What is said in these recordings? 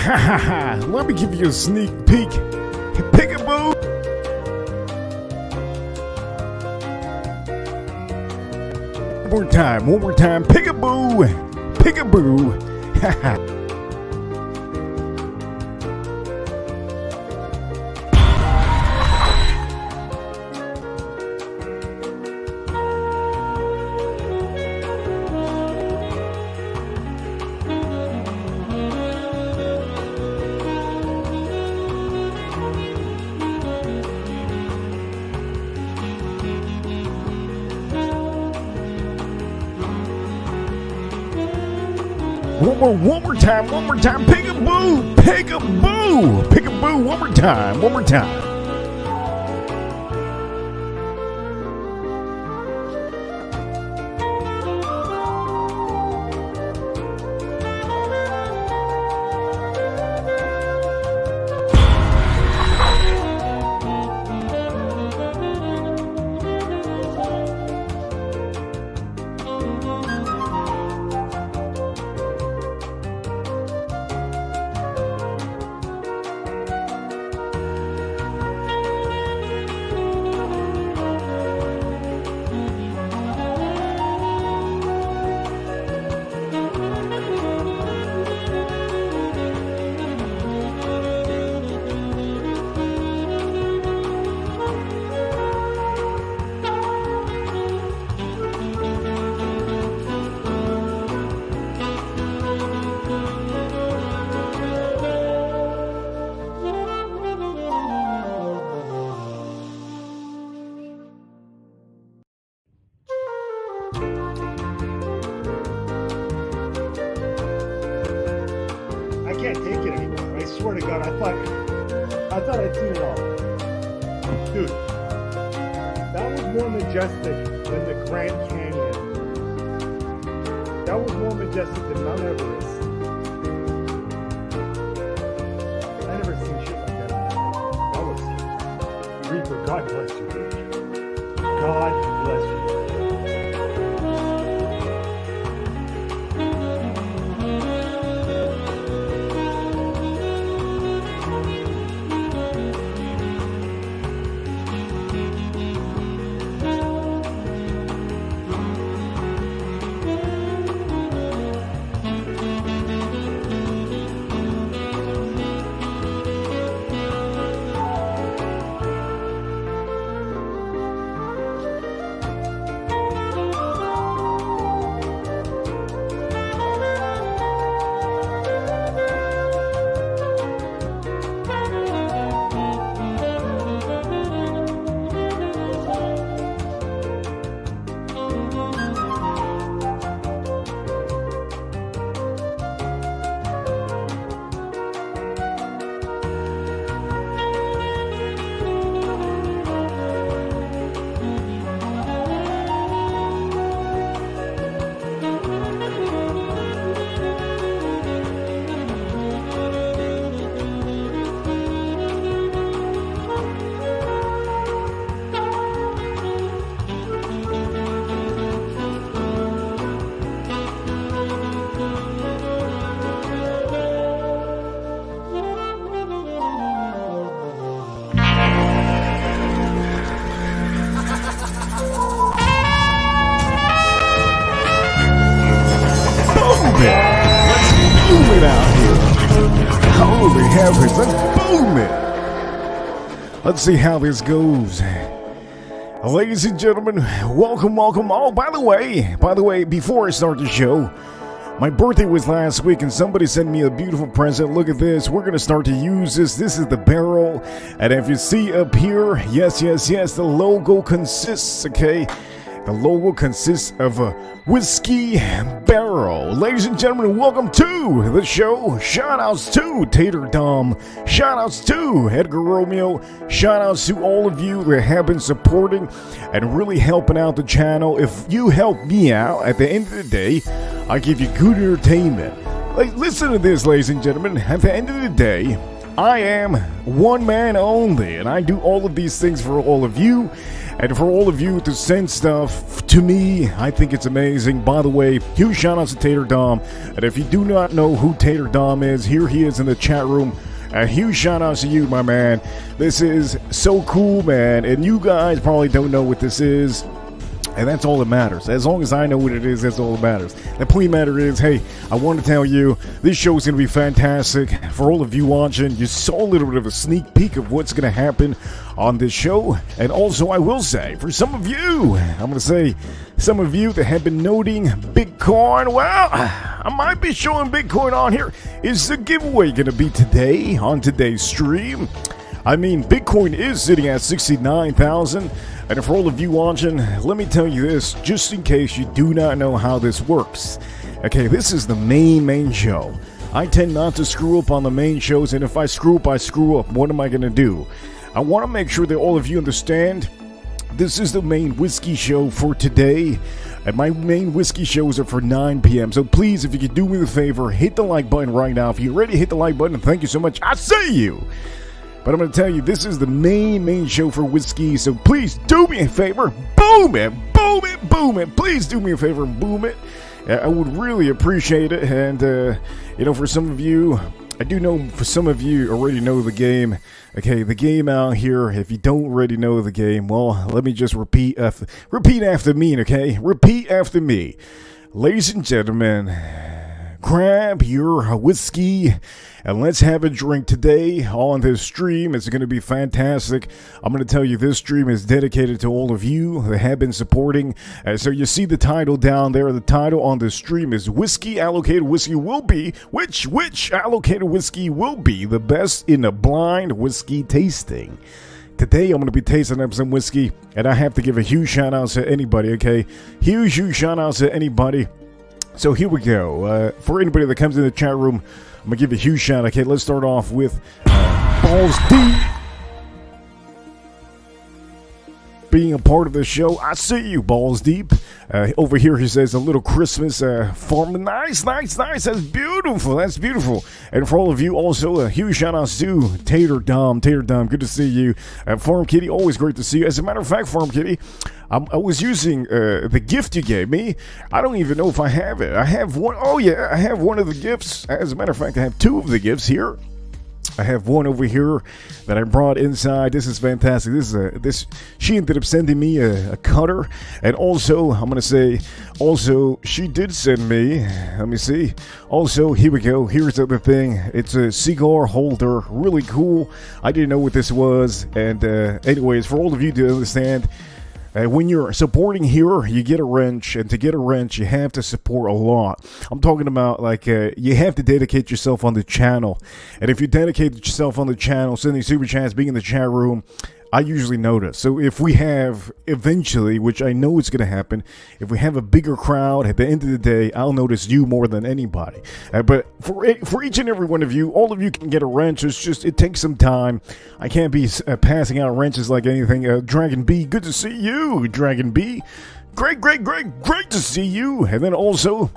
Ha ha ha! Let me give you a sneak peek. Peekaboo! One more time. Peekaboo! Peekaboo! Ha ha! One more time, peekaboo, peekaboo, peekaboo, one more time. I can't take it anymore. I swear to God, I thought I'd seen it all. Dude, that was more majestic than the Grand Canyon. That was more majestic than Mount Everest. I never seen shit like that. That was Reaper. God bless you, dude. God bless you. Holy heavens, let's boom it! Let's see how this goes. Ladies and gentlemen, welcome. Oh, by the way, before I start the show, my birthday was last week and somebody sent me a beautiful present. Look at this. We're going to start to use this. This is the barrel. And if you see up here, yes, the logo consists, okay? The logo consists of a whiskey barrel. Ladies and gentlemen, welcome to the show. Shoutouts to Tater Dom. Shoutouts to Edgar Romeo. Shoutouts to all of you that have been supporting and really helping out the channel. If you help me out, at the end of the day, I give you good entertainment. Listen to this, ladies and gentlemen. At the end of the day, I am one man only, and I do all of these things for all of you. And for all of you to send stuff to me, I think it's amazing. By the way, huge shout outs to Tater Dom. And if you do not know who Tater Dom is, here he is in the chat room. A huge shout out to you, my man. This is so cool, man. And you guys probably don't know what this is. And that's all that matters. As long as I know what it is, that's all that matters. The point matter is, hey, I want to tell you, this show is going to be fantastic. For all of you watching, you saw a little bit of a sneak peek of what's going to happen on this show. And also, I will say, for some of you, I'm going to say, some of you that have been noting Bitcoin, well, I might be showing Bitcoin on here. Is the giveaway going to be today on today's stream? I mean, Bitcoin is sitting at 69,000. And for all of you watching, let me tell you this, just in case you do not know how this works. Okay, this is the main show. I tend not to screw up on the main shows, and if I screw up, I screw up. What am I going to do? I want to make sure that all of you understand this is the main whiskey show for today. And my main whiskey shows are for 9 p.m. So please, if you could do me the favor, hit the like button right now. If you already hit the like button, thank you so much. I see you. But I'm going to tell you, this is the main show for whiskey, so please do me a favor, boom it, boom it, boom it. Please do me a favor and boom it. I would really appreciate it, and, you know, for some of you, I do know for some of you already know the game. Okay, the game out here, if you don't already know the game, well, let me just repeat after me, okay? Repeat after me. Ladies and gentlemen, grab your whiskey and let's have a drink today on this stream. It's going to be fantastic. I'm going to tell you, this stream is dedicated to all of you that have been supporting. So you see the title down there. The title on the stream is Whiskey Allocated Whiskey Will Be, which allocated whiskey will be the best in a blind whiskey tasting. Today, I'm going to be tasting up some whiskey, and I have to give a huge shout out to anybody, okay? Huge shout out to anybody. So here we go. For anybody that comes in the chat room, I'm going to give a huge shout. Okay, let's start off with Balls Deep being a part of the show. I see you, Balls Deep. Over here, he says a little Christmas farm. Nice. That's beautiful. And for all of you, also a huge shout out to Tater Dom. Good to see you. Farm Kitty, always great to see you. As a matter of fact, Farm Kitty, I was using the gift you gave me. I don't even know if I have it. I have one. Oh yeah, I have one of the gifts. As a matter of fact, I have two of the gifts here. I have one over here that I brought inside. This is fantastic. She ended up sending me a cutter, and also I'm gonna say, also she did send me. Let me see. Also, here we go. Here's the other thing. It's a cigar holder. Really cool. I didn't know what this was, and anyways, for all of you to understand. When you're supporting here, you get a wrench, and to get a wrench, you have to support a lot. I'm talking about, like, you have to dedicate yourself on the channel. And if you dedicate yourself on the channel, sending super chats, being in the chat room, I usually notice. So if we have, eventually, which I know is going to happen, if we have a bigger crowd, at the end of the day, I'll notice you more than anybody. But for each and every one of you, all of you can get a wrench. It takes some time. I can't be passing out wrenches like anything. Dragon B, good to see you, Dragon B. Great to see you. And then also,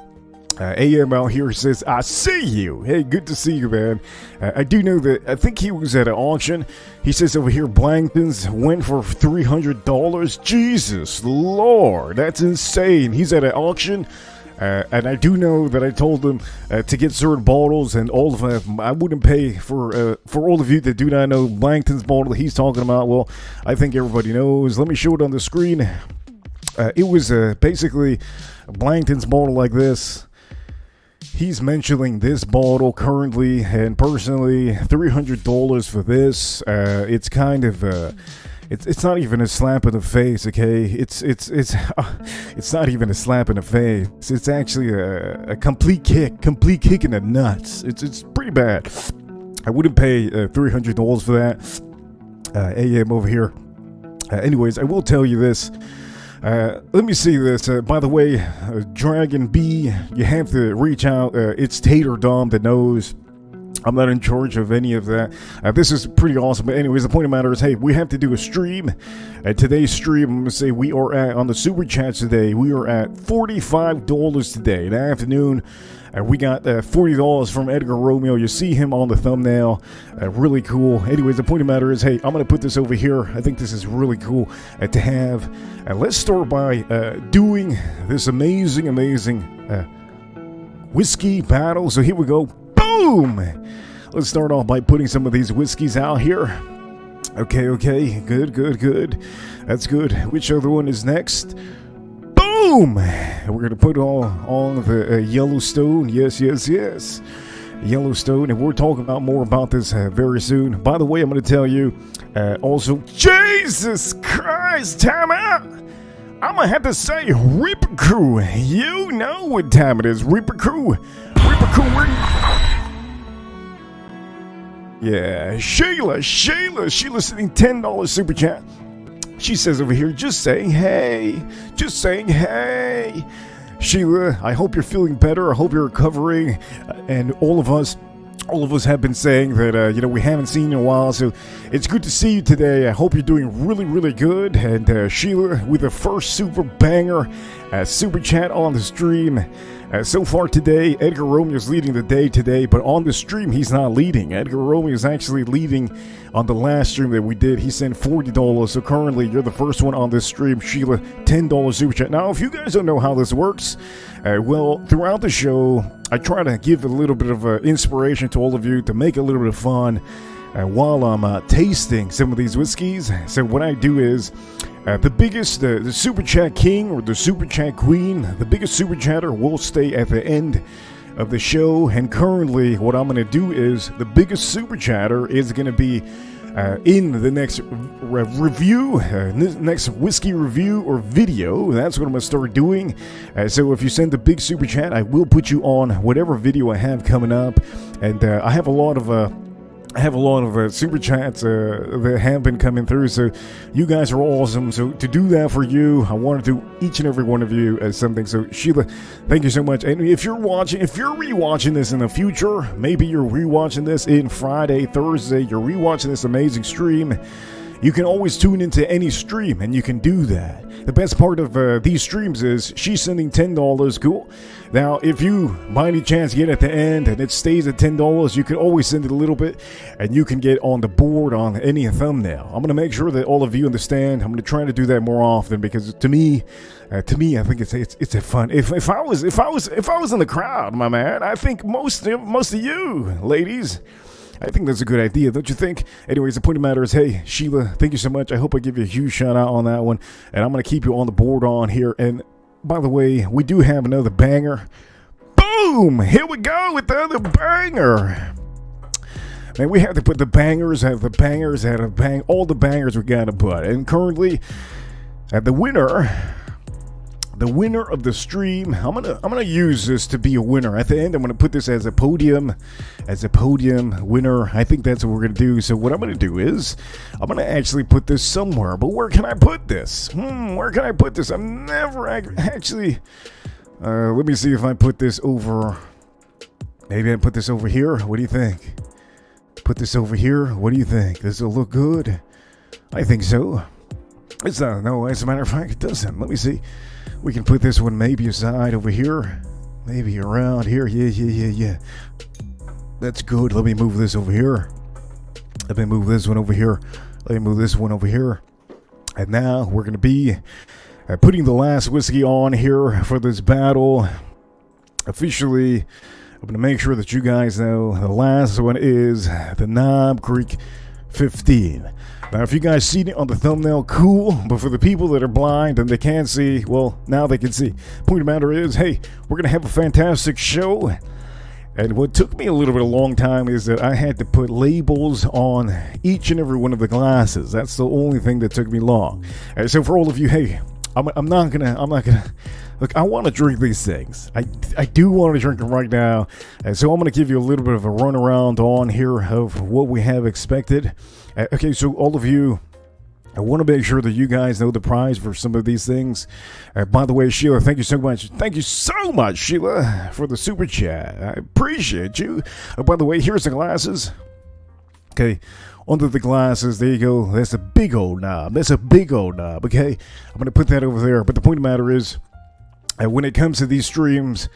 AM out here says, I see you. Hey, good to see you, man. I do know that, I think he was at an auction. He says over here, Blankton's went for $300. Jesus Lord, that's insane. He's at an auction. And I do know that I told him to get certain bottles, and all of them, I wouldn't pay for all of you that do not know Blankton's bottle he's talking about. Well, I think everybody knows. Let me show it on the screen. It was basically Blankton's bottle like this. He's mentioning this bottle currently, and personally, $300 for this. It's kind of it's not even a slap in the face, okay? It's not even a slap in the face. It's actually a complete kick in the nuts. It's pretty bad. I wouldn't pay $300 for that. AM over here. Anyways, I will tell you this. Let me see this. By the way, Dragon B, you have to reach out. It's Tater Dom that knows. I'm not in charge of any of that. This is pretty awesome. But anyways, the point of the matter is, hey, we have to do a stream. Today's stream, I'm going to say we are at, on the Super Chats today, we are at $45 today. In the afternoon, we got $40 from Edgar Romeo. You see him on the thumbnail. Really cool. Anyways, the point of the matter is, hey, I'm going to put this over here. I think this is really cool to have. Let's start by doing this amazing whiskey battle. So here we go. Boom! Let's start off by putting some of these whiskeys out here. Okay. Good. That's good. Which other one is next? Boom! We're going to put on the Yellowstone. Yes. Yellowstone. And we're talking about more about this very soon. By the way, I'm going to tell you also, Jesus Christ, time out! I'm going to have to say Reaper Crew. You know what time it is. Reaper Crew. Yeah, Sheila sending $10 super chat. She says over here, just saying hey. Sheila, I hope you're feeling better. I hope you're recovering. And all of us have been saying that, we haven't seen you in a while, so it's good to see you today. I hope you're doing really good. And Sheila, with the first super banger super chat on the stream. So far today, Edgar Romeo is leading the day today, but on the stream, he's not leading. Edgar Romeo is actually leading on the last stream that we did. He sent $40, so currently, you're the first one on this stream. Sheila, $10 super chat. Now, if you guys don't know how this works, well, throughout the show, I try to give a little bit of inspiration to all of you to make a little bit of fun while I'm tasting some of these whiskeys. So what I do is, the biggest, the Super Chat King or the Super Chat Queen, the biggest Super Chatter will stay at the end of the show. And currently, what I'm going to do is the biggest Super Chatter is going to be in the next review, next whiskey review or video. That's what I'm going to start doing. So if you send the big Super Chat, I will put you on whatever video I have coming up. And I have a lot of super chats that have been coming through, so you guys are awesome. So to do that for you, I want to do each and every one of you as something. So Sheila, thank you so much. And if you're rewatching this in the future, maybe you're rewatching this in Friday, Thursday, you're rewatching this amazing stream, you can always tune into any stream, and you can do that. The best part of these streams is she's sending $10. Cool. Now, if you by any chance get at the end and it stays at $10, you can always send it a little bit, and you can get on the board on any thumbnail. I'm going to make sure that all of you understand. I'm going to try to do that more often because to me, I think it's a fun. If I was in the crowd, my man, I think most of you ladies, I think that's a good idea, don't you think? Anyways, the point of the matter is, hey, Sheila, thank you so much. I hope I give you a huge shout out on that one. And I'm going to keep you on the board on here. And by the way, we do have another banger. Boom! Here we go with the other banger. Man, we have to put the bangers out of the bangers out of bang. All the bangers we got to put. And currently, the winner of the stream, I'm gonna use this to be a winner. At the end, I'm gonna put this as a podium winner. I think that's what we're gonna do. So what I'm gonna do is, I'm gonna actually put this somewhere. But where can I put this? Where can I put this? I'm never actually. Let me see if I put this over. Maybe I put this over here. What do you think? Put this over here. What do you think? Does it look good? I think so. It's not. No, as a matter of fact, it doesn't. Let me see. We can put this one maybe aside over here. Maybe around here. Yeah. That's good. Let me move this over here. Let me move this one over here. Let me move this one over here. And now we're going to be putting the last whiskey on here for this battle. Officially, I'm going to make sure that you guys know the last one is the Knob Creek 15. Now, if you guys see it on the thumbnail, cool. But for the people that are blind and they can't see, well, now they can see. Point of the matter is, hey, we're going to have a fantastic show. And what took me a little bit of a long time is that I had to put labels on each and every one of the glasses. That's the only thing that took me long. And so for all of you, hey, I'm not gonna. Look, I want to drink these things. I do want to drink them right now. And so I'm going to give you a little bit of a runaround on here of what we have expected. Okay, so all of you I want to make sure that you guys know the price for some of these things. By the way, Sheila, thank you so much. Thank you so much, Sheila, for the super chat. I appreciate you. By the way, here's the glasses. Okay, under the glasses, there you go. That's a big old knob. That's a big old knob, okay? I'm going to put that over there. But the point of the matter is, when it comes to these streams,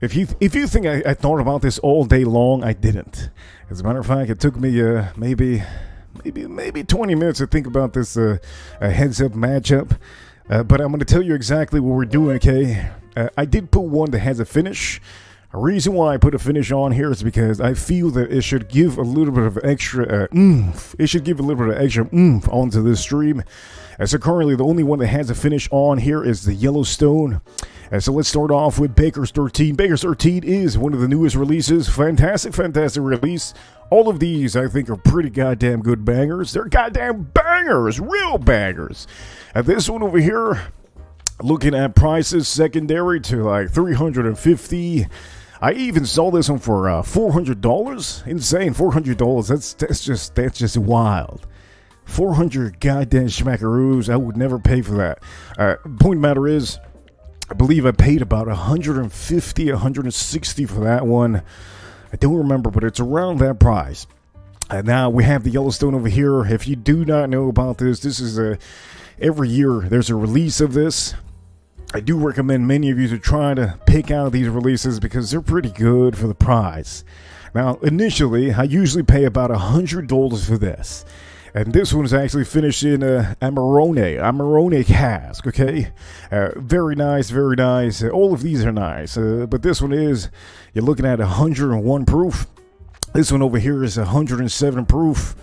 if you think I thought about this all day long, I didn't. As a matter of fact, it took me maybe 20 minutes to think about this heads-up matchup. But I'm going to tell you exactly what we're doing, okay? I did put one that has a finish. A reason why I put a finish on here is because I feel that it should give a little bit of extra oomph. It should give a little bit of extra oomph onto this stream. So currently, the only one that has a finish on here is the Yellowstone. So let's start off with Baker's 13. Baker's 13 is one of the newest releases. Fantastic release. All of these, I think, are pretty goddamn good bangers. They're goddamn bangers, real bangers. And this one over here, looking at prices secondary to like $350. I even saw this one for $400. Insane, $400. That's just wild. 400 goddamn schmackaroos. I would never pay for that. Point of the matter is, I believe I paid about $150, $160 for that one. I don't remember, but it's around that price. And now we have the Yellowstone over here. If you do not know about this is every year there's a release of this. I do recommend many of you to try to pick out these releases because they're pretty good for the price. Now, initially, I usually pay about $100 for this. And this one's actually finished in Amarone cask, okay? Very nice. All of these are nice. But this one is, you're looking at 101 proof. This one over here is 107 proof.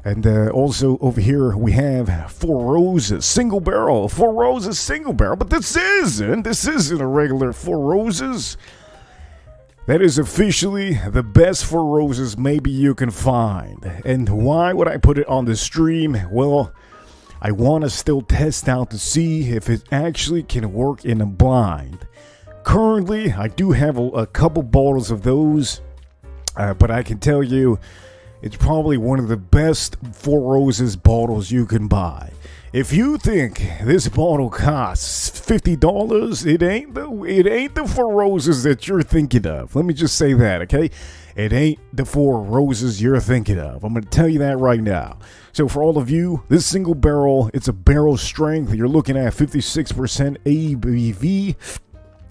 And also over here we have Four Roses single barrel. Four Roses single barrel. But this isn't a regular Four Roses. That is officially the best Four Roses maybe you can find. And why would I put it on the stream? Well, I want to still test out to see if it actually can work in a blind. Currently, I do have a couple bottles of those. But I can tell you, it's probably one of the best Four Roses bottles you can buy. If you think this bottle costs $50, it ain't the Four Roses that you're thinking of. Let me just say that, okay? It ain't the Four Roses you're thinking of. I'm going to tell you that right now. So for all of you, this single barrel, it's a barrel strength. You're looking at 56% ABV,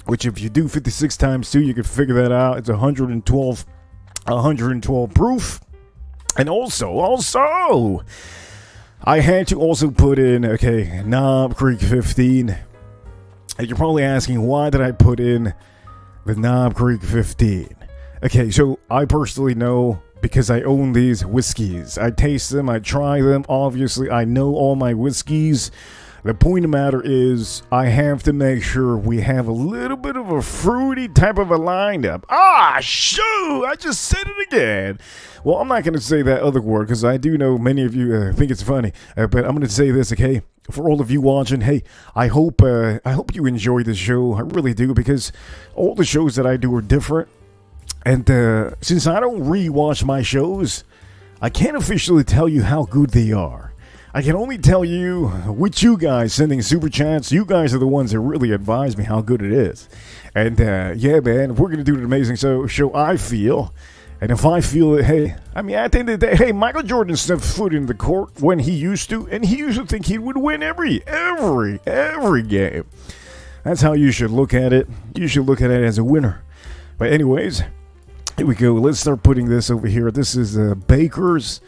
which if you do 56 times 2, you can figure that out. It's 112 proof. And also, I had to also put in, okay, Knob Creek 15. And you're probably asking, why did I put in the Knob Creek 15? Okay, so I personally know because I own these whiskeys. I taste them, I try them. Obviously, I know all my whiskeys. The point of the matter is, I have to make sure we have a little bit of a fruity type of a lineup. Ah, shoot! I just said it again. Well, I'm not going to say that other word because I do know many of you think it's funny. But I'm going to say this, okay? For all of you watching, hey, I hope you enjoy this show. I really do, because all the shows that I do are different. And since I don't rewatch my shows, I can't officially tell you how good they are. I can only tell you, with you guys sending super chats, you guys are the ones that really advise me how good it is. And yeah, man, we're going to do an amazing show, I feel. And if I feel that, hey, I mean, at the end of the day, hey, Michael Jordan stepped foot in the court when he used to, and he used to think he would win every game. That's how you should look at it. You should look at it as a winner. But anyways, here we go. Let's start putting this over here. This is Baker's.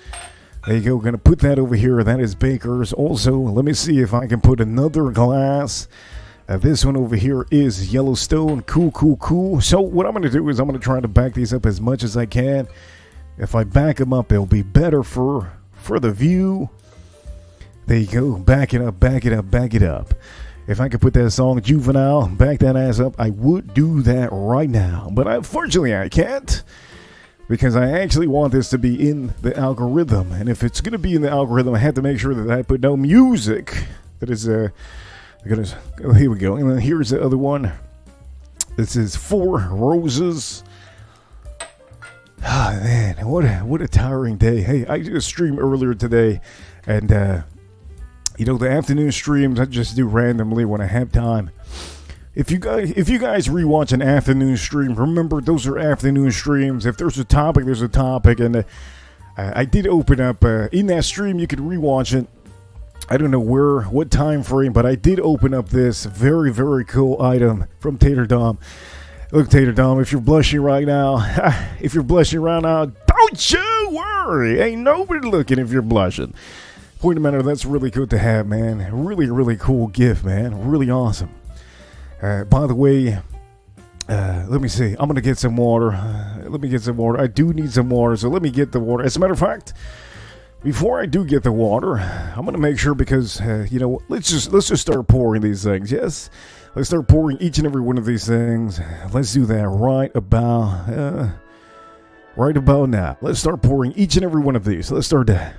There you go. Going to put that over here. That is Baker's. Also, let me see if I can put another glass. This one over here is Yellowstone. Cool. So what I'm going to do is I'm going to try to back these up as much as I can. If I back them up, it'll be better for the view. There you go. Back it up. If I could put that song Juvenile, back that ass up, I would do that right now. But unfortunately, I can't. Because I actually want this to be in the algorithm. And if it's going to be in the algorithm, I have to make sure that I put no music. That is, here we go. And then here's the other one. This is Four Roses. Ah, man, what a tiring day. Hey, I did a stream earlier today. And you know, the afternoon streams I just do randomly when I have time. If you guys rewatch an afternoon stream, remember those are afternoon streams. If there's a topic, there's a topic, and I did open up in that stream. You could rewatch it. I don't know what time frame, but I did open up this very, very cool item from Tater Dom. Look, Tater Dom, if you're blushing right now, don't you worry. Ain't nobody looking if you're blushing. Point of matter, that's really good to have, man. Really, really cool gift, man. Really awesome. By the way, let me see. I'm going to get some water. I do need some water, so let me get the water. As a matter of fact, before I do get the water, I'm going to make sure because, you know, let's just start pouring these things, yes? Let's start pouring each and every one of these things. Let's do that right about now. Let's start pouring each and every one of these. Let's start that.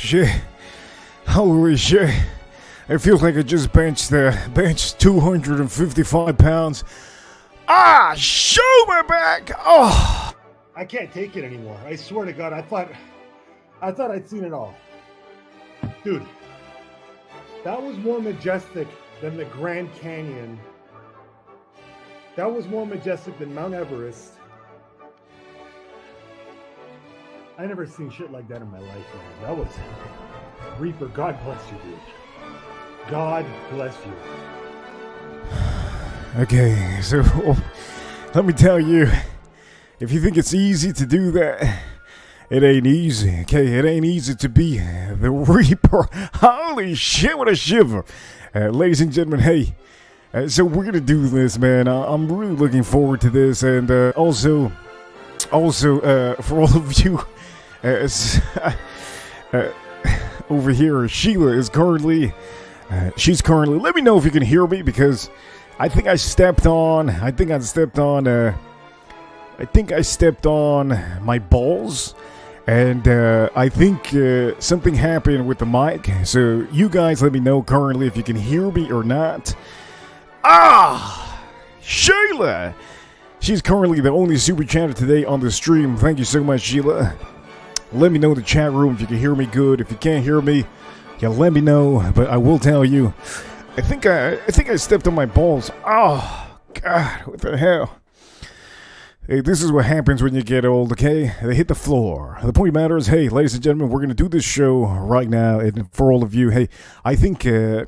shit. Holy shit. It feels like I just benched 255 pounds. Ah, show my back. Oh. I can't take it anymore. I swear to God, I thought I'd seen it all. Dude, that was more majestic than the Grand Canyon. That was more majestic than Mount Everest. I never seen shit like that in my life, man. That was Reaper. God bless you, dude. God bless you. Okay, so let me tell you, if you think it's easy to do that, it ain't easy, okay? It ain't easy to be the Reaper. Holy shit, what a shiver. Ladies and gentlemen, hey, so we're going to do this, man. I'm really looking forward to this. And also, for all of you over here, Sheila is currently, let me know if you can hear me, because I think I stepped on my balls, and I think something happened with the mic. So you guys let me know currently if you can hear me or not. Sheila! She's currently the only super chatter today on the stream. Thank you so much, Sheila. Let me know in the chat room if you can hear me good. If you can't hear me, yeah, let me know. But I will tell you, I think I stepped on my balls. Oh, God, what the hell? Hey, this is what happens when you get old, okay? They hit the floor. The point matters, hey, ladies and gentlemen, we're going to do this show right now. And for all of you, hey, I think I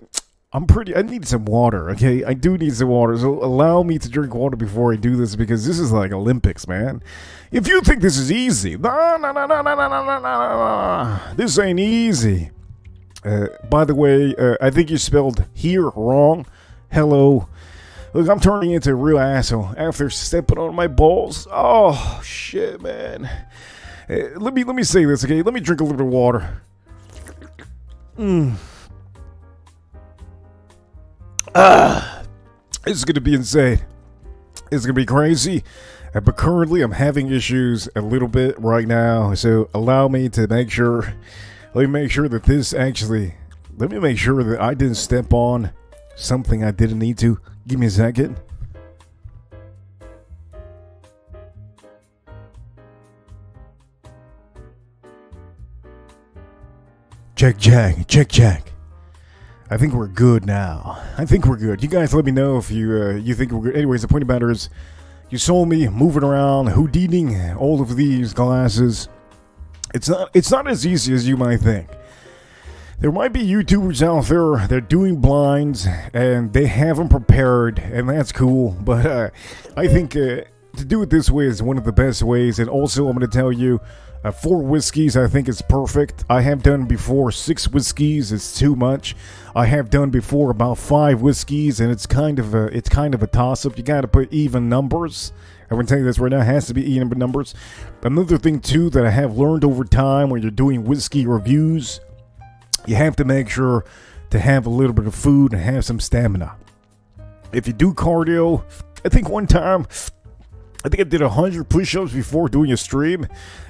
need some water, okay? I do need some water. So allow me to drink water before I do this, because this is like Olympics, man. If you think this is easy, no. This ain't easy. By the way, I think you spelled here wrong. Hello. Look, I'm turning into a real asshole after stepping on my balls. Oh, shit, man. Let me say this, okay? Let me drink a little bit of water. It's gonna be insane. It's gonna be crazy. But currently, I'm having issues a little bit right now. So allow me to make sure. Let me make sure that this actually. Let me make sure that I didn't step on something I didn't need to. Give me a second. Check. I think we're good now. I think we're good. You guys let me know if you think we're good. Anyways, the point about it is, you saw me moving around, Houdiniing all of these glasses. It's not as easy as you might think. There might be YouTubers out there that are doing blinds and they haven't prepared, and that's cool. But I think to do it this way is one of the best ways. And also, I'm going to tell you, 4 whiskeys I think is perfect. I have done before 6 whiskeys. It's too much. I have done before about 5 whiskeys, and it's kind of a toss-up. You got to put even numbers. I'm going to tell you this right now, it has to be even numbers. Another thing too that I have learned over time when you're doing whiskey reviews, you have to make sure to have a little bit of food and have some stamina. If you do cardio, I think one time, I did 100 push-ups before doing a stream.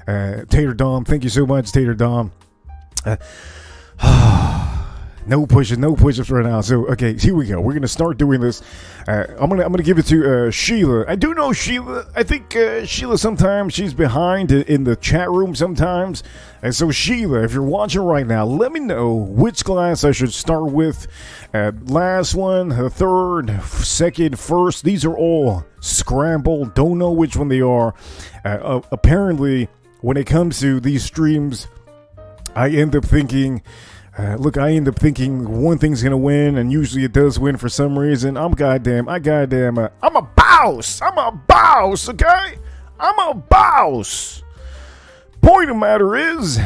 Tater Dom, thank you so much, Tater Dom. No push-ups right now. So, okay, here we go. We're going to start doing this. I'm gonna give it to Sheila. I do know Sheila. I think Sheila sometimes she's behind in the chat room sometimes. And so, Sheila, if you're watching right now, let me know which glass I should start with. Last one, third, second, first. These are all scrambled. Don't know which one they are. Apparently, when it comes to these streams, I end up thinking one thing's gonna win, and usually it does win for some reason. I'm a boss. Okay, I'm a boss. Point of the matter is,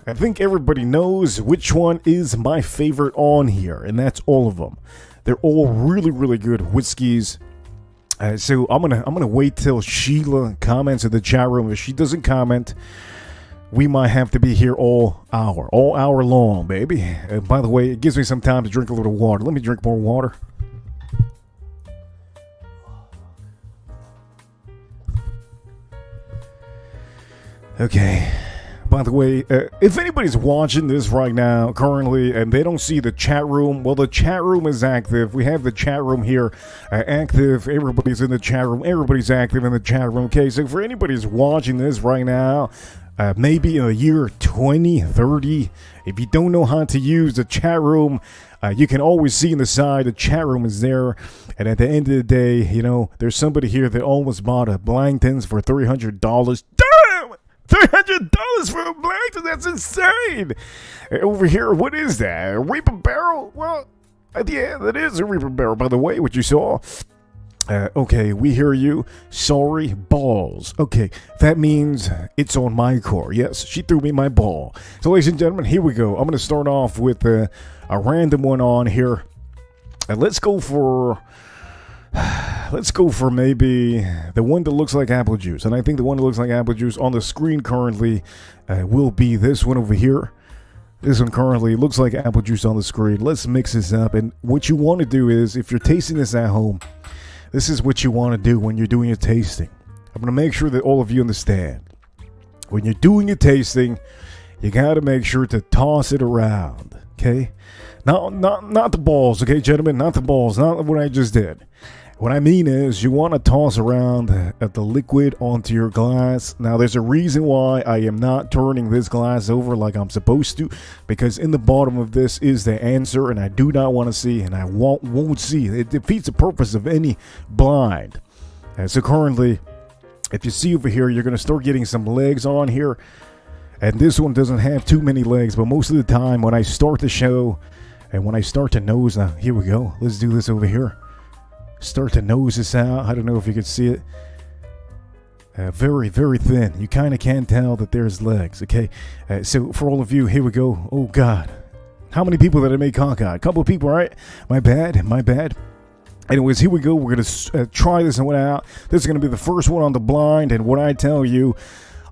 I think everybody knows which one is my favorite on here, and that's all of them. They're all really, really good whiskeys. So I'm gonna wait till Sheila comments in the chat room. If she doesn't comment, we might have to be here all hour long, baby. And by the way, it gives me some time to drink a little water. Let me drink more water. Okay. By the way, if anybody's watching this right now, currently, and they don't see the chat room, well, the chat room is active. We have the chat room here active. Everybody's in the chat room. Everybody's active in the chat room. Okay, so for anybody's watching this right now, maybe in the year 2030, if you don't know how to use the chat room, you can always see in the side the chat room is there. And at the end of the day, you know, there's somebody here that almost bought a Blankton's for $300. Damn! $300 for a Blankton? That's insane! Over here, what is that? A Reaper Barrel? Well, yeah, that is a Reaper Barrel, by the way, what you saw. Okay, we hear you. Sorry, balls. Okay, that means it's on my car. Yes, she threw me my ball. So, ladies and gentlemen, here we go. I'm going to start off with a random one on here. And let's go for maybe the one that looks like apple juice. And I think the one that looks like apple juice on the screen currently will be this one over here. This one currently looks like apple juice on the screen. Let's mix this up. And what you want to do is, if you're tasting this at home, this is what you want to do when you're doing your tasting. I'm going to make sure that all of you understand. When you're doing your tasting, you got to make sure to toss it around, okay? Not the balls, okay, gentlemen? Not the balls, not what I just did. What I mean is, you want to toss around the liquid onto your glass. Now, there's a reason why I am not turning this glass over like I'm supposed to, because in the bottom of this is the answer, and I do not want to see, and I won't see. It defeats the purpose of any blind. So currently, if you see over here, you're going to start getting some legs on here, and this one doesn't have too many legs, but most of the time when I start the show, and when I start to nose, now, here we go. Let's do this over here. Start to nose this out. I don't know if you can see it. Very, very thin. You kind of can't tell that there's legs, okay? So for all of you, here we go. Oh, God. How many people did I make cockeyed? A couple of people, right? My bad. Anyways, here we go. We're going to try this one out. This is going to be the first one on the blind. And what I tell you,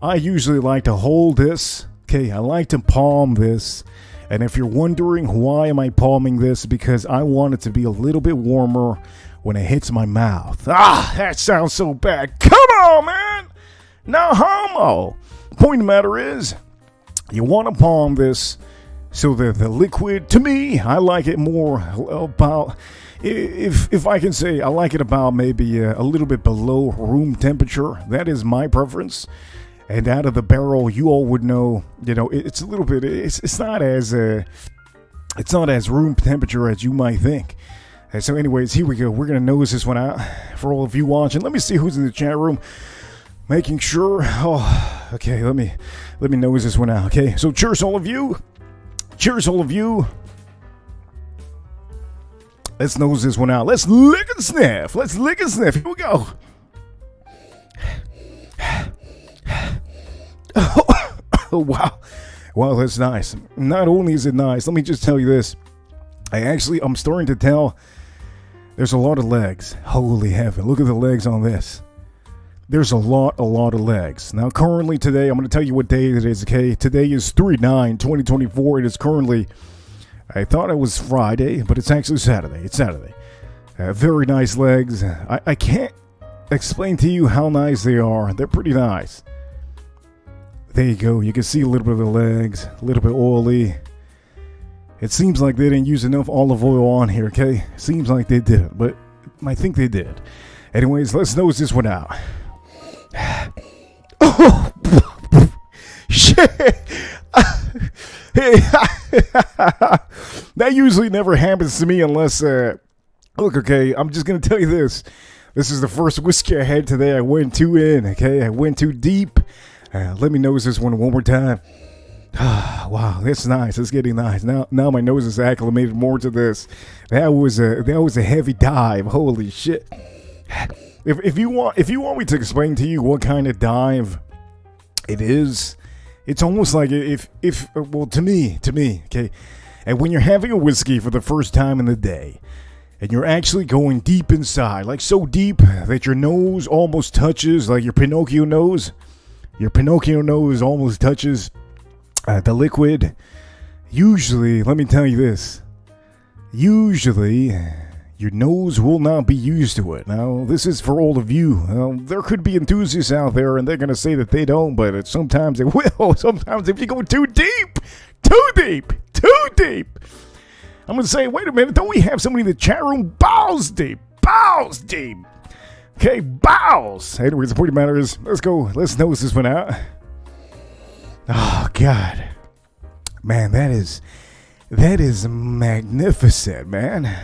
I usually like to hold this. Okay, I like to palm this. And if you're wondering why am I palming this, because I want it to be a little bit warmer when it hits my mouth. Ah, that sounds so bad. Come on, man. No homo. Point of the matter is, you want to palm this so that the liquid, to me, I like it more about, if I can say, I like it about maybe a little bit below room temperature. That is my preference. And out of the barrel, you all would know, you know, it's a little bit, it's not as room temperature as you might think. So anyways, here we go. We're going to nose this one out for all of you watching. Let me see who's in the chat room. Making sure. Oh, okay. Let me nose this one out. Okay. So cheers all of you. Cheers all of you. Let's nose this one out. Let's lick and sniff. Let's lick and sniff. Here we go. Oh, wow. Wow, that's nice. Not only is it nice, let me just tell you this. I'm starting to tell there's a lot of legs. Holy heaven. Look at the legs on this. There's a lot of legs. Now, currently today, I'm going to tell you what day it is, okay? Today is 3/9/2024. It is currently, I thought it was Friday, but it's actually Saturday. It's Saturday. Very nice legs. I can't explain to you how nice they are. They're pretty nice. There you go. You can see a little bit of the legs, a little bit oily. It seems like they didn't use enough olive oil on here, okay? Seems like they did, but I think they did. Anyways, let's nose this one out. Oh, shit. That usually never happens to me unless, look, okay, I'm just going to tell you this. This is the first whiskey I had today. I went too in, okay? I went too deep. Let me nose this one more time. Wow, that's nice. It's getting nice. Now my nose is acclimated more to this. That was a heavy dive. Holy shit. If you want me to explain to you what kind of dive it is, it's almost like well, to me, okay. And when you're having a whiskey for the first time in the day, and you're actually going deep inside, like so deep that your nose almost touches, like your Pinocchio nose. Your Pinocchio nose almost touches the liquid. Usually, let me tell you this. Usually, your nose will not be used to it. Now, this is for all of you. There could be enthusiasts out there, and they're going to say that they don't, but sometimes they will. Sometimes if you go too deep, I'm going to say, wait a minute, don't we have somebody in the chat room? Balls deep. Okay, balls. Anyways, the point of the matter is, let's go. Let's nose this one out. Oh, God. Man, that is magnificent, man.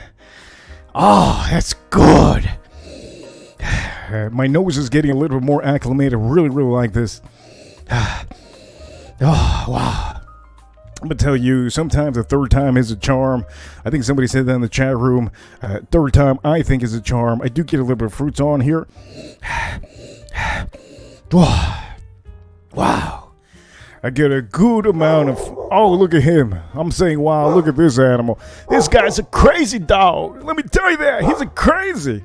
Oh, that's good. My nose is getting a little bit more acclimated. Really like this. Oh, wow. I'm going to tell you, sometimes the third time is a charm. I think somebody said that in the chat room. Third time, I think, is a charm. I do get a little bit of fruits on here. Wow. I get a good amount of... Oh, look at him. I'm saying, wow, look at this animal. This guy's a crazy dog. Let me tell you that. He's a crazy.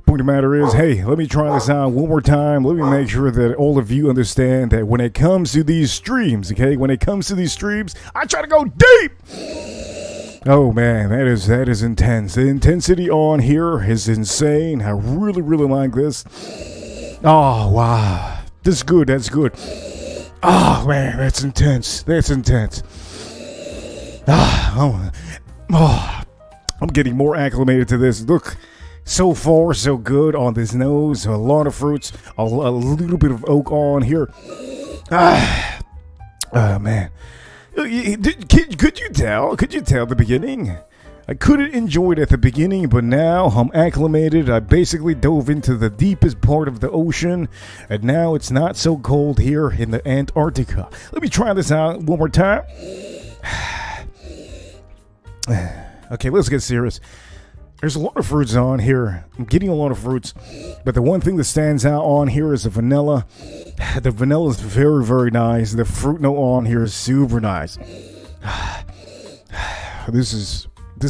Point of the matter is, hey, let me try this out one more time. Let me make sure that all of you understand that when it comes to these streams, okay, when it comes to these streams, I try to go deep. Oh, man, that is intense. The intensity on here is insane. I really like this. Oh, wow. That's good. Oh, man, that's intense. I'm getting more acclimated to this. Look, so far, so good on this nose. A lot of fruits. A little bit of oak on here. Oh, man. Could you tell? Could you tell at the beginning? I couldn't enjoy it at the beginning, but now I'm acclimated. I basically dove into the deepest part of the ocean, and now it's not so cold here in the Antarctica. Let me try this out one more time. Okay, let's get serious. There's a lot of fruits on here. I'm getting a lot of fruits, but the one thing that stands out on here is the vanilla. The vanilla is very nice. The fruit note on here is super nice. This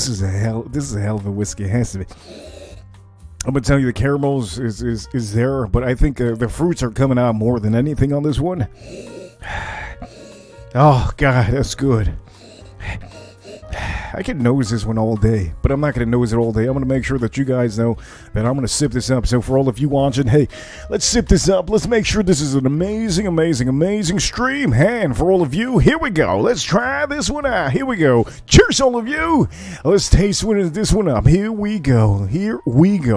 is a hell of a whiskey. It has to be. I'm gonna tell you, the caramels is there, but I think the fruits are coming out more than anything on this one. Oh God, that's good. I can nose this one all day, but I'm not going to nose it all day. I'm going to make sure that you guys know that I'm going to sip this up. So for all of you watching, hey, let's sip this up. Let's make sure this is an amazing stream. And for all of you, here we go. Let's try this one out. Here we go. Cheers, all of you. Let's taste this one up. Here we go.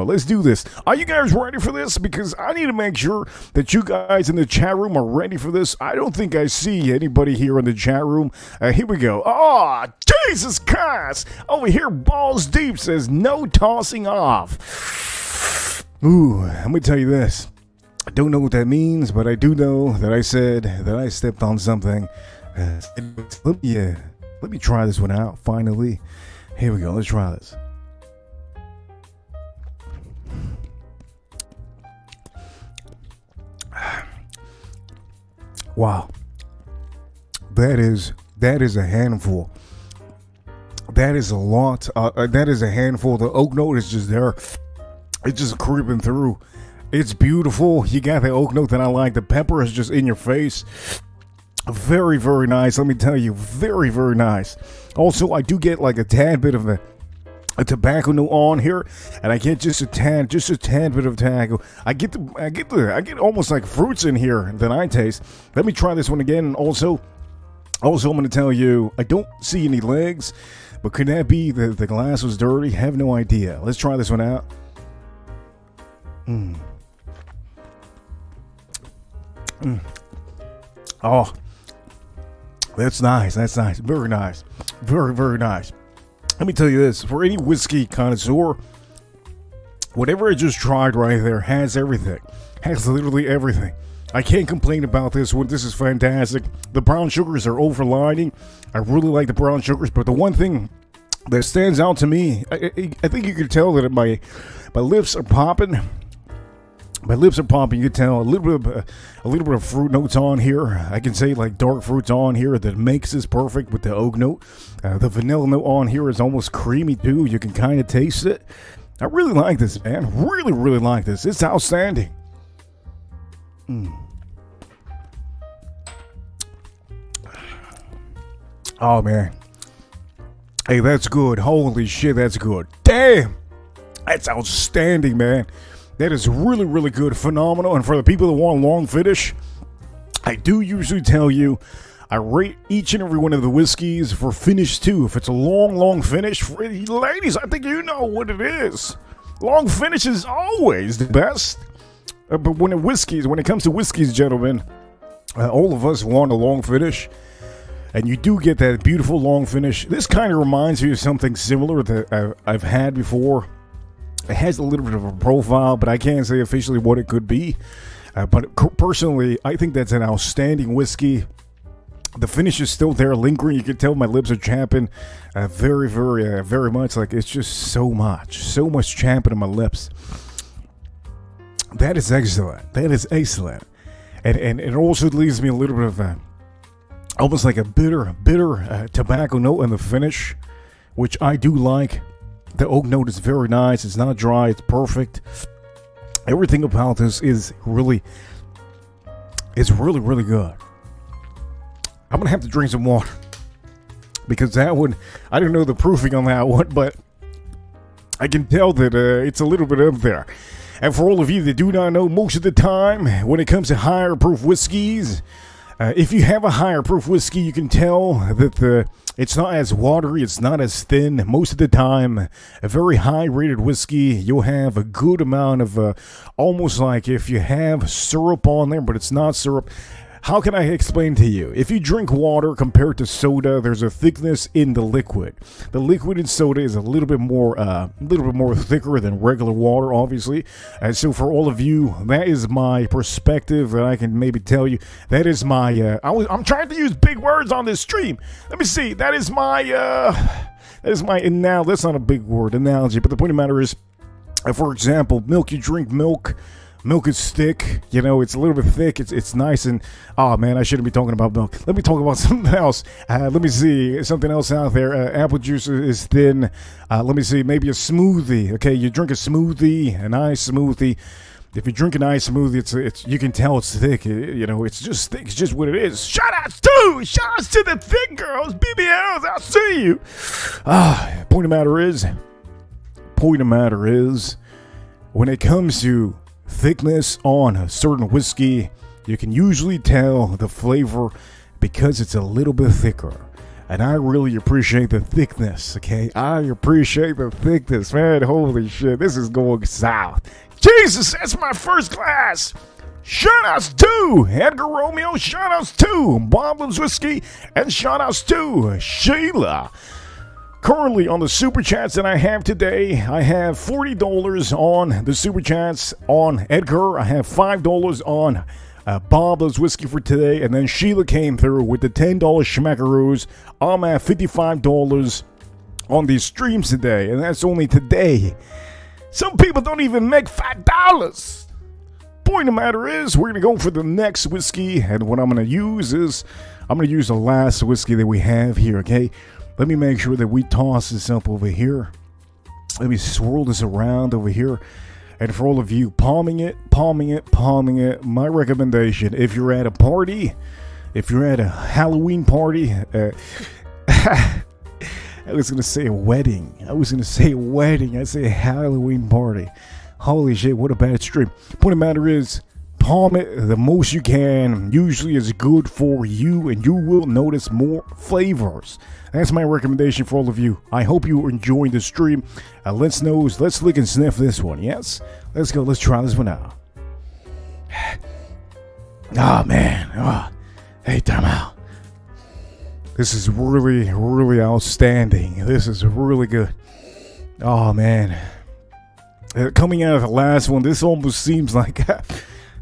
Let's do this. Are you guys ready for this? Because I need to make sure that you guys in the chat room are ready for this. I don't think I see anybody here in the chat room. Here we go. Oh, Jesus Christ. Over here, Balls Deep says no tossing off. Ooh, I'm going to tell you this. I don't know what that means, but I do know that I said that I stepped on something. Let me try this one out, finally. Here we go. Let's try this. Wow. That is a handful. That is a lot. That is a handful. The oak note is just there. It's just creeping through. It's beautiful. You got the oak note that I like. The pepper is just in your face. Very nice. Let me tell you, very nice. Also, I do get like a tad bit of a tobacco note on here, and I get just a tad bit of tobacco. I get almost like fruits in here that I taste. Let me try this one again. And also, I'm going to tell you, I don't see any legs, but could that be the glass was dirty? Have no idea. Let's try this one out. Oh, that's nice. Very nice. Very nice. Let me tell you this, for any whiskey connoisseur, whatever I just tried right there has everything. Has literally everything. I can't complain about this one. This is fantastic. The brown sugars are overlining. I really like the brown sugars, but the one thing that stands out to me, I think you can tell that my lips are popping. My lips are popping. You can tell a little bit of fruit notes on here. I can say like dark fruits on here that makes this perfect with the oak note. The vanilla note on here is almost creamy too. You can kind of taste it. I really like this, man. Really like this. It's outstanding. Oh man. Hey, that's good. Holy shit, that's good. Damn. That's outstanding, man. That is really, really good. Phenomenal. And for the people that want long finish, I do usually tell you, I rate each and every one of the whiskeys for finish too. If it's a long, long finish, for ladies, I think you know what it is. Long finish is always the best. But when it comes to whiskeys, gentlemen, all of us want a long finish. And you do get that beautiful long finish. This kind of reminds me of something similar that I've had before. It has a little bit of a profile, but I can't say officially what it could be. But personally, I think that's an outstanding whiskey. The finish is still there, lingering. You can tell my lips are champing very, very, very much. Like, it's just so much champing in my lips. That is excellent. That is excellent. And it also leaves me a little bit of almost like a bitter tobacco note in the finish, which I do like. The oak note is very nice. It's not dry. It's perfect. Everything about this is really good. I'm going to have to drink some water because that one, I don't know the proofing on that one, but I can tell that it's a little bit up there. And for all of you that do not know, most of the time when it comes to higher proof whiskeys, if you have a higher proof whiskey, you can tell that it's not as watery, it's not as thin. Most of the time, a very high rated whiskey, you'll have a good amount of almost like if you have syrup on there, but it's not syrup. How can I explain to you? If you drink water compared to soda, there's a thickness in the liquid. The liquid in soda is a little bit more thicker than regular water, obviously. And so for all of you, that is my perspective that I can maybe tell you. That is my. I'm trying to use big words on this stream. Let me see. That is my. That's not a big word analogy, but the point of the matter is, for example, milk. You drink milk. Milk is thick, you know, it's a little bit thick, it's nice, and, oh man, I shouldn't be talking about milk. Let me talk about something else. Let me see, something else out there. Apple juice is thin. Let me see, maybe a smoothie. Okay, you drink a smoothie, an ice smoothie. If you drink an ice smoothie, it's you can tell it's thick, you know, it's just thick, it's just what it is. Shoutouts to the thick girls, BBLs, I'll see you. Point of matter is, when it comes to thickness on a certain whiskey, you can usually tell the flavor because it's a little bit thicker. And I really appreciate the thickness, okay? I appreciate the thickness, man. Holy shit, this is going south. Jesus, that's my first glass. Shoutouts to Edgar Romeo, shoutouts to Bourbon's Whiskey, and shoutouts to Sheila. Currently on the Super Chats that I have today, I have $40 on the Super Chats on Edgar. I have $5 on Bob's Whiskey for today. And then Sheila came through with the $10 schmackaroos. I'm at $55 on these streams today. And that's only today. Some people don't even make $5. Point of the matter is, we're going to go for the next whiskey. And what I'm going to use is, I'm going to use the last whiskey that we have here, okay? Let me make sure that we toss this up over here. Let me swirl this around over here. And for all of you, palming it. My recommendation, if you're at a party, if you're at a Halloween party, I was going to say a wedding. I say a Halloween party. Holy shit, what a bad stream. Point of the matter is, palm it the most you can. Usually is good for you, and you will notice more flavors. That's my recommendation for all of you. I hope you are enjoying the stream. Let's lick and sniff this one, yes? Let's go, let's try this one out. Man. Hey, time out. This is really, really outstanding. This is really good. Oh, man. Coming out of the last one, this almost seems like...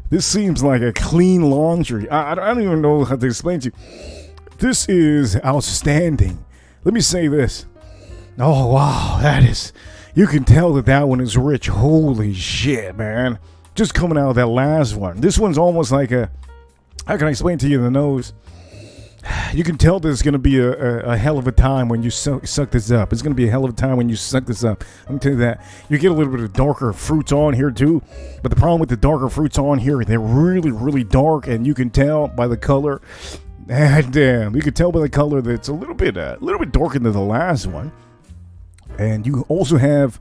This seems like a clean laundry. I don't even know how to explain to you. This is outstanding. Let me say this. Oh, wow. That is... You can tell that one is rich. Holy shit, man. Just coming out of that last one. This one's almost like a... How can I explain to you the nose? You can tell there's going to be a hell of a time when you suck this up. It's going to be a hell of a time when you suck this up. Let me tell you that. You get a little bit of darker fruits on here too. But the problem with the darker fruits on here, they're really, really dark. And you can tell by the color. Damn. You can tell by the color that it's a little bit darker than the last one. And you also have...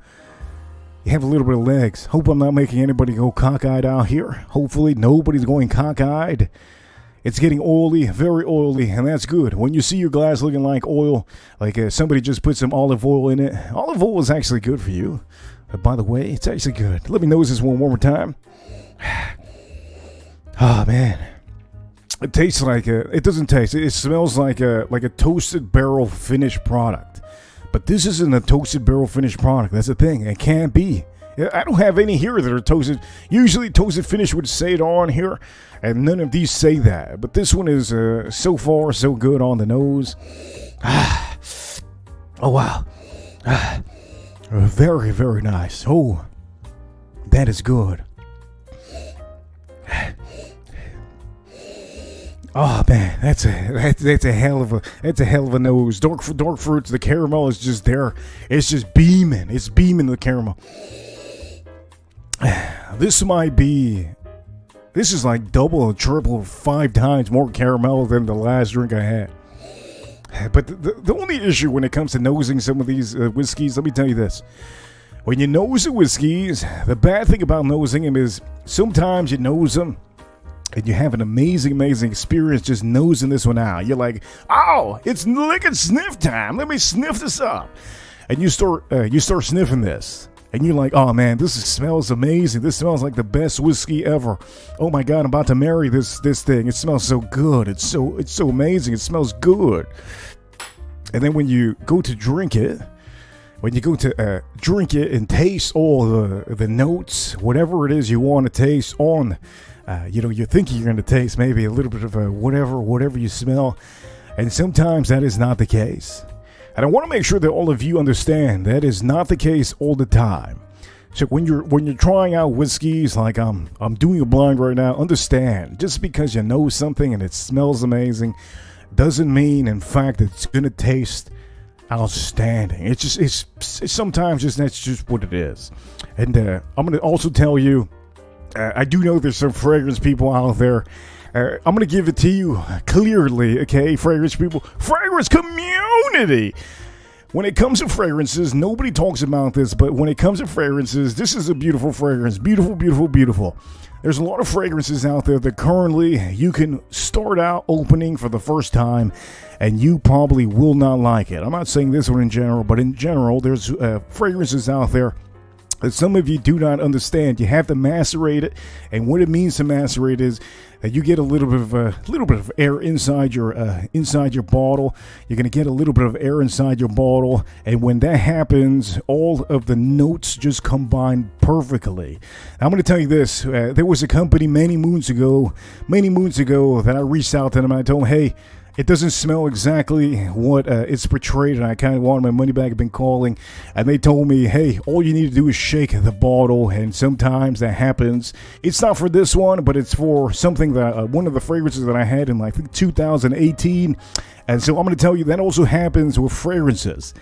You have a little bit of legs. Hope I'm not making anybody go cockeyed out here. Hopefully nobody's going cockeyed. It's getting oily, very oily, and that's good. When you see your glass looking like oil, like somebody just put some olive oil in it, olive oil is actually good for you. By the way, it's actually good. Let me nose this one more time. Oh, man. It tastes like it doesn't taste. It smells like a toasted barrel finished product. But this isn't a toasted barrel finished product. That's the thing. It can't be. I don't have any here that are toasted. Usually toasted finish would say it on here, and none of these say that. But this one is so far so good on the nose. Oh, wow. Very, very nice. Oh, that is good. Oh man, that's a hell of a nose. Dark fruits. The caramel is just there. It's just beaming. It's beaming the caramel. This is like double or triple, 5 times more caramel than the last drink I had. But the only issue when it comes to nosing some of these whiskeys, let me tell you this. When you nose the whiskeys, the bad thing about nosing them is sometimes you nose them and you have an amazing experience just nosing this one out. You're like, oh, it's lick and sniff time. Let me sniff this up. And you start sniffing this. And you're like, oh man, smells amazing. This smells like the best whiskey ever. Oh my God, I'm about to marry this thing. It smells so good. It's so amazing. It smells good. And then when you go to drink it, and taste all the notes, whatever it is you want to taste on, you're thinking you're going to taste maybe a little bit of whatever you smell. And sometimes that is not the case. And I want to make sure that all of you understand that is not the case all the time. So when you're trying out whiskeys, like I'm doing a blind right now, understand just because you know something and it smells amazing doesn't mean in fact it's gonna taste outstanding. It's sometimes that's just what it is. And I'm gonna also tell you, I do know there's some fragrance people out there. I'm going to give it to you clearly, okay, fragrance people, fragrance community. When it comes to fragrances, nobody talks about this, but when it comes to fragrances, this is a beautiful fragrance. Beautiful, beautiful, beautiful. There's a lot of fragrances out there that currently you can start out opening for the first time, and you probably will not like it. I'm not saying this one in general, but in general, there's fragrances out there that some of you do not understand. You have to macerate it, and what it means to macerate is that you get a little bit of air inside your bottle. You're gonna get a little bit of air inside your bottle, and when that happens, all of the notes just combine perfectly. I'm gonna tell you this: there was a company many moons ago that I reached out to them and I told them, hey, it doesn't smell exactly what it's portrayed, and I kind of wanted my money back. I've been calling, and they told me, hey, all you need to do is shake the bottle, and sometimes that happens. It's not for this one, but it's for something that one of the fragrances that I had in like 2018. And so I'm going to tell you that also happens with fragrances.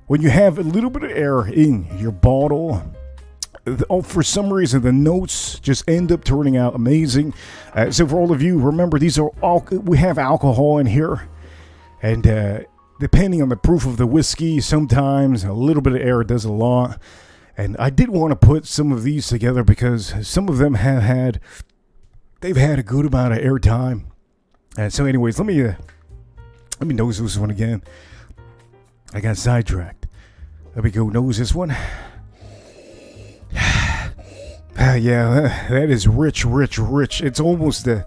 When you have a little bit of air in your bottle, for some reason the notes just end up turning out amazing. So for all of you, remember, we have alcohol in here, and depending on the proof of the whiskey, sometimes a little bit of air does a lot. And I did want to put some of these together because some of them they've had a good amount of air time. And so anyways, let me nose this one again. I got sidetracked. Let me go nose this one. Yeah, that is rich. It's almost this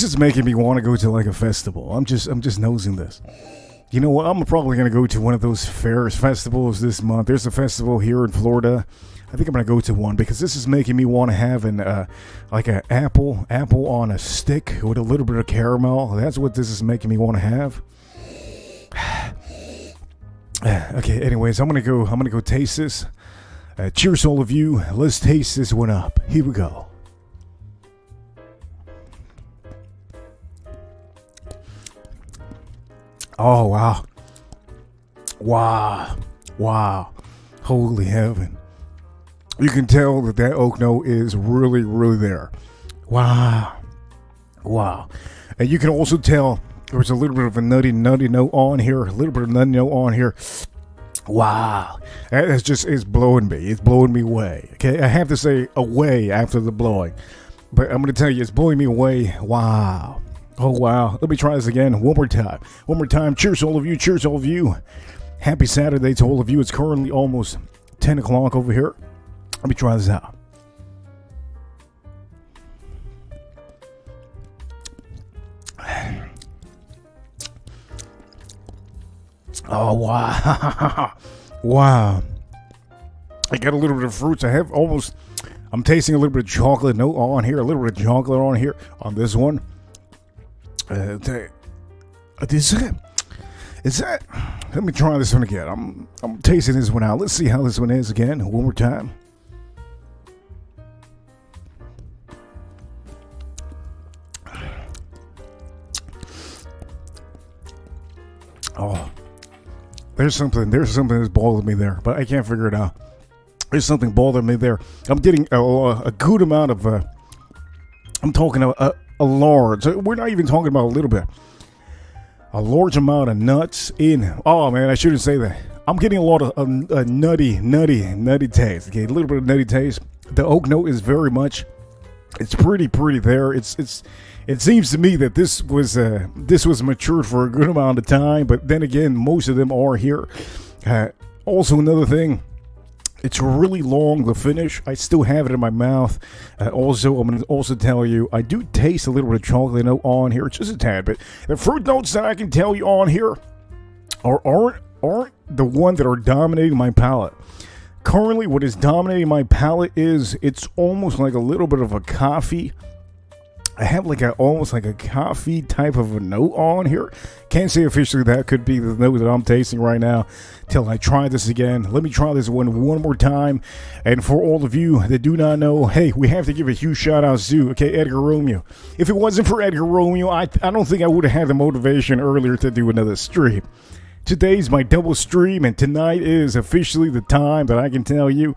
is making me want to go to like a festival. I'm just nosing this. You know what? I'm probably gonna go to one of those festivals this month. There's a festival here in Florida. I think I'm gonna go to one because this is making me want to have like an apple on a stick with a little bit of caramel. That's what this is making me want to have. Okay, anyways, I'm gonna go taste this. Cheers, all of you. Let's taste this one up. Here we go. Oh, wow. Holy heaven. You can tell that oak note is really, really there. Wow. And you can also tell There's a little bit of a nutty note on here. A little bit of nutty note on here. Wow. It's just, it's blowing me. It's blowing me away. Okay, I have to say away after the blowing. But I'm going to tell you, it's blowing me away. Wow. Oh, wow. Let me try this again. One more time. One more time. Cheers to all of you. Cheers to all of you. Happy Saturday to all of you. It's currently almost 10 o'clock over here. Let me try this out. Oh, wow. Wow. I got a little bit of fruits. I have almost, I'm tasting a little bit of chocolate note on here. A little bit of chocolate on here on this one. Is that? Let me try this one again. I'm tasting this one out. Let's see how this one is again. One more time. Oh, there's something that's bothering me there, but I can't figure it out. There's something bothering me there. I'm getting a good amount of. I'm talking a large. We're not even talking about a little bit. A large amount of nuts in. Oh man, I shouldn't say that. I'm getting a lot of nutty taste. Okay, a little bit of nutty taste. The oak note is very much. It's pretty there. It seems to me that this was matured for a good amount of time, but then again, most of them are here. Also, another thing. It's really long, the finish. I still have it in my mouth. Also, I'm going to also tell you, I do taste a little bit of chocolate note on here, just a tad bit. The fruit notes that I can tell you on here aren't the one that are dominating my palate. Currently, what is dominating my palate is, it's almost like a little bit of a coffee. I have almost like a coffee type of a note on here. Can't say officially that could be the note that I'm tasting right now till I try this again. Let me try this one more time. And for all of you that do not know, hey, we have to give a huge shout out to, Edgar Romeo. If it wasn't for Edgar Romeo, I don't think I would have had the motivation earlier to do another stream. Today's my double stream, and tonight is officially the time that I can tell you,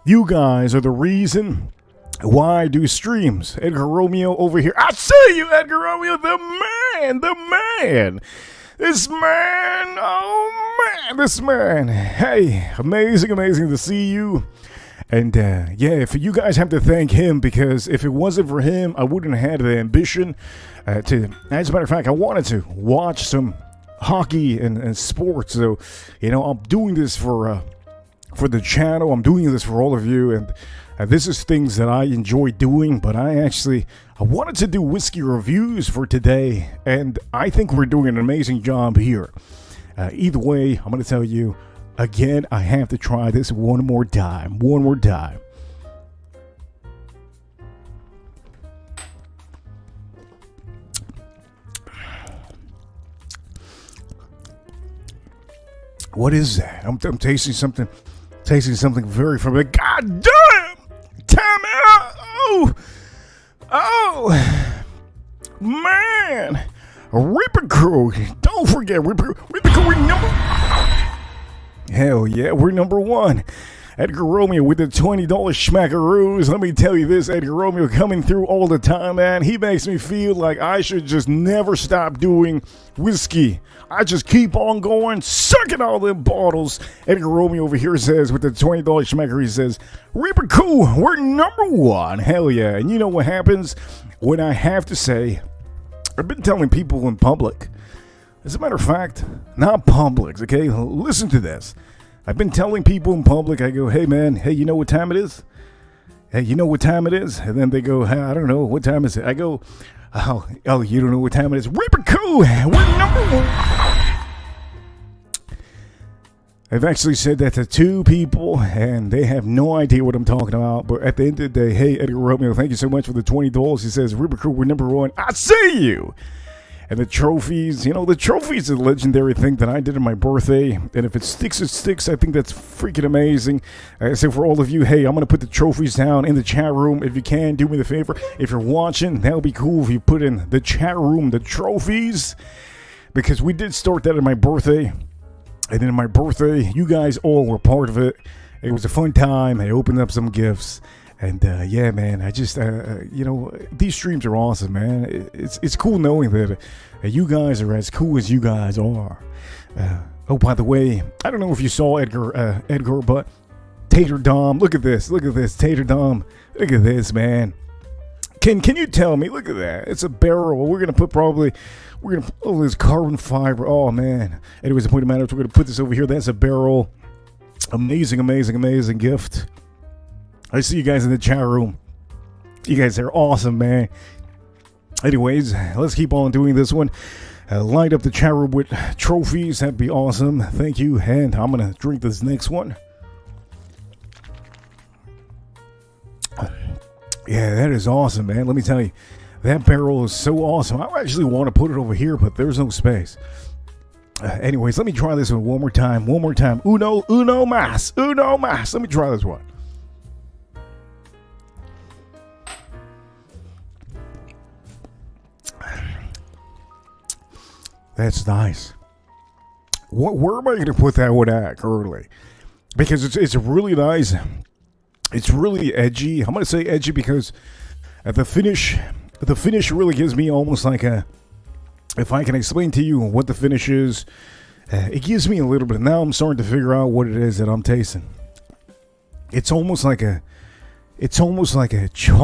you guys are the reason why I do streams. Edgar Romeo over here. I see you, Edgar Romeo, the man. This man, oh man, this man. Hey, amazing to see you. And if you guys have to thank him, because if it wasn't for him, I wouldn't have had the ambition to, as a matter of fact, I wanted to watch some hockey and sports. So, I'm doing this for the channel. I'm doing this for all of you, and this is things that I enjoy doing, but I wanted to do whiskey reviews for today, and I think we're doing an amazing job here. Either way, I'm going to tell you, again, I have to try this one more time. What is that? I'm tasting something very familiar. God damn! Time out! Oh, man! Ripper Crew. Don't forget Ripper Crew. We're number. Hell yeah, we're number one. Edgar Romeo with the $20 schmackaroos. Let me tell you this, Edgar Romeo coming through all the time, man. He makes me feel like I should just never stop doing whiskey. I just keep on going, sucking all them bottles. Edgar Romeo over here says, with the $20 schmacker, he says, Ripper Cool, we're number one. Hell yeah. And you know what happens when I have to say, I've been telling people in public. As a matter of fact, not public, okay? Listen to this. I've been telling people in public, I go, hey man, hey, you know what time it is? Hey, you know what time it is? And then they go, hey, I don't know, what time is it? I go, oh, you don't know what time it is? Ripper Cool, we're number one. I've actually said that to two people, and they have no idea what I'm talking about. But at the end of the day, hey, Edgar Romeo, thank you so much for the $20. He says, Ripper Cool, we're number one. I see you. And the trophies, the trophies is a legendary thing that I did on my birthday. And if it sticks, it sticks. I think that's freaking amazing. So for all of you, hey, I'm going to put the trophies down in the chat room. If you can, do me the favor. If you're watching, that would be cool if you put in the chat room the trophies. Because we did start that on my birthday. And then on my birthday, you guys all were part of it. It was a fun time. I opened up some gifts. And yeah, man, I just you know, these streams are awesome, man. It's cool knowing that you guys are as cool as you guys are. Oh, by the way, I don't know if you saw Edgar, but Tater Dom, look at this, Tater Dom, look at this, man. Can you tell me? Look at that. It's a barrel. We're gonna put oh, this carbon fiber. Oh man. Anyways, the point of the matter is we're gonna put this over here. That's a barrel. Amazing gift. I see you guys in the chat room. You guys are awesome, man. Anyways, let's keep on doing this one. Light up the chat room with trophies. That'd be awesome. Thank you. And I'm gonna drink this next one. Yeah, that is awesome, man. Let me tell you, that barrel is so awesome. I actually want to put it over here, but there's no space. Anyways, let me try this one more time. Uno mas. Let me try this one. That's nice. Where am I going to put that one at currently? Because it's really nice. It's really edgy. I'm going to say edgy because the finish really gives me almost like a, if I can explain to you what the finish is, it gives me a little bit. Now I'm starting to figure out what it is that I'm tasting. It's almost like a chocolatey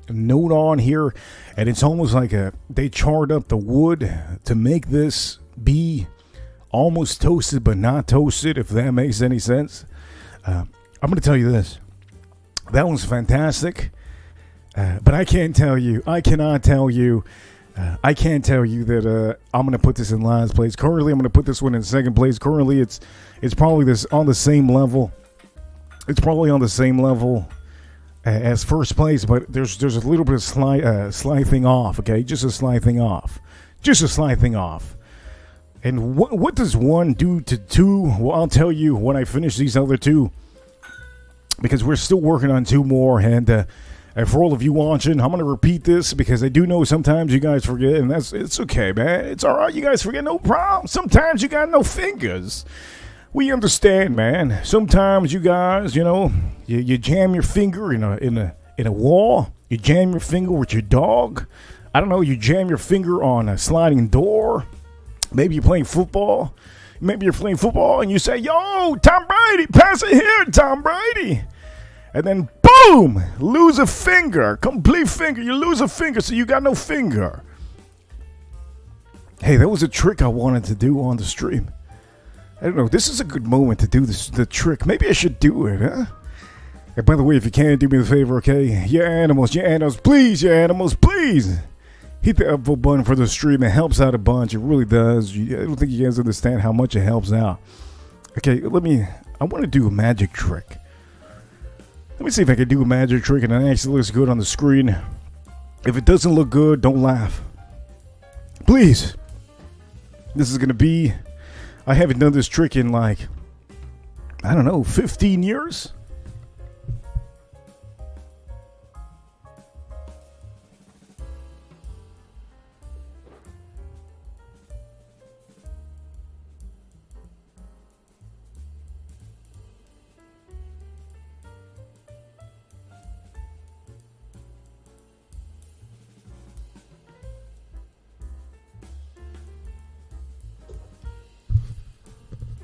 note on here, and it's almost like they charred up the wood to make this be almost toasted but not toasted, if that makes any sense. I'm going to tell you this. That one's fantastic. But I can't tell you that I'm going to put this in last place. Currently, I'm going to put this one in second place. Currently, it's probably on the same level. It's probably on the same level as first place, but there's a little bit of slight thing off, okay? Just a slight thing off. And what does one do to two? Well, I'll tell you when I finish these other two, because we're still working on two more. And for all of you watching, I'm going to repeat this because I do know sometimes you guys forget, and it's okay, man. It's all right. You guys forget, no problem. Sometimes you got no fingers. We understand, man. Sometimes you guys, you know, you jam your finger in a wall. You jam your finger with your dog. I don't know. You jam your finger on a sliding door. Maybe you're playing football. Maybe you're playing football and you say, "Yo, Tom Brady, pass it here, Tom Brady." And then, boom, lose a finger, complete finger. You lose a finger, so you got no finger. Hey, that was a trick I wanted to do on the stream. I don't know. This is a good moment to do the trick. Maybe I should do it, huh? And by the way, if you can, do me a favor, okay? You animals, please, hit the upvote button for the stream. It helps out a bunch. It really does. I don't think you guys understand how much it helps out. Okay, I want to do a magic trick. Let me see if I can do a magic trick and it actually looks good on the screen. If it doesn't look good, don't laugh. Please. This is going to be... I haven't done this trick in like, I don't know, 15 years?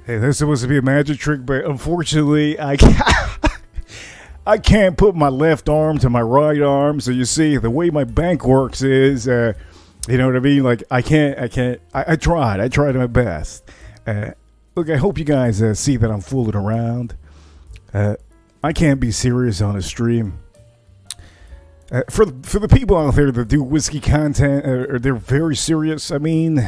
Hey, that's supposed to be a magic trick, but unfortunately, I can't put my left arm to my right arm. So you see, the way my bank works is, you know what I mean? Like, I can't. I tried my best. Look, I hope you guys see that I'm fooling around. I can't be serious on a stream. For the people out there that do whiskey content, or they're very serious, I mean...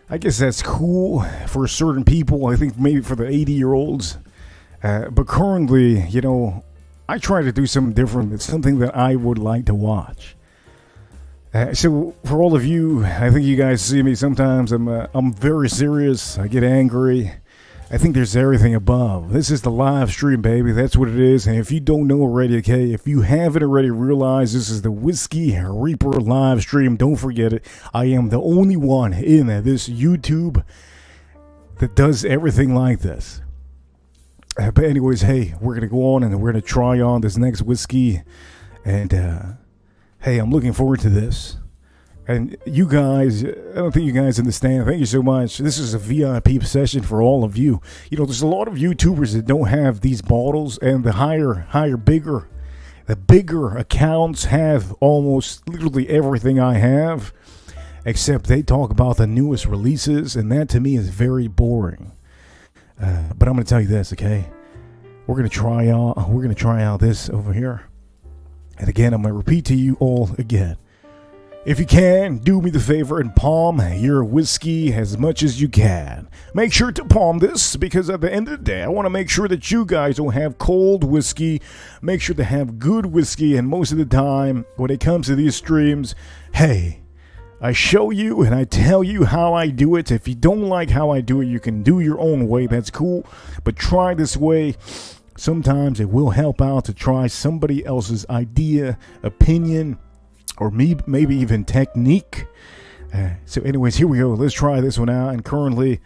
I guess that's cool for certain people. I think maybe for the 80-year-olds. But currently, you know, I try to do something different. It's something that I would like to watch. So for all of you, I think you guys see me sometimes. I'm very serious. I get angry. I think there's everything above. This is the live stream, baby. That's what it is. And if you don't know already, okay, if you haven't already realized, this is the Whiskey Reaper live stream. Don't forget it. I am the only one in this YouTube that does everything like this. But anyways, hey, we're going to go on and we're going to try on this next whiskey. And, hey, I'm looking forward to this. And you guys, I don't think you guys understand. Thank you so much. This is a VIP session for all of you. You know, there's a lot of YouTubers that don't have these bottles, and the bigger accounts have almost literally everything I have, except they talk about the newest releases, and that to me is very boring. But I'm going to tell you this, okay? We're going to try out this over here. And again, I'm going to repeat to you all again. If you can, do me the favor and palm your whiskey as much as you can. Make sure to palm this, because at the end of the day, I want to make sure that you guys don't have cold whiskey. Make sure to have good whiskey, and most of the time, when it comes to these streams, hey, I show you and I tell you how I do it. If you don't like how I do it, you can do your own way. That's cool. But try this way. Sometimes it will help out to try somebody else's idea, opinion, or maybe even technique. So anyways, here we go. Let's try this one out. And currently,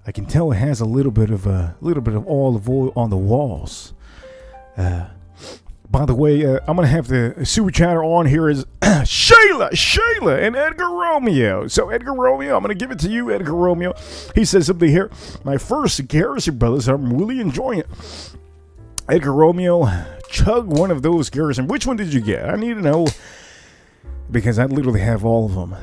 I can tell it has a little bit of olive oil on the walls. By the way, I'm going to have the super chatter on here is Shayla, and Edgar Romeo. So, Edgar Romeo, I'm going to give it to you, Edgar Romeo. He says something here. My first Garrison Brothers, I'm really enjoying it. Edgar Romeo, chug one of those Garrison. Which one did you get? I need to know, because I literally have all of them.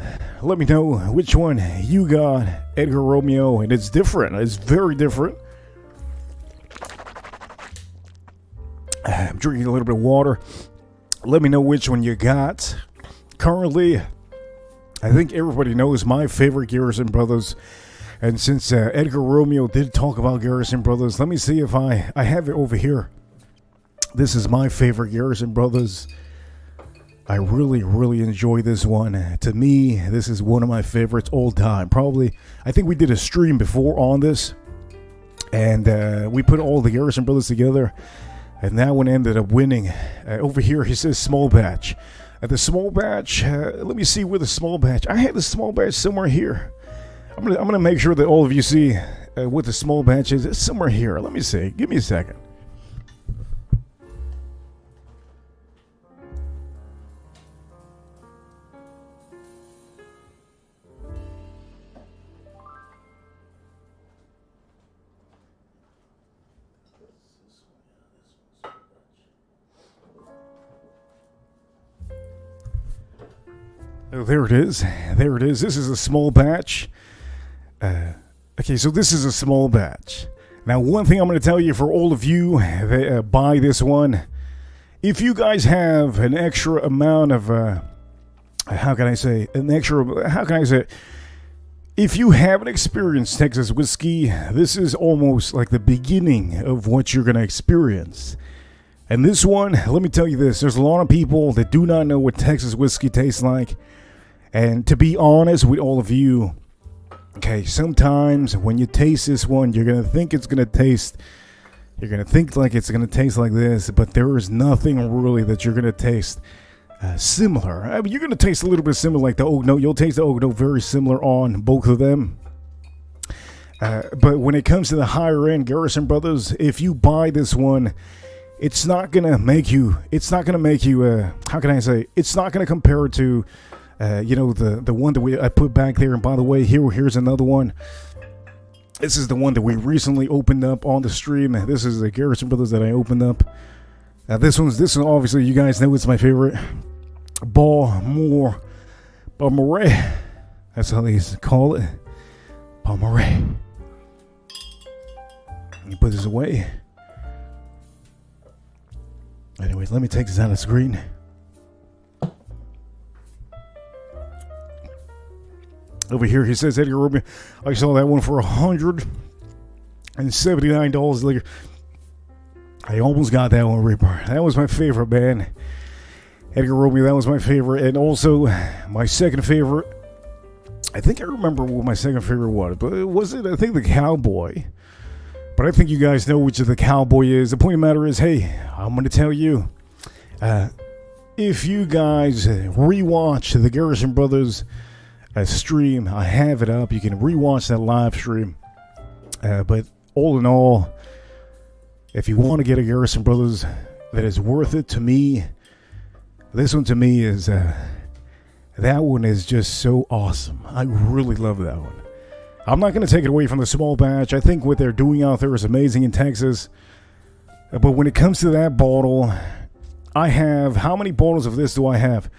Let me know which one you got, Edgar Romeo. And it's different. It's very different. I'm drinking a little bit of water. Let me know which one you got. Currently, I think everybody knows my favorite Garrison Brothers. And since Edgar Romeo did talk about Garrison Brothers, let me see if I have it over here. This is my favorite Garrison Brothers. I really, really enjoy this one. To me, this is one of my favorites all time. Probably, I think we did a stream before on this. And we put all the Garrison Brothers together. And that one ended up winning. Over here, he says small batch. The small batch, let me see where the small batch. I had the small batch somewhere here. I'm gonna make sure that all of you see what the small batch is. It's somewhere here. Let me see. Give me a second. Oh, there it is. There it is. This is a small batch. Okay, so this is a small batch. Now, one thing I'm going to tell you for all of you that buy this one, if you guys have an extra amount of, if you haven't experienced Texas whiskey, this is almost like the beginning of what you're going to experience. And this one, let me tell you this, there's a lot of people that do not know what Texas whiskey tastes like. And to be honest with all of you, okay, sometimes when you taste this one, you're going to think it's going to taste, you're going to think like it's going to taste like this, but there is nothing really that you're going to taste similar. I mean, you're going to taste a little bit similar like the oak note. You'll taste the oak note very similar on both of them. But when it comes to the higher end Garrison Brothers, if you buy this one, it's not going to make you, how can I say, it's not going to compare to, the one that I put back there. And by the way, here's another one. This is the one that we recently opened up on the stream. This is the Garrison Brothers that I opened up. This one obviously you guys know it's my favorite. Balmoral. That's how they used to call it. Balmoral. You put this away. Anyways, let me take this out of the screen. Over here, he says, Edgar Romeo, I saw that one for $179. I almost got that one, Reaper. That was my favorite, man. Edgar Romeo, that was my favorite. And also, my second favorite, I think I remember what my second favorite was, but I think the Cowboy. But I think you guys know which of the Cowboy is. The point of the matter is, hey, I'm going to tell you, if you guys rewatch the Garrison Brothers stream, I have it up. You can rewatch that live stream. But all in all, If you want to get a Garrison Brothers that is worth it to me, this one to me is, that one is just so awesome. I really love that one. I'm not going to take it away from the small batch. I think what they're doing out there is amazing in Texas. But when it comes to that bottle, I have, how many bottles of this do I have?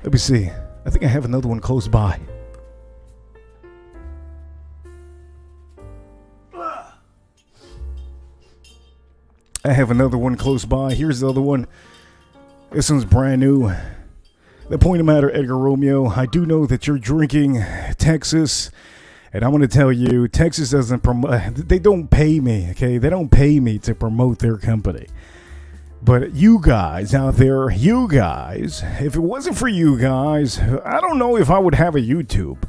Let me see. I think I have another one close by. I have another one close by. Here's the other one. This one's brand new. The point of the matter, Edgar Romeo, I do know that you're drinking Texas, and I'm going to tell you, Texas doesn't promote, they don't pay me, okay? They don't pay me to promote their company. But you guys out there, you guys, if it wasn't for you guys, I don't know if I would have a YouTube.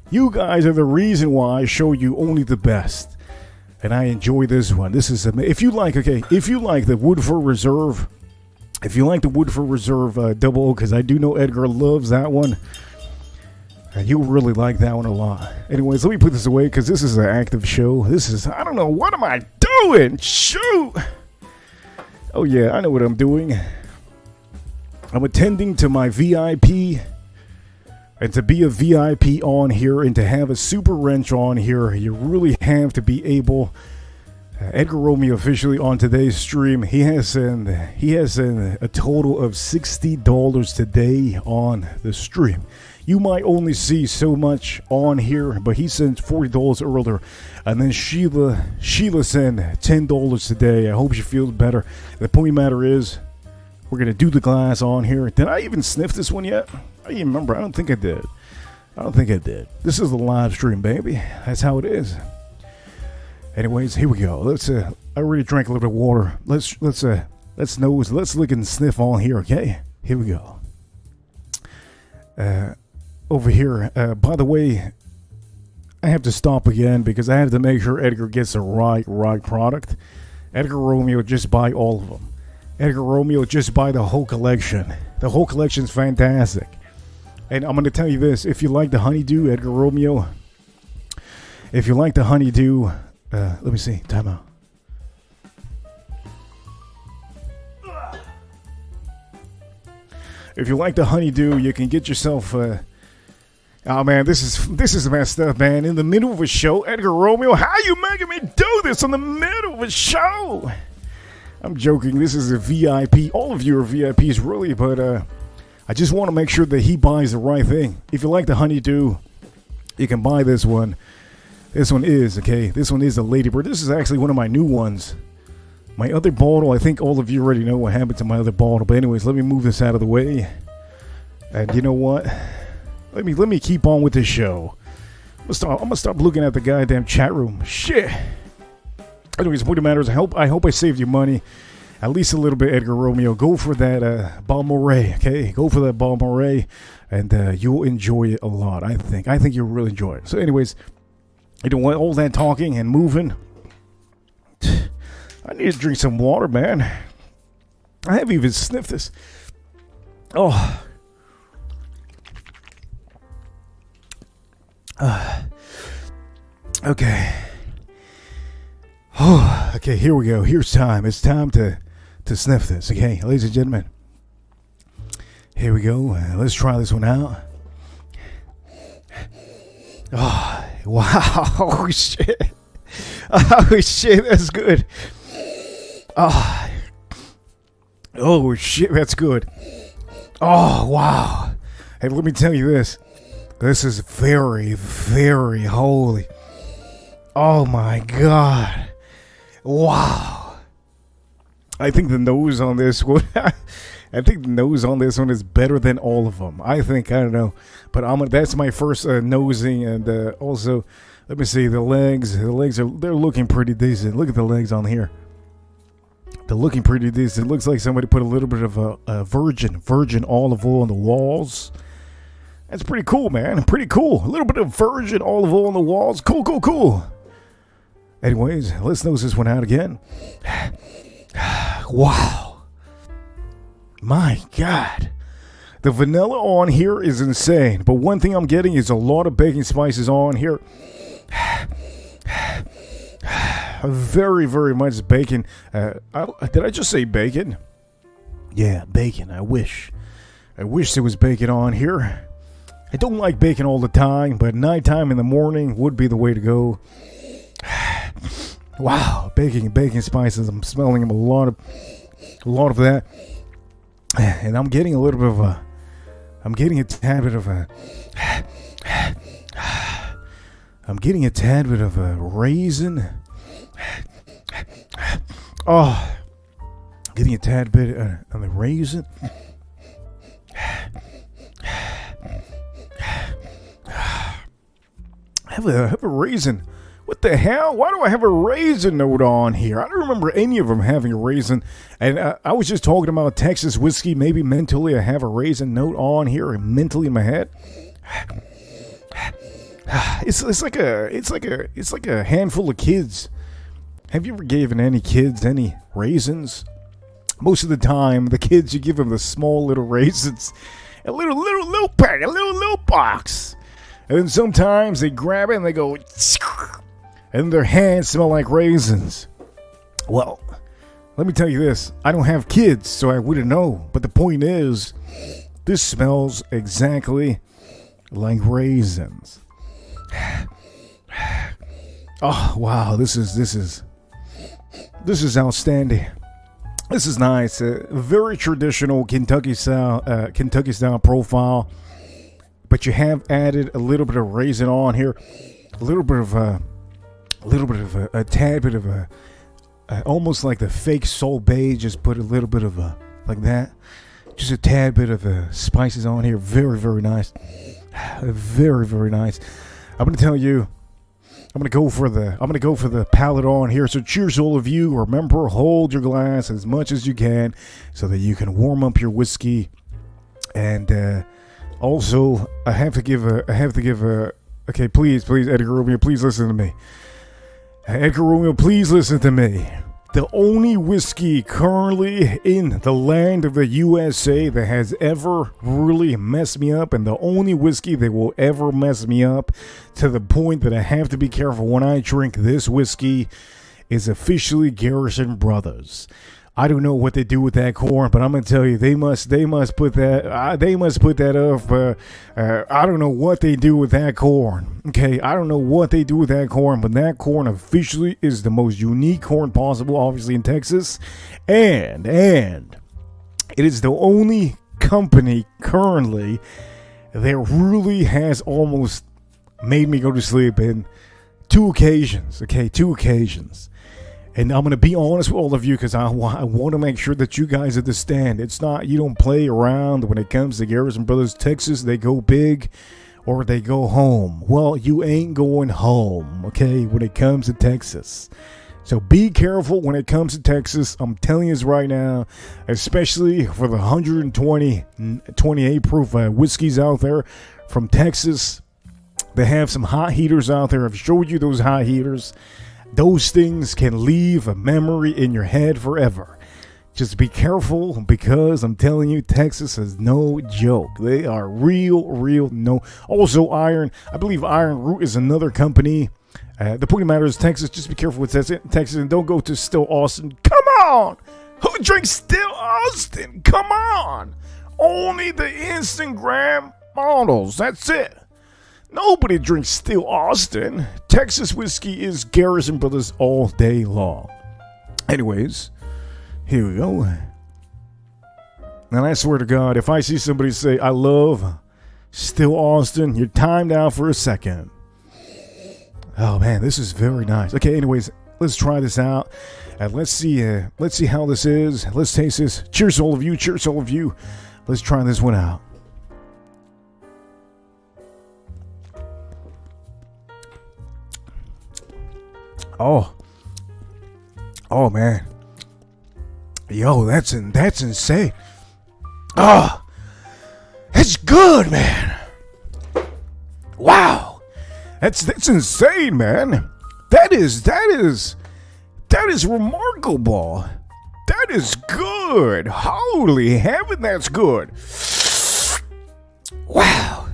You guys are the reason why I show you only the best. And I enjoy this one. This is, if you like, okay, if you like the Woodford Reserve, if you like the Woodford Reserve Double O, because I do know Edgar loves that one, and you'll really like that one a lot. Anyways, let me put this away because this is an active show. This is, I don't know, what am I doing? Shoot! Oh yeah, I know what I'm doing. I'm attending to my VIP, and to be a VIP on here and to have a super wrench on here, you really have to be able. Edgar Romeo officially on today's stream, he has sent a total of $60 today on the stream. You might only see so much on here, but he sent $40 earlier, and then Sheila sent $10 today. I hope she feels better. The point of the matter is, we're gonna do the glass on here. Did I even sniff this one yet? I don't even remember. I don't think I did. This is the live stream, baby. That's how it is. Anyways, here we go. Let's I already drank a little bit of water. Let's nose, let's lick and sniff on here, okay? Here we go. Over here, by the way, I have to stop again because I have to make sure Edgar gets the right product. Edgar Romeo, just buy all of them. Edgar Romeo, just buy the whole collection. The whole collection's fantastic. And I'm going to tell you this, if you like the honeydew, Edgar Romeo, if you like the honeydew, let me see, time out. If you like the honeydew, you can get yourself, oh man, this is messed up, man. In the middle of a show, Edgar Romeo, how you making me do this in the middle of a show? I'm joking, this is a VIP. All of you are VIPs, really, but I just want to make sure that he buys the right thing. If you like the honeydew, you can buy this one. This one is, okay, this one is a Ladybird. This is actually one of my new ones. My other bottle, I think all of you already know what happened to my other bottle. But anyways, let me move this out of the way. And you know what? Let me keep on with this show. I'm gonna stop looking at the goddamn chat room. Shit. Anyways, the point of the matter is, I hope I saved you money. At least a little bit, Edgar Romeo. Go for that Balmoray, okay? Go for that Balmoray, and you'll enjoy it a lot, I think. I think you'll really enjoy it. So anyways, you know what? All that talking and moving. I need to drink some water, man. I haven't even sniffed this. Oh. Okay. Oh, okay, here we go. Here's time. It's time to sniff this, okay? Ladies and gentlemen. Here we go. Let's try this one out. Oh, wow. Oh, shit. Oh, shit, that's good. Oh, shit, that's good. Oh, wow. Hey, let me tell you this. This is very, very holy. Oh, my God. Wow. I think the nose on this one, is better than all of them. I don't know. But that's my first nosing, and also, let me see, the legs they're looking pretty decent. Look at the legs on here. They're looking pretty decent. It looks like somebody put a little bit of a virgin olive oil on the walls. That's pretty cool, man. Pretty cool. A little bit of virgin olive oil on the walls. Cool. Anyways, let's nose this one out again. Wow. My God. The vanilla on here is insane. But one thing I'm getting is a lot of baking spices on here. very, very much bacon. Did I just say bacon? Yeah, bacon. I wish there was bacon on here. I don't like bacon all the time, but nighttime in the morning would be the way to go. Wow, bacon spices. I'm smelling a lot of that, and I'm getting a little bit of a. I'm getting a tad bit of a. I'm getting a tad bit of a raisin. Oh, getting a tad bit of the raisin. Have a raisin. What the hell? Why do I have a raisin note on here? I don't remember any of them having a raisin. And I was just talking about Texas whiskey. Maybe mentally I have a raisin note on here, mentally in my head. It's like a handful of kids. Have you ever given any kids any raisins? Most of the time, the kids, you give them the small little raisins, a little pack, a little box, and then sometimes they grab it and they go, and their hands smell like raisins. Well, let me tell you this: I don't have kids, so I wouldn't know. But the point is, this smells exactly like raisins. Oh wow, this is outstanding. This is nice. Very traditional Kentucky style profile, but you have added a little bit of raisin on here, a little bit of a tad bit of a almost like the fake Salt Bae. Just put a little bit of a like that, just a tad bit of spices on here. Very, very nice. Very, very nice. I'm gonna tell you, I'm gonna go for the palate on here. So cheers, all of you. Remember, hold your glass as much as you can so that you can warm up your whiskey. And also, I have to give a. Okay, please, Edgar Romeo, please listen to me. Edgar Romeo, please listen to me. The only whiskey currently in the land of the USA that has ever really messed me up, and the only whiskey that will ever mess me up to the point that I have to be careful when I drink this whiskey, is officially Garrison Brothers. I don't know what they do with that corn, but I'm gonna tell you, they must put that up. I don't know what they do with that corn. Okay, I don't know what they do with that corn, but that corn officially is the most unique corn possible, obviously in Texas, and it is the only company currently that really has almost made me go to sleep in two occasions. Okay, two occasions. And I'm going to be honest with all of you because I want to make sure that you guys understand. It's not, you don't play around when it comes to Garrison Brothers Texas. They go big or they go home. Well, you ain't going home, okay, when it comes to Texas. So be careful when it comes to Texas. I'm telling you this right now, especially for the 128 proof whiskeys out there from Texas. They have some hot heaters out there. I've showed you those hot heaters. Those things can leave a memory in your head forever. Just be careful because I'm telling you, Texas is no joke. They are real no. Also, I believe Iron Root is another company. The point of the matter is, Texas, just be careful with Texas and don't go to Still Austin. Come on! Who drinks Still Austin? Come on! Only the Instagram models. That's it. Nobody drinks Still Austin. Texas whiskey is Garrison Brothers all day long. Anyways, here we go. And I swear to God, if I see somebody say, I love Still Austin, you're timed out for a second. Oh man, this is very nice. Okay, anyways, let's try this out. And let's see how this is. Let's taste this. Cheers all of you. Cheers all of you. Let's try this one out. Oh man, yo, that's insane. Oh, that's good, man. Wow, that's insane, man. That is remarkable. That is good. Holy heaven, that's good. Wow.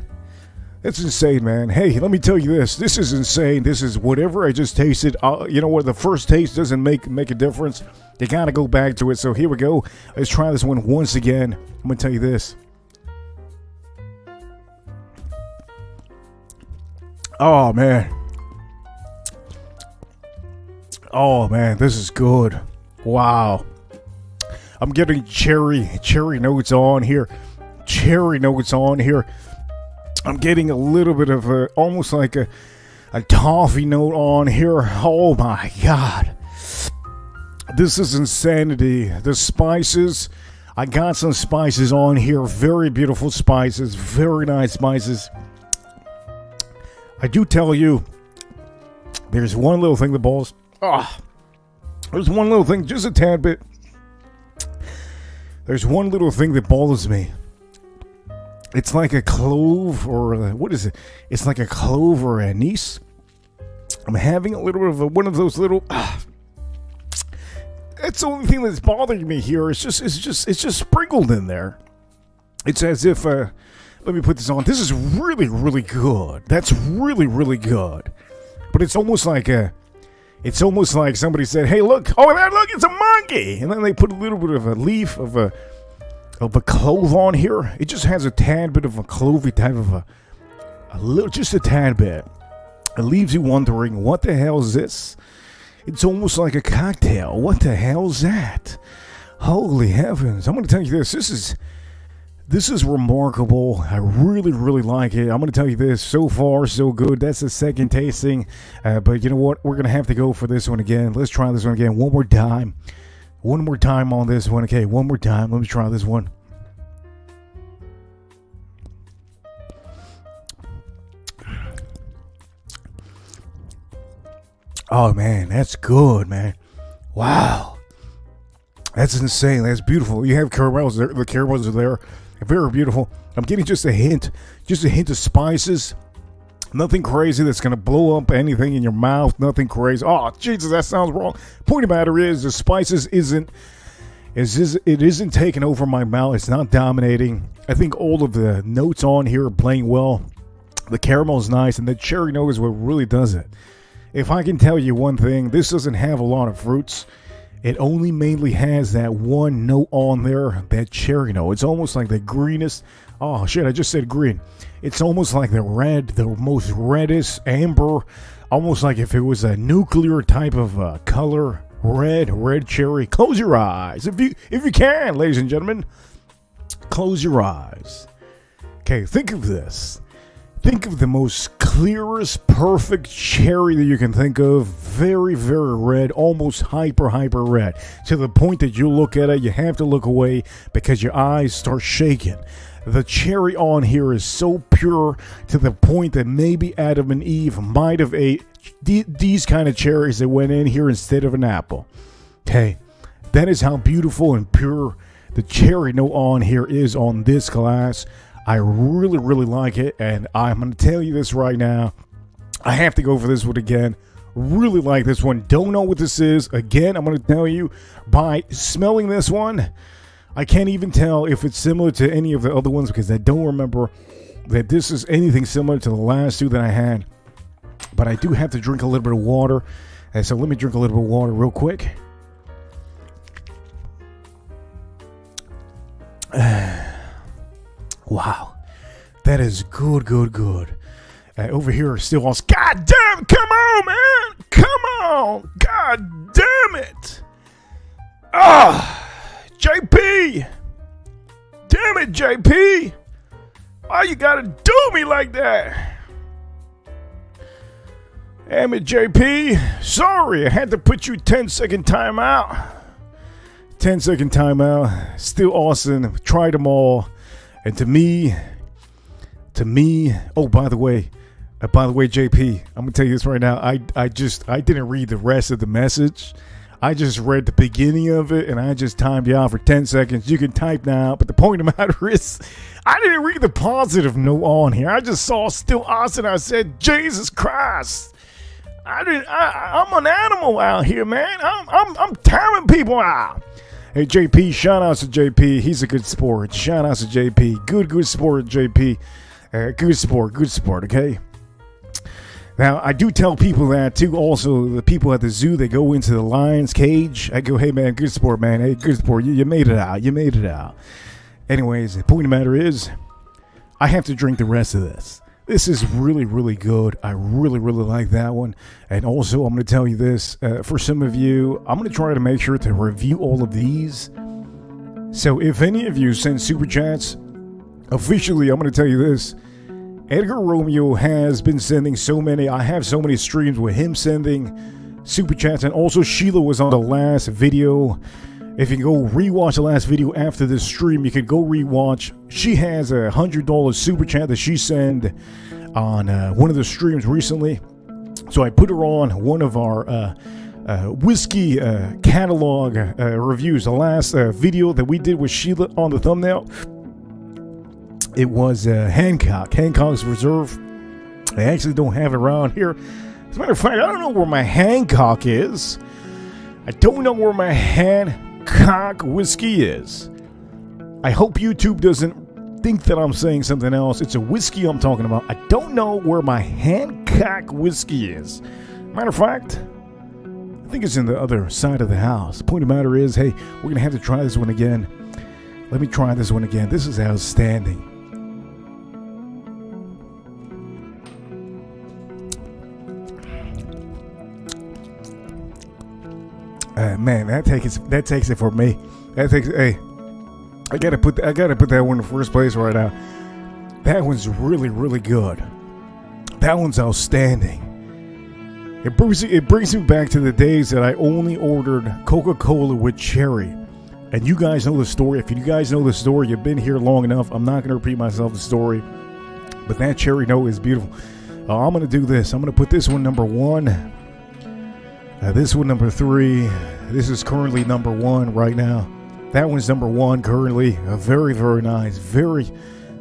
It's insane, man. Hey, let me tell you this. This is insane. This is whatever I just tasted. You know what? The first taste doesn't make a difference. You gotta go back to it. So here we go. Let's try this one once again. I'm gonna tell you this. Oh, man. Oh, man. This is good. Wow. I'm getting cherry notes on here. Cherry notes on here. I'm getting a little bit of almost like a toffee note on here. Oh, my God. This is insanity. The spices. I got some spices on here. Very beautiful spices. Very nice spices. I do tell you, there's one little thing that balls. There's one little thing, just a tad bit. There's one little thing that bothers me. It's like a clove, or what is it? It's like a clove or anise. I'm having a little bit of one of those little. That's the only thing that's bothering me here. It's just sprinkled in there. It's as if. Let me put this on. This is really, really good. That's really, really good. But it's almost like somebody said, "Hey, look! Oh, man, look! It's a monkey!" And then they put a little bit of a leaf of a clove on here. It just has a tad bit of a clovey type of a little, just a tad bit. It leaves you wondering, what the hell is this? It's almost like a cocktail. What the hell is that? Holy heavens! I'm going to tell you this. This is remarkable. I really, really like it. I'm going to tell you this. So far, so good. That's the second tasting. But you know what? We're going to have to go for this one again. Let's try this one again. One more time. One more time on this one. Okay, one more time. Let me try this one. Oh, man. That's good, man. Wow. That's insane. That's beautiful. You have caramels there. The caramels are there. Very beautiful. I'm getting just a hint of spices. Nothing crazy that's going to blow up anything in your mouth. Nothing crazy. Oh, Jesus, that sounds wrong. Point of the matter is, the spices isn't taking over my mouth. It's not dominating. I think all of the notes on here are playing well. The caramel is nice, and the cherry note is what really does it. If I can tell you one thing, this doesn't have a lot of fruits. It only mainly has that one note on there, that cherry note. It's almost like the greenest. Oh, shit, I just said green. It's almost like the most reddest amber. Almost like if it was a nuclear type of color. Red cherry. Close your eyes. If you can, ladies and gentlemen. Close your eyes. Okay, think of this. Think of the most clearest, perfect cherry that you can think of. Very, very red, almost hyper red. To the point that you look at it, you have to look away because your eyes start shaking. The cherry on here is so pure to the point that maybe Adam and Eve might have ate these kind of cherries that went in here instead of an apple. Okay, that is how beautiful and pure the cherry note on here is on this glass. I really, really like it, and I'm going to tell you this right now. I have to go for this one again. Really like this one. Don't know what this is. Again, I'm going to tell you by smelling this one. I can't even tell if it's similar to any of the other ones because I don't remember that this is anything similar to the last two that I had. But I do have to drink a little bit of water. And so let me drink a little bit of water real quick. Wow, that is good. Over here, still on. God damn! Come on, man! Come on! God damn it! JP! Damn it, JP! Why you gotta do me like that? Damn it, JP! Sorry, I had to put you 10-second timeout. 10-second timeout. Still awesome. Tried them all. And to me, oh, by the way, JP, I'm gonna tell you this right now. I didn't read the rest of the message. I just read the beginning of it, and I just timed you out for 10 seconds. You can type now, but the point of the matter is, I didn't read the positive note on here. I just saw still awesome. I said, Jesus Christ, I'm an animal out here, man. I'm tearing people out. Hey, JP, shout outs to JP. He's a good sport. Shout outs to JP. Good sport, JP. Good sport, okay? Now, I do tell people that, too. Also, the people at the zoo, they go into the lion's cage. I go, hey, man, good sport, man. Hey, good sport. You made it out. You made it out. Anyways, the point of the matter is, I have to drink the rest of this. This is really, really good. I really, really like that one. And also, I'm going to tell you this. For some of you, I'm going to try to make sure to review all of these. So if any of you send super chats, officially, I'm going to tell you this. Edgar Romeo has been sending so many. I have so many streams with him sending super chats. And also, Sheila was on the last video. If you can go rewatch the last video after this stream, you can go rewatch. She has a $100 super chat that she sent on one of the streams recently. So I put her on one of our whiskey catalog reviews. The last video that we did with Sheila on the thumbnail, it was Hancock's Reserve. I actually don't have it around here. As a matter of fact, I don't know where my Hancock is. I don't know where my Hancock whiskey is. I hope YouTube doesn't think that I'm saying something else. It's a whiskey I'm talking about. I don't know where my Hancock whiskey is. Matter of fact, I think it's in the other side of the house. The point of the matter is, hey, we're going to have to try this one again. Let me try this one again. This is outstanding. Man, that takes it for me. Hey, I gotta put that one in the first place right now. That one's really, really good. That one's outstanding. It brings me back to the days that I only ordered Coca-Cola with cherry. And you guys know the story. If you guys know the story, you've been here long enough. I'm not gonna repeat myself the story. But that cherry note is beautiful. I'm gonna do this. I'm gonna put this one number 1. This one number 3. This is currently number 1 right now. That one's number 1 currently. Very, very nice. Very,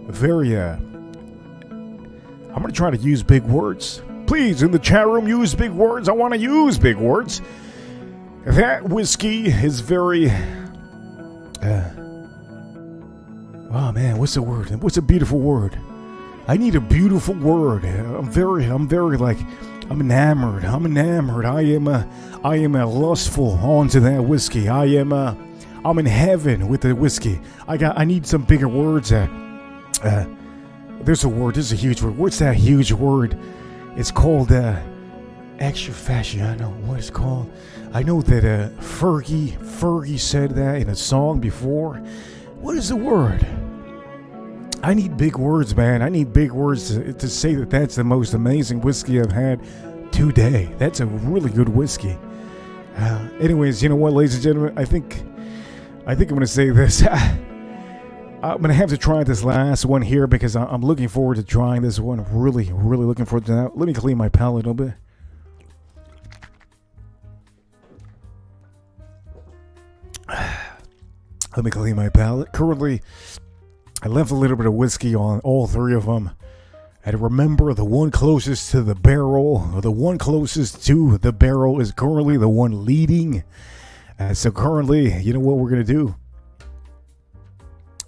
very. I'm gonna try to use big words. Please, in the chat room, use big words. I want to use big words. That whiskey is very. Oh man, what's the word? What's a beautiful word? I need a beautiful word. I'm very like. I'm enamored. I am lustful onto that whiskey. I'm in heaven with the whiskey. I need some bigger words. There's a word. There's a huge word. What's that huge word? It's called extra fashion. I know what it's called. I know that Fergie said that in a song before. What is the word? I need big words, man. I need big words to say that that's the most amazing whiskey I've had today. That's a really good whiskey. Anyways, you know what, ladies and gentlemen? I think I'm going to say this. I'm going to have to try this last one here because I'm looking forward to trying this one. Really, really looking forward to that. Let me clean my palate a little bit. Let me clean my palate. Currently, I left a little bit of whiskey on all 3 of them. And remember, the one closest to the barrel, or the one closest to the barrel is currently the one leading. So currently, you know what we're going to do?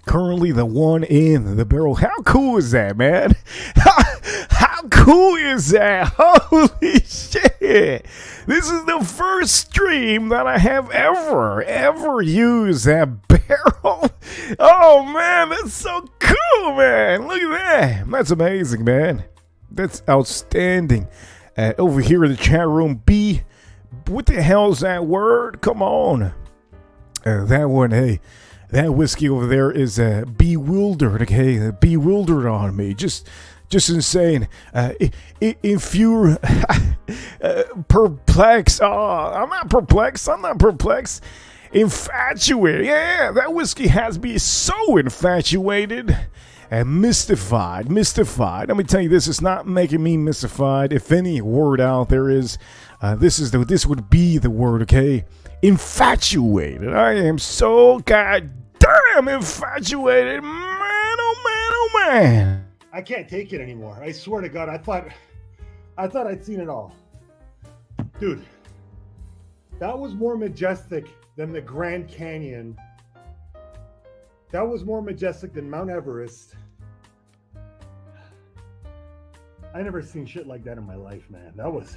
Currently, the one in the barrel. How cool is that, man? How cool is that? Holy shit. This is the first stream that I have ever used that barrel. Oh, man, that's so cool, man. Look at that. That's amazing, man. That's outstanding. Over here in the chat room, B, what the hell is that word? Come on. That one, hey. That whiskey over there is bewildered, okay? Bewildered on me. Just insane. If you're perplexed, I'm not perplexed. Infatuated. Yeah, that whiskey has me so infatuated and mystified. Let me tell you this, it's not making me mystified. If any word out there is, this would be the word, okay? Infatuated. I am so goddamn infatuated. Man, oh man. I can't take it anymore. I swear to God, I thought I'd seen it all. Dude, that was more majestic than the Grand Canyon. That was more majestic than Mount Everest. I never seen shit like that in my life, man. That was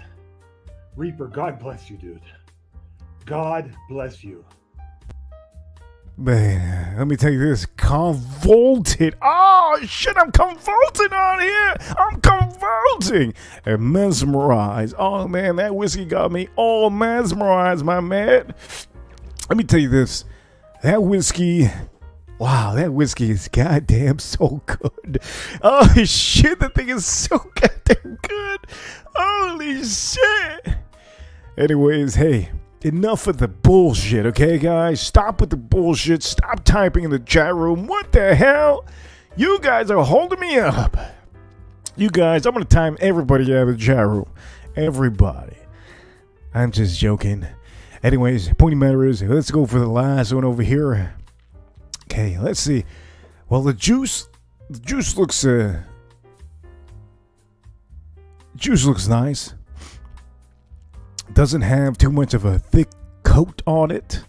Reaper. God bless you, dude. God bless you. Man, let me tell you this. Convolted. Oh, shit, I'm convolting on here. I'm convolting. And mesmerized. Oh, man, that whiskey got me all mesmerized, my man. Let me tell you this. That whiskey... Wow, that whiskey is goddamn so good. Oh, shit, that thing is so goddamn good. Holy shit. Anyways, hey, enough of the bullshit, okay, guys? Stop with the bullshit. Stop typing in the chat room. What the hell? You guys are holding me up. You guys, I'm going to time everybody out of the chat room. Everybody. I'm just joking. Anyways, point of the matter is, let's go for the last one over here. Okay, let's see. Well, the juice looks nice. Doesn't have too much of a thick coat on it.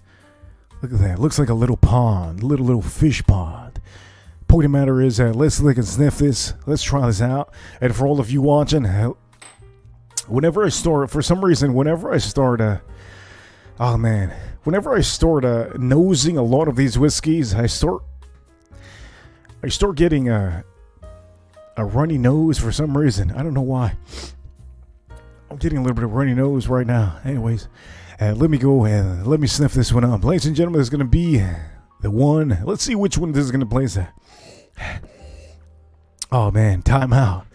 Look at that. Looks like a little pond, little fish pond. Point of the matter is, let's lick and sniff this. Let's try this out. And for all of you watching, whenever I start nosing a lot of these whiskeys, I start getting a runny nose for some reason. I don't know why. I'm getting a little bit of runny nose right now. Anyways, let me go and let me sniff this one up. Ladies and gentlemen, this is going to be the one. Let's see which one this is going to place at. Oh, man. Time out.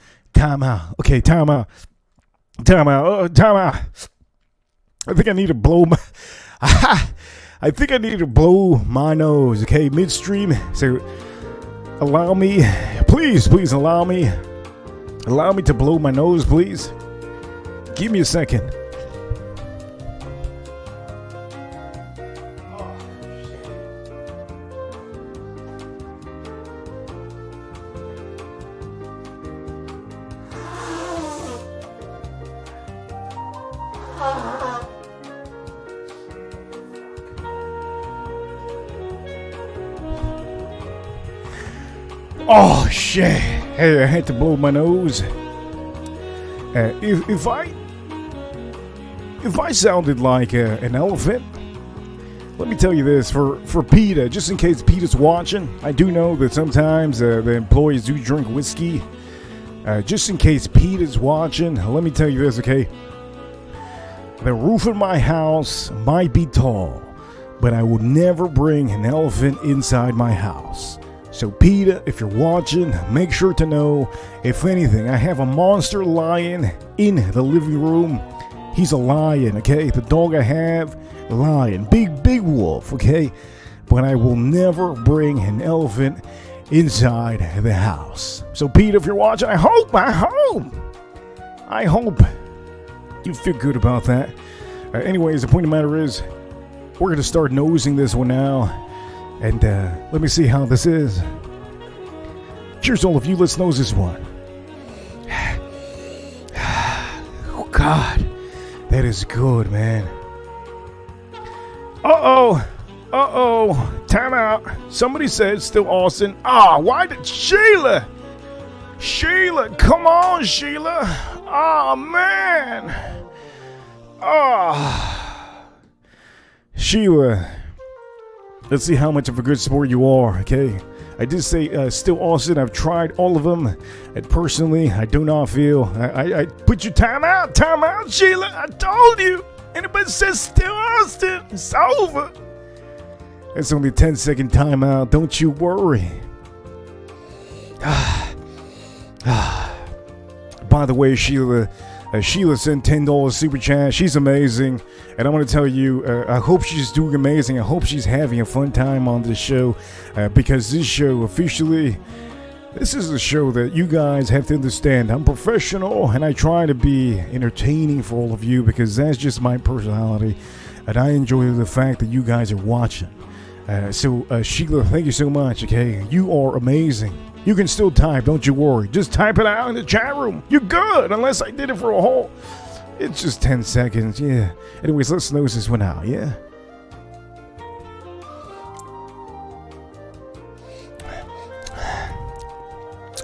Okay, time out. Time out. I think I need to blow my... I think I need to blow my nose, okay? Midstream. So, allow me... Please allow me... Allow me to blow my nose, please. Give me a second. Oh shit! Hey, I had to blow my nose. If I sounded like an elephant, let me tell you this for PETA, just in case PETA's watching. I do know that sometimes the employees do drink whiskey. Just in case PETA's watching, let me tell you this, okay? The roof of my house might be tall, but I will never bring an elephant inside my house. So PETA, if you're watching, make sure to know, if anything, I have a monster lion in the living room. He's a lion, okay? The dog I have, lion. Big wolf, okay? But I will never bring an elephant inside the house. So PETA, if you're watching, I hope you feel good about that. Anyways, the point of the matter is, we're going to start nosing this one now. And let me see how this is. Cheers, all of you. Let's nose this one. Oh, God. That is good, man. Uh-oh. Time out. Somebody said still Austin. Why did Sheila, come on, Sheila. Man. Sheila. Let's see how much of a good sport you are, okay? I did say still Austin. I've tried all of them. And personally, I do not feel... I put you time out, Sheila. I told you. Anybody says still Austin, it's over. It's only a 10-second timeout. Don't you worry. By the way, Sheila sent $10 super chat. She's amazing. And I want to tell you, I hope she's doing amazing. I hope she's having a fun time on this show. Because this show officially, this is a show that you guys have to understand. I'm professional and I try to be entertaining for all of you because that's just my personality. And I enjoy the fact that you guys are watching. So Sheila, thank you so much, okay? You are amazing. You can still type, don't you worry. Just type it out in the chat room. You're good, unless I did it for a whole... It's just 10 seconds, yeah. Anyways, let's nose this one out, yeah?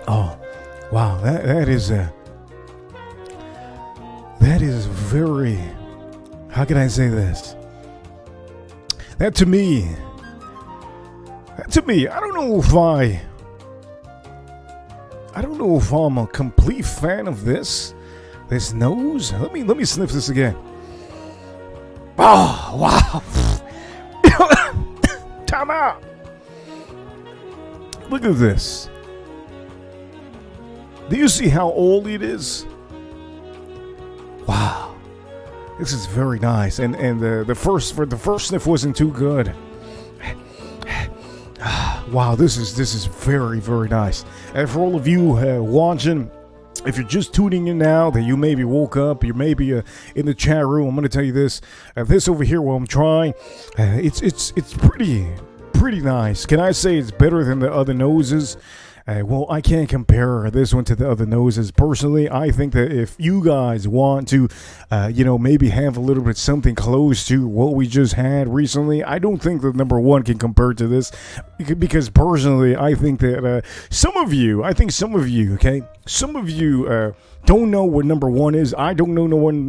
Oh, wow, that is That is very, how can I say this? That to me, I don't know if I'm a complete fan of this nose. Let me sniff this again. Oh, wow. Time out. Look at this. Do you see how old it is? Wow. This is very nice. And the first sniff wasn't too good. Wow, this is very, very nice. And for all of you watching, if you're just tuning in now, that you maybe woke up, you maybe in the chat room, I'm going to tell you this. This over here, while I'm trying, it's pretty nice. Can I say it's better than the other noses? Well, I can't compare this one to the other noses. Personally, I think that if you guys want to, maybe have a little bit something close to what we just had recently, I don't think that number one can compare to this. Because personally, I think that some of you, okay? Some of you don't know what number one is. I don't know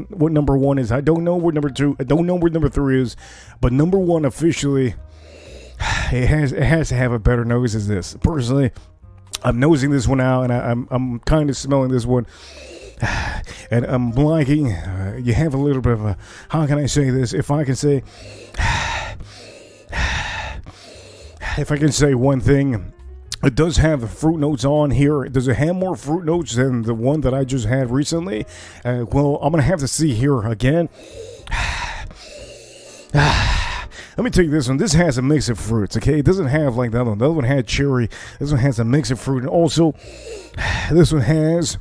what number one is. I don't know what number two, I don't know what number three is. But number one officially, it has to have a better nose as this. Personally, I'm nosing this one out, and I'm kind of smelling this one, and I'm liking. You have a little bit of a, how can I say this? If I can say one thing, it does have the fruit notes on here. Does it have more fruit notes than the one that I just had recently? Well, I'm gonna have to see here again. Let me tell you this one. This has a mix of fruits, okay? It doesn't have like the other one. The other one had cherry. This one has a mix of fruit. And also, this one has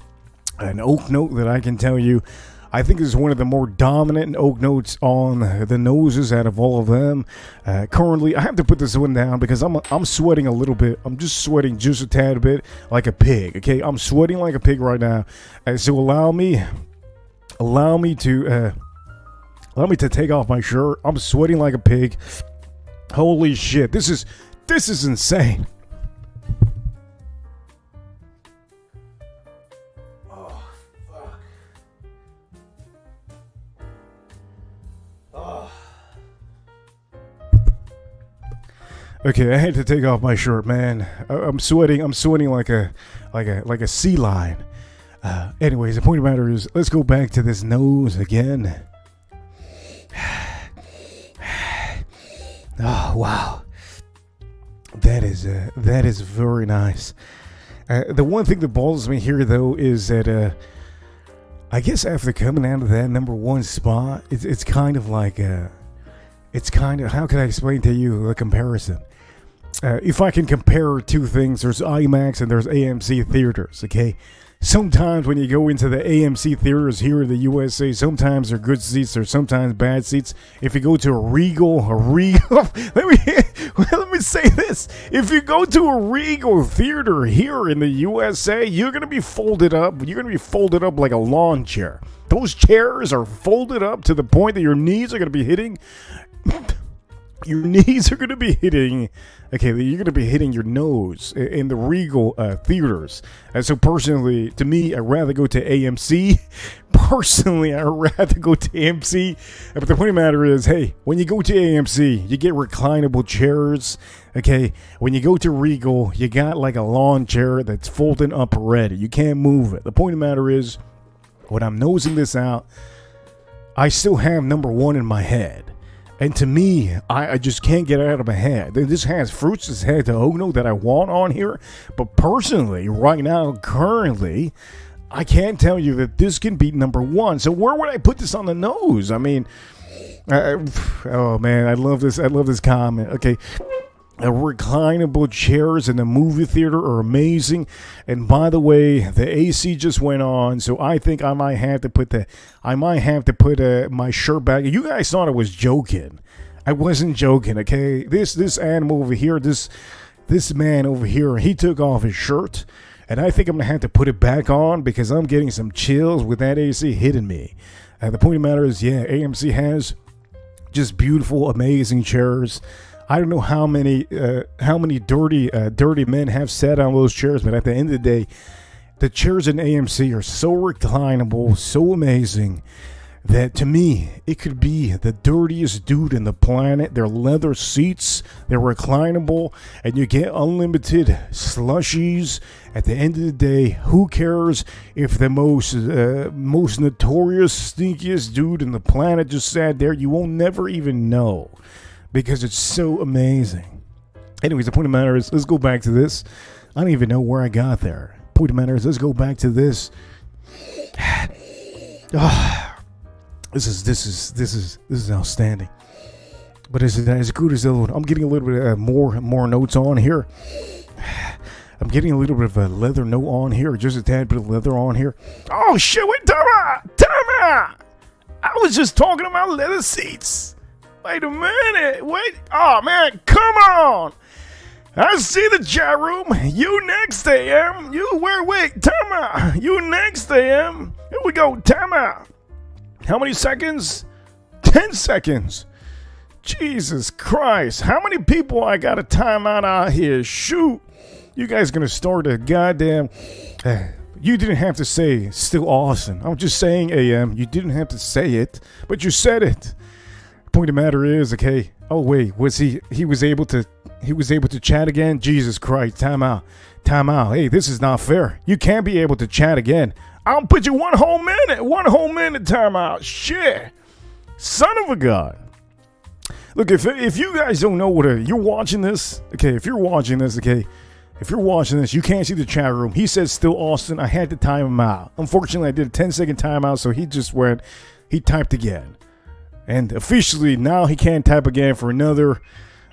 an oak note that I can tell you, I think is one of the more dominant oak notes on the noses out of all of them. Currently, I have to put this one down because I'm sweating a little bit. I'm just sweating just a tad bit like a pig, okay? I'm sweating like a pig right now. So allow me to take off my shirt. I'm sweating like a pig. Holy shit. This is insane. Oh, fuck. Oh. Okay, I had to take off my shirt, man. I'm sweating like a sea lion. Anyways, the point of the matter is, let's go back to this nose again. Oh, wow. That is very nice. The one thing that bothers me here, though, is that I guess after coming out of that number one spot, it's kind of like how can I explain to you the comparison? If I can compare two things, there's IMAX and there's AMC theaters, okay? Sometimes when you go into the AMC theaters here in the USA, sometimes they're good seats, or sometimes bad seats. If you go to a Regal, let me say this. If you go to a Regal theater here in the USA, you're going to be folded up. You're going to be folded up like a lawn chair. Those chairs are folded up to the point that your knees are going to be hitting. Your knees are going to be hitting, okay, you're going to be hitting your nose in the Regal theaters. And so personally, to me, I'd rather go to AMC. Personally, I'd rather go to AMC. But the point of the matter is, hey, when you go to AMC, you get reclinable chairs, okay? When you go to Regal, you got like a lawn chair that's folding up already. You can't move it. The point of the matter is, when I'm nosing this out, I still have number one in my head. And to me, I just can't get it out of my head. This has fruits, this has the oak note that I want on here. But personally, right now, currently, I can't tell you that this can beat number one. So where would I put this on the nose? I mean, oh man, I love this. I love this comment. Okay. Reclinable chairs in the movie theater are amazing. And by the way, the AC just went on, so I think I might have to put my shirt back. You guys thought I was joking. I wasn't joking, okay? This animal over here, this man over here, he took off his shirt, and I think I'm gonna have to put it back on because I'm getting some chills with that AC hitting me. The point of the matter is, yeah, AMC has just beautiful, amazing chairs. I don't know how many dirty men have sat on those chairs, but at the end of the day, The chairs in AMC are so reclinable, so amazing, that to me, it could be the dirtiest dude in the planet. They're leather seats, they're reclinable, and you get unlimited slushies. At the end of the day, who cares if the most notorious, stinkiest dude in the planet just sat there? You won't never even know, because it's so amazing. Anyways, the point of the matter is, let's go back to this. I don't even know where I got there. Point of the matter is, let's go back to this. This is outstanding. But is it as good as the other one? I'm getting a little bit more notes on here. I'm getting a little bit of a leather note on here, just a tad bit of leather on here. Oh shit! Wait, time out! I was just talking about leather seats. Wait a minute. Wait. Oh man, come on! I see the chat room. You next, AM. Wait, time out. You next, AM. Here we go. Time out. How many seconds? 10 seconds. Jesus Christ. How many people I got a timeout out here? Shoot. You guys gonna start a goddamn... You didn't have to say still awesome. I'm just saying, AM. You didn't have to say it, but you said it. Point of the matter is, okay. Oh wait, was he was able to chat again? Jesus Christ. Time out. Hey, this is not fair. You can't be able to chat again. I'll put you one whole minute timeout. Shit. Son of a gun. Look, if you guys don't know you're watching this, okay, if you're watching this, you can't see the chat room. He says still Austin. I had to time him out. Unfortunately, I did a 10-second timeout, so he typed again. And officially, now he can't type again for another,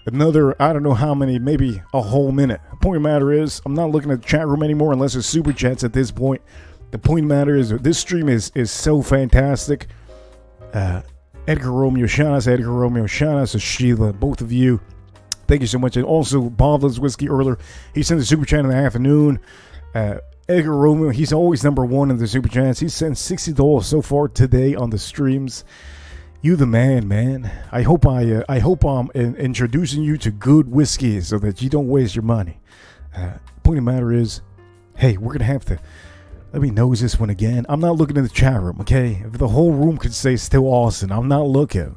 I don't know how many, maybe a whole minute. The point of the matter is, I'm not looking at the chat room anymore unless it's super chats at this point. The point of the matter is, this stream is so fantastic. Edgar Romeo, shout out to Edgar Romeo, shout out to Sheila, both of you. Thank you so much. And also, Bob's Whiskey earlier, he sent the super chat in the afternoon. Edgar Romeo, he's always number one in the super chats. He sent $60 so far today on the streams. You the man. I hope I'm introducing you to good whiskey so that you don't waste your money. Point of the matter is, hey, we're gonna have to. Let me nose this one again. I'm not looking in the chat room, okay? If the whole room could say still awesome, I'm not looking.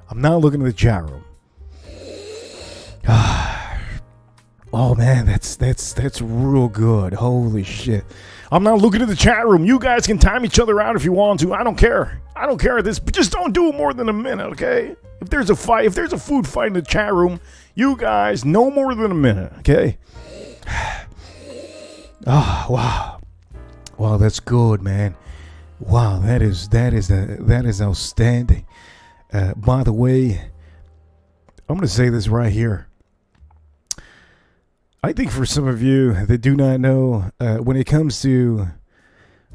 I'm not looking in the chat room. Oh man, that's real good. Holy shit. I'm not looking at the chat room. You guys can time each other out if you want to. I don't care. I don't care this, but just don't do it more than a minute, okay? If there's a fight, if there's a food fight in the chat room, you guys no more than a minute, okay? Oh, wow. Wow, that's good, man. Wow, that is outstanding. By the way, I'm going to say this right here. I think for some of you that do not know, when it comes to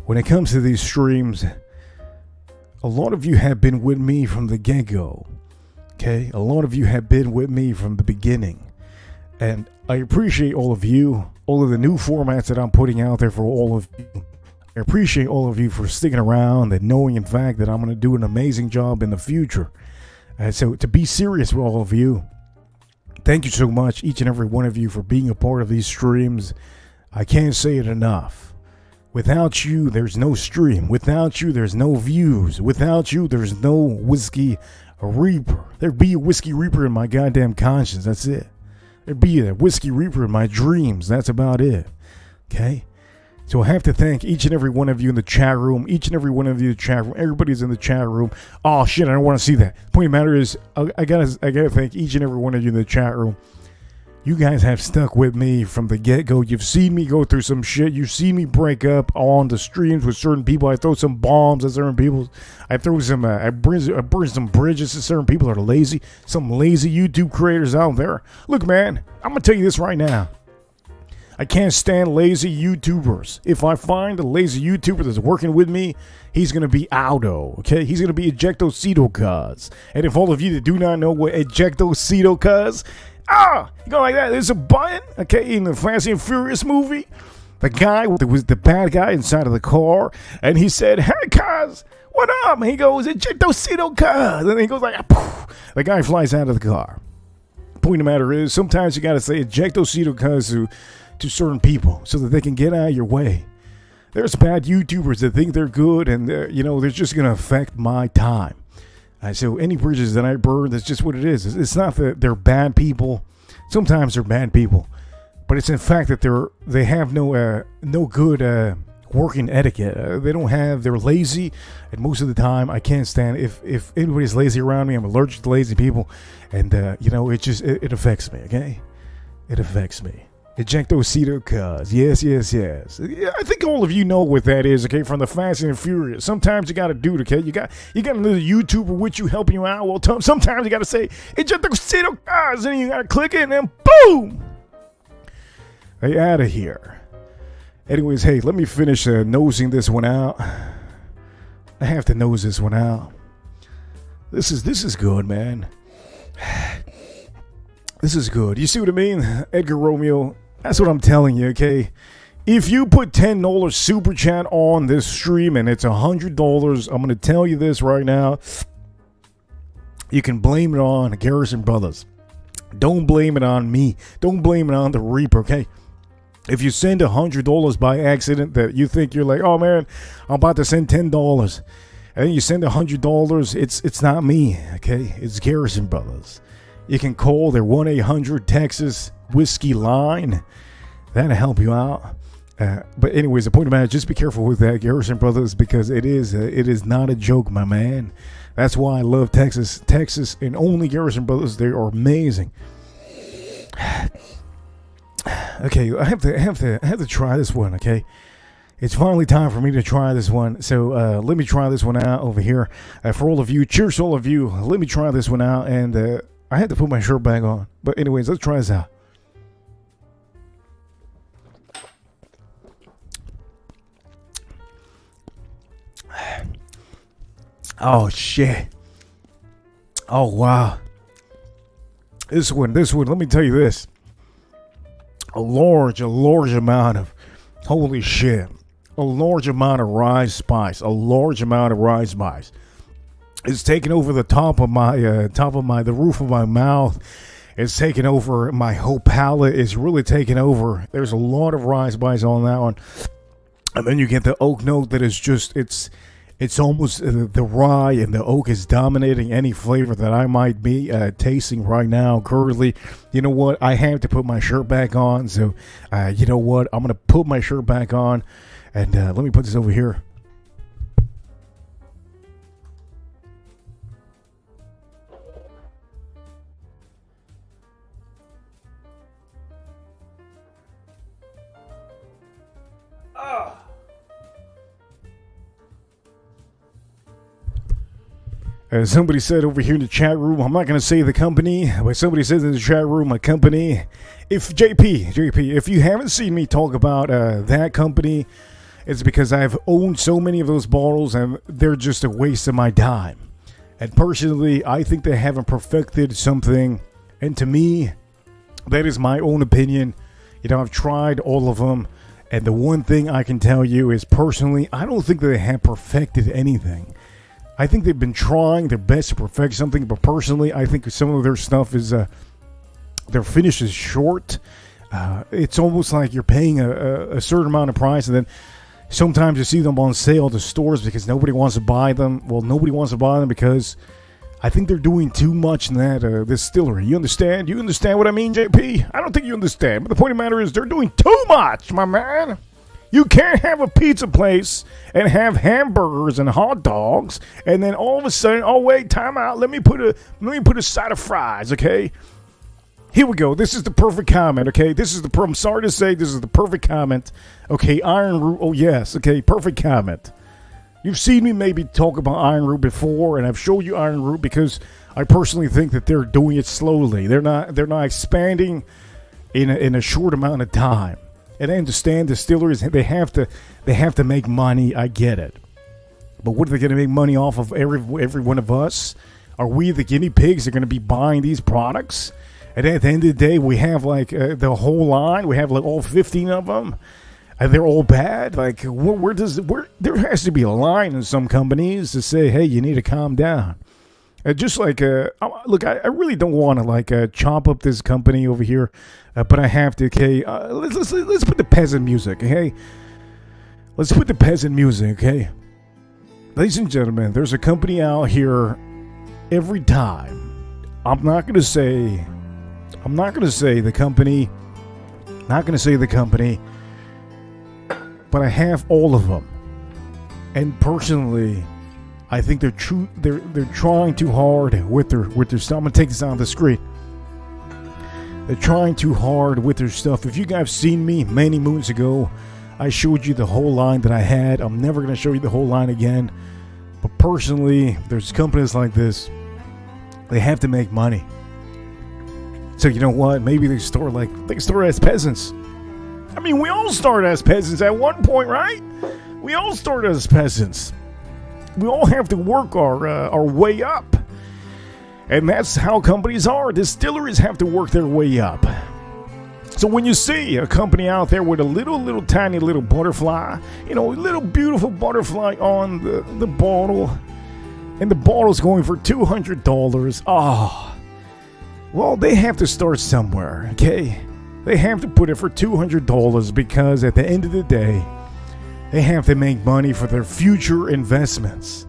these streams, a lot of you have been with me from the get-go. Okay, a lot of you have been with me from the beginning, and I appreciate all of you, all of the new formats that I'm putting out there for all of you. I appreciate all of you for sticking around and knowing, in fact, that I'm going to do an amazing job in the future. So to be serious with all of you, thank you so much, each and every one of you, for being a part of these streams. I can't say it enough. Without you, there's no stream. Without you, there's no views. Without you, there's no Whiskey Reaper. There'd be a Whiskey Reaper in my goddamn conscience. That's it. There'd be a Whiskey Reaper in my dreams. That's about it. Okay? So I have to thank each and every one of you in the chat room. Each and every one of you in the chat room. Everybody's in the chat room. Oh shit, I don't want to see that. Point of the matter is, I gotta thank each and every one of you in the chat room. You guys have stuck with me from the get-go. You've seen me go through some shit. You've seen me break up on the streams with certain people. I throw some bombs at certain people. I throw some, I burn some bridges to certain people that are lazy. Some lazy YouTube creators out there. Look, man, I'm gonna tell you this right now. I can't stand lazy YouTubers. If I find a lazy YouTuber that's working with me, he's going to be Aldo, okay? He's going to be Ejectocito Cuz. And if all of you that do not know what Ejectocito Cuz, you go like that. There's a button, okay, in the Fast and Furious movie. The guy was the bad guy inside of the car, and he said, "Hey, Cuz, what up?" And he goes, "Ejectocito Cuz." And he goes like, poof. The guy flies out of the car. Point of the matter is, sometimes you got to say Ejectocito Cuz to certain people so that they can get out of your way. There's bad YouTubers that think they're good, and they're just gonna affect my time. So any bridges that I burn, that's just what it is. It's not that they're bad people. Sometimes they're bad people, but it's in fact that they have no good working etiquette. They're lazy, and most of the time I can't stand if anybody's lazy around me. I'm allergic to lazy people, and it affects me. Okay, it affects me. Ejectocito cuz. Yes. Yeah, I think all of you know what that is, okay, from the Fast and Furious. Sometimes you gotta do it, okay? You got another YouTuber with you helping you out. Well, sometimes you gotta say, Ejectocito cuz, and you gotta click it, and then boom! Hey, out of here. Anyways, hey, let me finish nosing this one out. I have to nose this one out. This is good, man. This is good. You see what I mean? Edgar Romeo, that's what I'm telling you, okay? If you put $10 super chat on this stream and it's $100, I'm going to tell you this right now. You can blame it on Garrison Brothers. Don't blame it on me. Don't blame it on the Reaper, okay? If you send $100 by accident that you think you're like, oh man, I'm about to send $10, and then you send $100, it's not me, okay? It's Garrison Brothers. You can call their 1-800-TEXAS whiskey line. That'll help you out. But anyways, the point of the matter, just be careful with that, Garrison Brothers, because it is not a joke, my man. That's why I love Texas, and only Garrison Brothers. They are amazing. Okay, I have to try this one. Okay, it's finally time for me to try this one. So let me try this one out over here. For all of you, cheers to all of you. Let me try this one out, and I had to put my shirt back on. But anyways, let's try this out. Oh shit. Oh wow. This one, let me tell you this. A large amount of, holy shit. A large amount of rye spice. It's taking over the top of the roof of my mouth. It's taking over my whole palate. It's really taking over. There's a lot of rye spice on that one. And then you get the oak note that is just, it's almost the rye and the oak is dominating any flavor that I might be tasting right now currently. You know what? I have to put my shirt back on. So, you know what? I'm going to put my shirt back on. And let me put this over here. Somebody said over here in the chat room, I'm not going to say the company, but somebody says in the chat room, a company. If JP, if you haven't seen me talk about that company, it's because I've owned so many of those bottles and they're just a waste of my time. And personally, I think they haven't perfected something. And to me, that is my own opinion. You know, I've tried all of them. And the one thing I can tell you is personally, I don't think that they have perfected anything. I think they've been trying their best to perfect something, but personally, I think some of their stuff is, their finish is short. It's almost like you're paying a certain amount of price, and then sometimes you see them on sale at the stores because nobody wants to buy them. Well, nobody wants to buy them because I think they're doing too much in that distillery. You understand? You understand what I mean, JP? I don't think you understand, but the point of the matter is they're doing too much, my man. You can't have a pizza place and have hamburgers and hot dogs, and then all of a sudden, oh wait, time out. Let me put a side of fries, okay? Here we go. This is the perfect comment, okay? I'm sorry to say, this is the perfect comment. Okay, Iron Root. Oh yes, okay, perfect comment. You've seen me maybe talk about Iron Root before, and I've showed you Iron Root because I personally think that they're doing it slowly. They're not expanding in a short amount of time. And I understand distilleries, they have to make money. I get it. But what are they going to make money off of every one of us? Are we the guinea pigs that are going to be buying these products? And at the end of the day, we have like the whole line. We have like all 15 of them. And they're all bad. Like, there has to be a line in some companies to say, hey, you need to calm down. Just like, look, I really don't want to like chop up this company over here, but I have to. Okay, let's put the peasant music. Okay, Let's put the peasant music, okay? Ladies and gentlemen, there's a company out here every time. I'm not gonna say the company. Not gonna say the company. But I have all of them. And personally, I think they're trying too hard with their stuff. I'm gonna take this out of the screen. They're trying too hard with their stuff. If you guys seen me many moons ago, I showed you the whole line that I had. I'm never gonna show you the whole line again. But personally, there's companies like this. They have to make money. So you know what? Maybe they start as peasants. I mean, we all start as peasants at one point, right? We all start as peasants. We all have to work our way up. And that's how companies are. Distilleries have to work their way up. So when you see a company out there with a little tiny little butterfly, a little beautiful butterfly on the bottle, and the bottle's going for $200, well, they have to start somewhere, okay? They have to put it for $200 because at the end of the day, they have to make money for their future investments.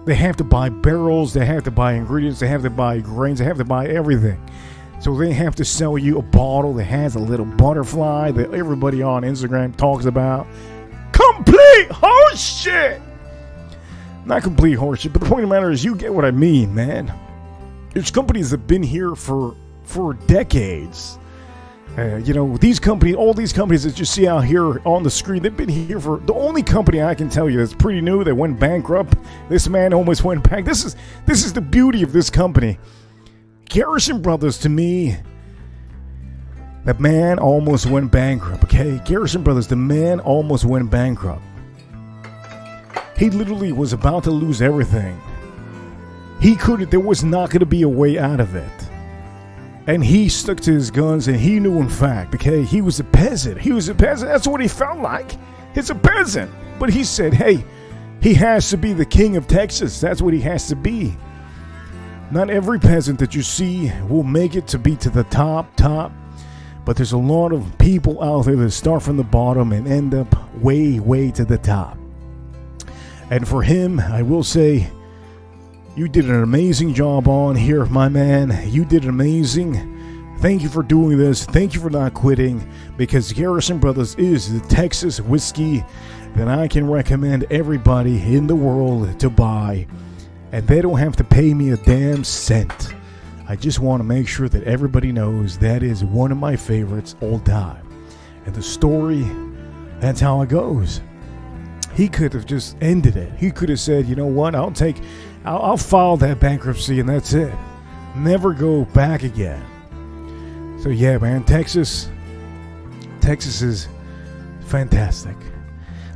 They have to buy barrels, they have to buy ingredients, they have to buy grains, they have to buy everything. So they have to sell you a bottle that has a little butterfly that everybody on Instagram talks about. Complete horseshit! Not complete horseshit, but the point of the matter is you get what I mean, man. There's companies that have been here for decades. These companies, all these companies that you see out here on the screen, they've been here for... The only company I can tell you that's pretty new that went bankrupt, this man almost went back. This is the beauty of this company. Garrison Brothers, to me, that man almost went bankrupt, okay? Garrison Brothers, the man almost went bankrupt. He literally was about to lose everything. There was not going to be a way out of it. And he stuck to his guns, and he knew, in fact, okay, he was a peasant. He was a peasant. That's what he felt like. He's a peasant. But he said, hey, he has to be the king of Texas. That's what he has to be. Not every peasant that you see will make it to be to the top. But there's a lot of people out there that start from the bottom and end up way to the top. And for him, I will say, you did an amazing job on here, my man. You did amazing. Thank you for doing this. Thank you for not quitting, because Garrison Brothers is the Texas whiskey that I can recommend everybody in the world to buy. And they don't have to pay me a damn cent. I just want to make sure that everybody knows that is one of my favorites all time. And the story, that's how it goes. He could have just ended it. He could have said, you know what, I'll file that bankruptcy and that's it. Never go back again. So yeah, man, Texas is fantastic.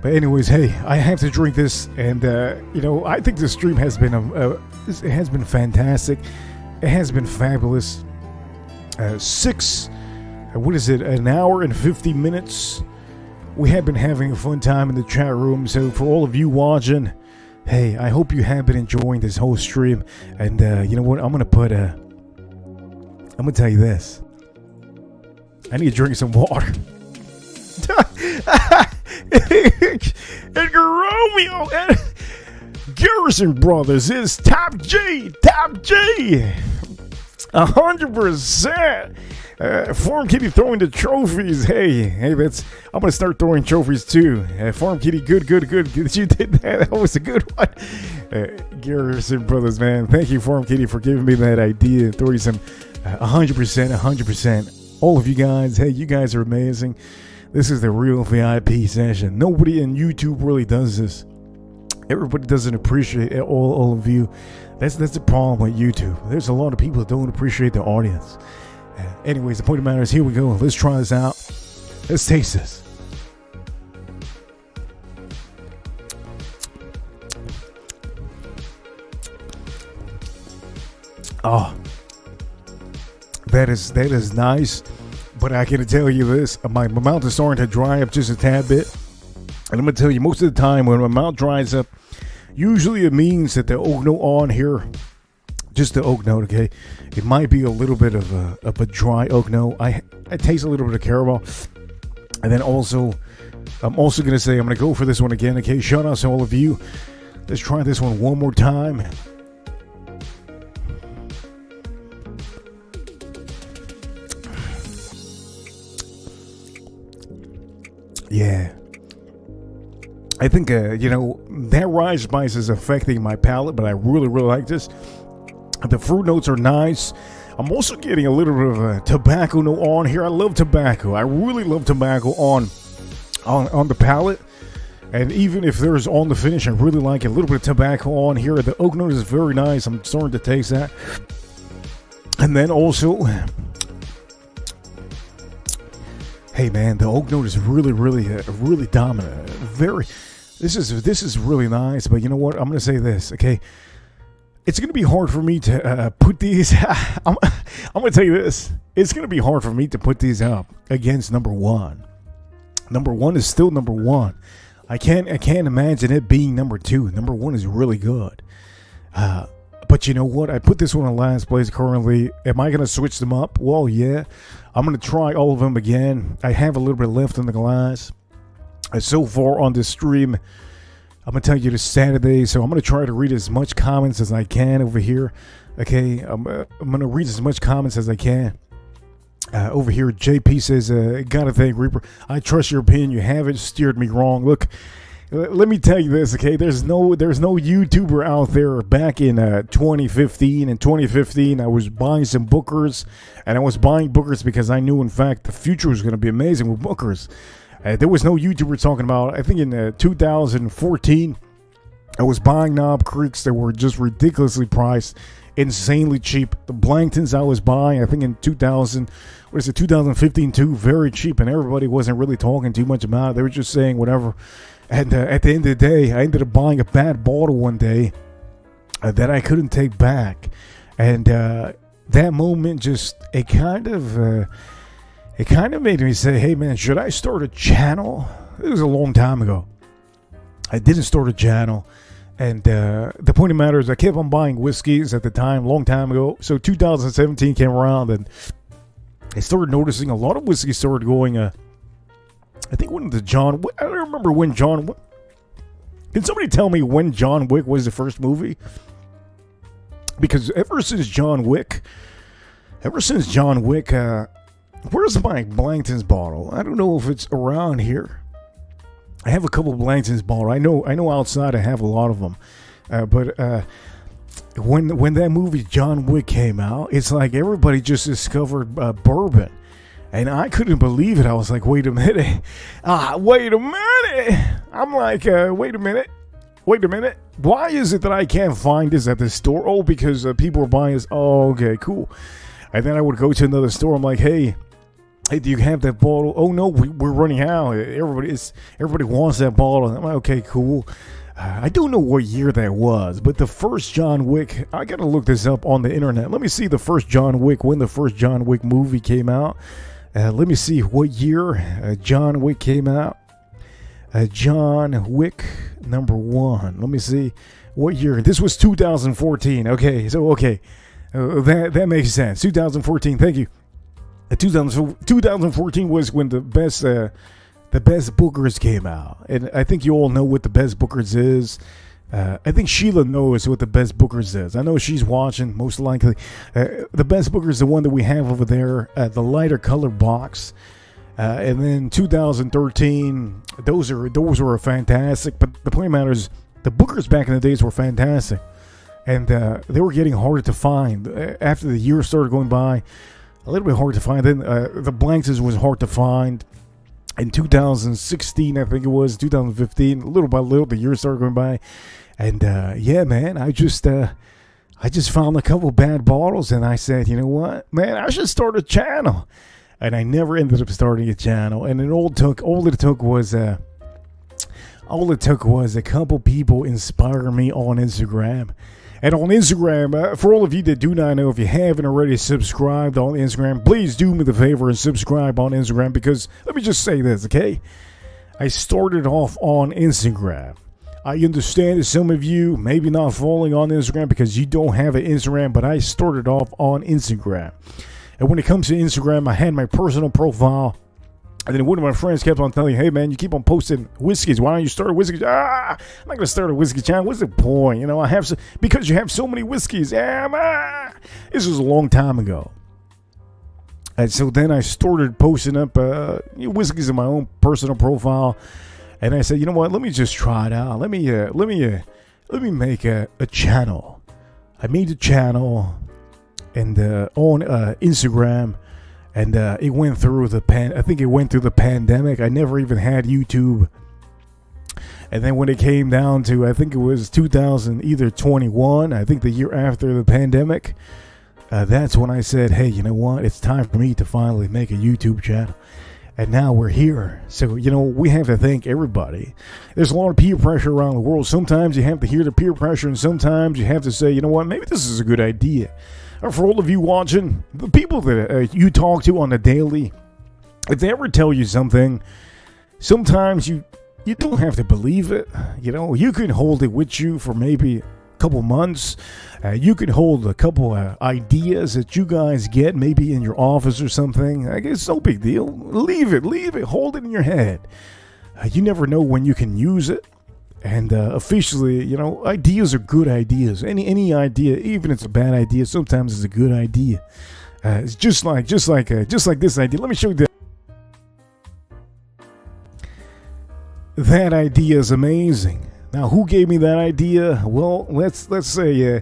But anyways, hey, I have to drink this, and I think the stream has been it has been fantastic. It has been fabulous. An hour and 50 minutes. We have been having a fun time in the chat room. So for all of you watching, hey, I hope you have been enjoying this whole stream. And you know what? I'm gonna tell you this. I need to drink some water. Edgar Romeo and Garrison Brothers is top G. 100%. Farm Kitty throwing the trophies. Hey, I'm gonna start throwing trophies too. Farm Kitty, good. You did that. That was a good one. Garrison Brothers, man. Thank you, Farm Kitty, for giving me that idea. Throwing some 100%. All of you guys, hey, you guys are amazing. This is the real VIP session. Nobody in YouTube really does this. Everybody doesn't appreciate all of you. That's the problem with YouTube. There's a lot of people that don't appreciate the audience. Anyways, the point of the matter is, here we go. Let's try this out. Let's taste this. Oh, that is nice. But I can tell you this, my mouth is starting to dry up just a tad bit. And I'm going to tell you, most of the time when my mouth dries up, usually it means that the oak note on here, just the oak note, okay? It might be a little bit of a dry oak note. I taste a little bit of caramel. And then also I'm also going to say I'm going to go for this one again. Okay, shout out to all of you. Let's try this one more time. Yeah. I think, that rye spice is affecting my palate, but I really, really like this. The fruit notes are nice. I'm also getting a little bit of a tobacco note on here. I love tobacco. I really love tobacco on the palate. And even if there's on the finish, I really like it. A little bit of tobacco on here. The oak note is very nice. I'm starting to taste that. And then also, hey man, the oak note is really, really, really dominant. This is really nice. But you know what? I'm gonna say this, okay? It's gonna be hard for me to put these. I'm gonna tell you this. It's gonna be hard for me to put these up against number one. Number one is still number one. I can't imagine it being number two. Number one is really good. But you know what? I put this one in last place currently. Am I going to switch them up? Well, yeah. I'm going to try all of them again. I have a little bit left in the glass. So far on this stream, I'm going to tell you this Saturday. So I'm going to try to read as much comments as I can over here. Okay? I'm going to read as much comments as I can. Over here, JP says, gotta thank Reaper. I trust your opinion. You haven't steered me wrong. Look, let me tell you this, okay? There's no YouTuber out there back in 2015. In 2015, I was buying some bookers, and I was buying bookers because I knew, in fact, the future was going to be amazing with bookers. There was no YouTuber talking about, I think in 2014, I was buying Knob Creeks that were just ridiculously priced. Insanely cheap. The Blangtons I was buying, I think in 2015 too, very cheap, and everybody wasn't really talking too much about it. They were just saying whatever. And at the end of the day, I ended up buying a bad bottle one day that I couldn't take back, and that moment just it kind of made me say, "Hey man, should I start a channel?" It was a long time ago. I didn't start a channel. And the point of the matter is I kept on buying whiskeys at the time, long time ago. So 2017 came around and I started noticing a lot of whiskey started going, I think when I don't remember when John Wick. Can somebody tell me when John Wick was the first movie? Because ever since John Wick, where's my Blangton's bottle? I don't know if it's around here. I have a couple of Blangtons bottle. I know outside I have a lot of them. But when that movie John Wick came out, it's like everybody just discovered bourbon. And I couldn't believe it. I was like, wait a minute. I'm like, wait a minute. Why is it that I can't find this at the store? Oh, because people are buying this. Oh, okay, cool. And then I would go to another store. I'm like, hey, do you have that bottle? Oh no, we're running out. Everybody wants that bottle. I'm like, okay, cool. I don't know what year that was, but the first John Wick, I gotta look this up on the internet. Let me see the first John Wick, when the first John Wick movie came out. Let me see what year John Wick came out. John Wick number 1. Let me see what year. This was 2014. Okay, so that makes sense. 2014. Thank you. 2014 was when the best bookers came out, and I think you all know what the best bookers is. I think Sheila knows what the best bookers is. I know she's watching, most likely. The best bookers is the one that we have over there, the lighter color box. And then 2013, those were fantastic. But the point of the matter is, the bookers back in the days were fantastic, and they were getting harder to find after the years started going by. A little bit hard to find. Then the Blangtons was hard to find. In 2016, I think it was 2015. Little by little, the years started going by, and yeah, man, I just found a couple bad bottles, and I said, you know what, man, I should start a channel. And I never ended up starting a channel. And all it took was a couple people inspire me on Instagram. And on Instagram, for all of you that do not know, if you haven't already subscribed on Instagram, please do me the favor and subscribe on Instagram, because let me just say this, okay? I started off on Instagram. I understand that some of you maybe not following on Instagram because you don't have an Instagram, but I started off on Instagram. And when it comes to Instagram, I had my personal profile. And then one of my friends kept on telling me, hey, man, you keep on posting whiskeys. Why don't you start a whiskey? I'm not going to start a whiskey channel. What's the point? You know, because you have so many whiskeys. This was a long time ago. And so then I started posting up whiskeys in my own personal profile. And I said, you know what? Let me just try it out. Let me make a channel. I made a channel and on Instagram. And it went through I think it went through the pandemic. I never even had YouTube. And then when it came down to, I think it was 2021, I think the year after the pandemic, that's when I said, hey, you know what? It's time for me to finally make a YouTube channel. And now we're here. So, you know, we have to thank everybody. There's a lot of peer pressure around the world. Sometimes you have to hear the peer pressure, and sometimes you have to say, you know what? Maybe this is a good idea. For all of you watching, the people that you talk to on a daily, if they ever tell you something, sometimes you don't have to believe it. You know, you can hold it with you for maybe a couple months. You can hold a couple ideas that you guys get maybe in your office or something. I guess it's no big deal. Leave it. Hold it in your head. You never know when you can use it. And officially, you know, ideas are good ideas. Any idea, even if it's a bad idea, sometimes it's a good idea. It's just like this idea. Let me show you that. That idea is amazing. Now, who gave me that idea? Well, let's say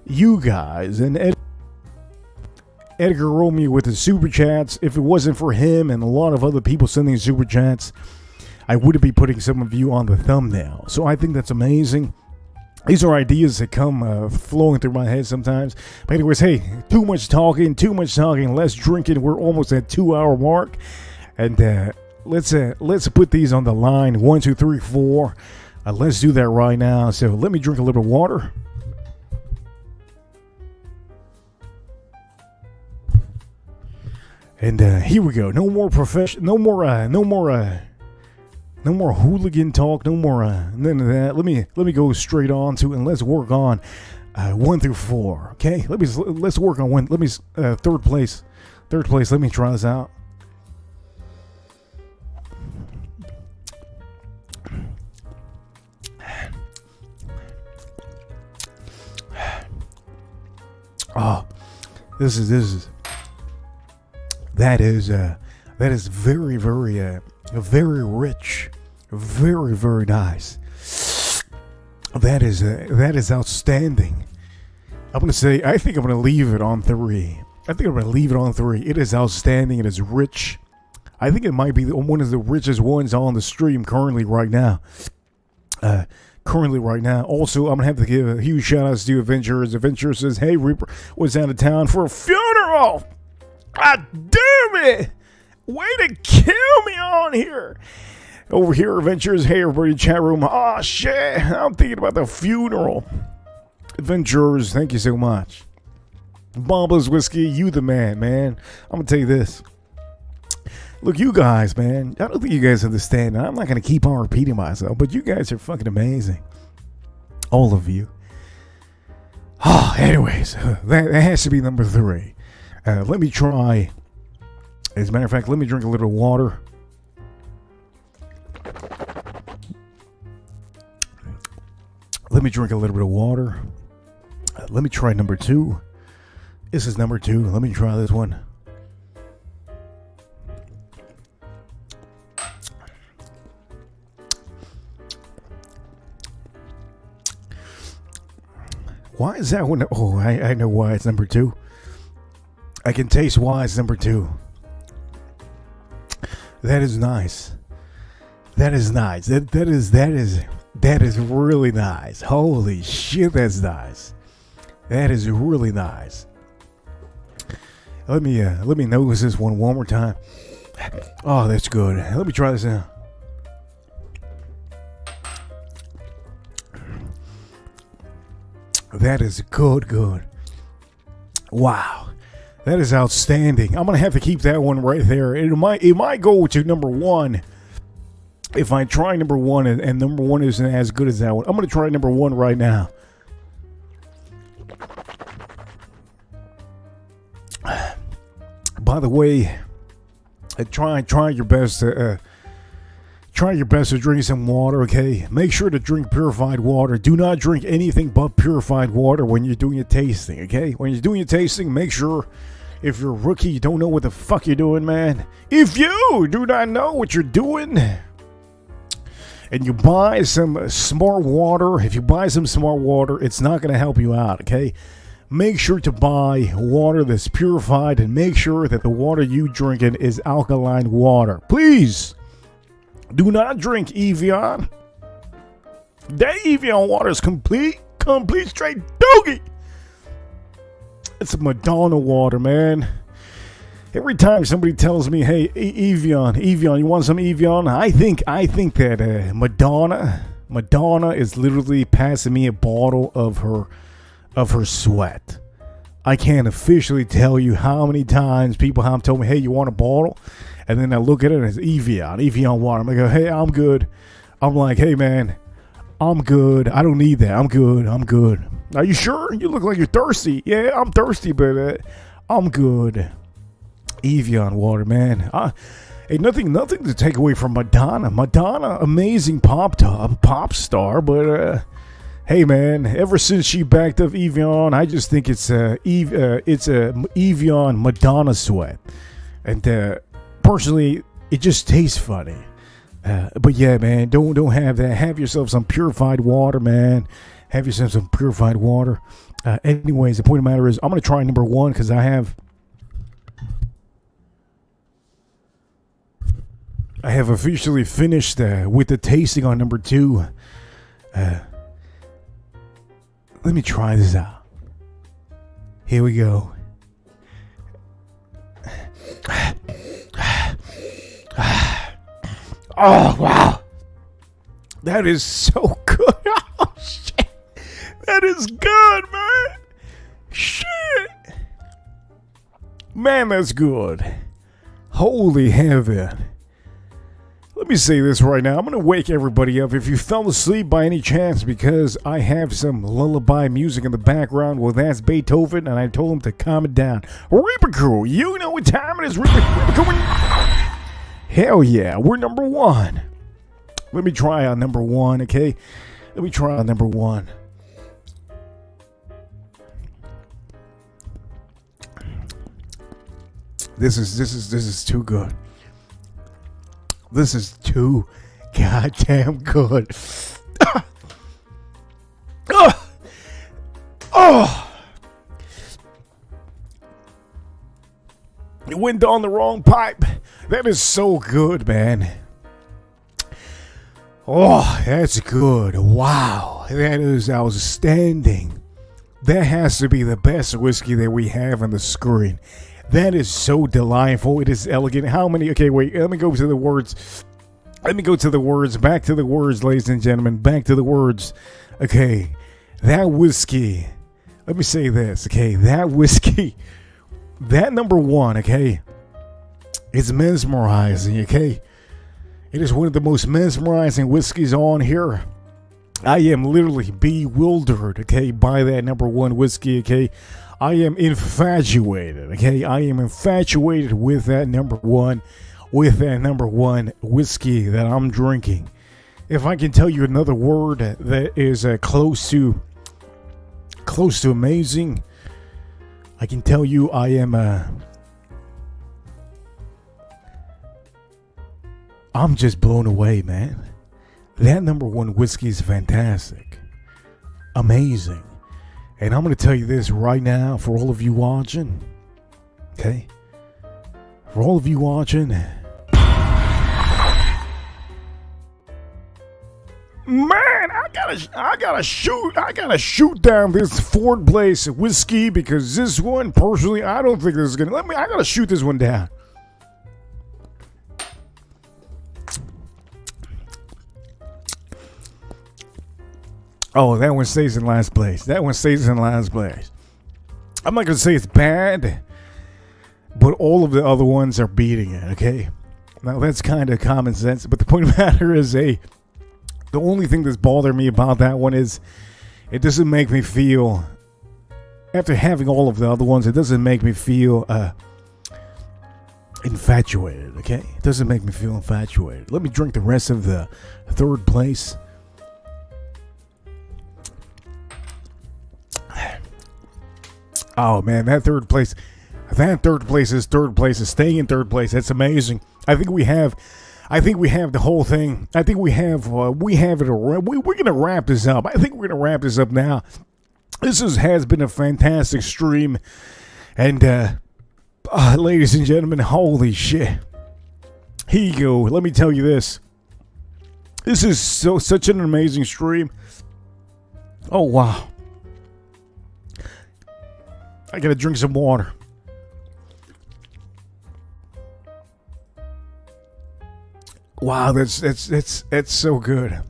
you guys. And Edgar wrote me with the super chats. If it wasn't for him and a lot of other people sending super chats, I wouldn't be putting some of you on the thumbnail. So I think that's amazing. These are ideas that come flowing through my head sometimes. But anyways, hey, too much talking, less drinking. We're almost at 2-hour mark. And let's put these on the line. 1, 2, 3, 4. Let's do that right now. So let me drink a little water. And here we go. No more hooligan talk, no more none of that. Let me go straight on to it, and let's work on 1 through 4. Okay, let's work on one. Third place. Let me try this out. Oh, that is very, very rich, very, very nice. That is outstanding. I think I'm gonna leave it on 3. It is outstanding. It is rich. I think it might be one of the richest ones on the stream currently right now. Also, I'm gonna have to give a huge shout outs to Adventures. Adventure says, "Hey, Reaper was out of town for a funeral. God damn it! Way to kill me on here." Over here, Adventures. Hey, everybody, chat room. Oh shit! I'm thinking about the funeral. Adventures, thank you so much. Bombas Whiskey, you the man. I'm gonna tell you this. Look, you guys, man. I don't think you guys understand. I'm not gonna keep on repeating myself, but you guys are fucking amazing. All of you. Oh, anyways, that has to be number 3. Let me try. As a matter of fact, let me drink a little water. Let me drink a little bit of water. Let me try number 2. This is number 2. Let me try this one. Why is that one? Oh, I know why it's number 2. I can taste why it's number 2. That is nice. That is nice. That is really nice. Holy shit, that's nice. That is really nice. Let me nose this one more time. Oh, that's good. Let me try this now. That is good. Wow. That is outstanding. I'm going to have to keep that one right there. It might go to number 1 if I try number 1 and number 1 isn't as good as that one. I'm going to try number 1 right now. By the way, Try your best to drink some water, okay? Make sure to drink purified water. Do not drink anything but purified water when you're doing your tasting, okay? When you're doing your tasting, make sure, if you're a rookie, you don't know what the fuck you're doing, man. If you do not know what you're doing, and you buy some smart water, if you buy some smart water, it's not going to help you out, okay? Make sure to buy water that's purified, and make sure that the water you drinking is alkaline water. Please, do not drink Evian. That Evian water is complete straight doogie. It's Madonna water, man. Every time somebody tells me, "Hey, Evian, you want some Evian?" I think that Madonna is literally passing me a bottle of her sweat. I can't officially tell you how many times people have told me, "Hey, you want a bottle?" And then I look at it and it's Evian water. I'm like, "Hey, I'm good." I'm like, "Hey, man, I'm good. I don't need that. I'm good. Are you sure? You look like you're thirsty." "Yeah, I'm thirsty, but I'm good." Evian water, man. Hey, nothing to take away from Madonna. Madonna, amazing pop star, but hey, man, ever since she backed up Evian, I just think it's a Evian Madonna sweat, and personally, it just tastes funny. But yeah, man, don't have that. Have yourself some purified water, man. Have yourself some purified water. Anyways, the point of the matter is, I'm gonna try number one because I have officially finished with the tasting on number two. Let me try this out. Here we go. Oh, wow. That is so good. Oh, shit. That is good, man. Shit. Man, that's good. Holy heaven. Let me say this right now. I'm going to wake everybody up if you fell asleep by any chance, because I have some lullaby music in the background. Well, that's Beethoven, and I told him to calm it down. Reaper Crew, you know what time it is. Reaper Crew. Hell yeah, we're number one. Let me try on number one, okay? Let me try on number one. This is too good. This is too goddamn good. It went down the wrong pipe. That is so good, man. Oh, that's good. Wow. That is outstanding. That has to be the best whiskey that we have on the screen. That is so delightful. It is elegant. How many? Okay, wait. Let me go to the words. Back to the words, ladies and gentlemen. Back to the words. Okay. That whiskey. Let me say this. Okay. That whiskey. That number one. Okay. It's mesmerizing. Okay. It is one of the most mesmerizing whiskeys on here. I am literally bewildered. Okay. By that number one whiskey. Okay. I am infatuated, okay? I am infatuated with that number one whiskey that I'm drinking. If I can tell you another word that is close to amazing, I can tell you I am I'm just blown away, man. That number one whiskey is fantastic. Amazing. And I'm going to tell you this right now for all of you watching. Okay? For all of you watching. Man, I gotta shoot down this Ford Place whiskey, because this one, personally, I don't think this is gonna. I gotta shoot this one down. Oh, that one stays in last place. I'm not going to say it's bad, but all of the other ones are beating it, okay? Now, that's kind of common sense, but the point of the matter is, the only thing that's bothering me about that one is it doesn't make me feel, after having all of the other ones, it doesn't make me feel infatuated, okay? It doesn't make me feel infatuated. Let me drink the rest of the third place. Oh man, that third place is staying in third place. That's amazing. I think we have the whole thing. I think we have it. We're gonna wrap this up. I think we're gonna wrap this up now. This has been a fantastic stream, and ladies and gentlemen, holy shit! Here you go. Let me tell you this. This is such an amazing stream. Oh wow! I gotta drink some water. Wow, that's so good.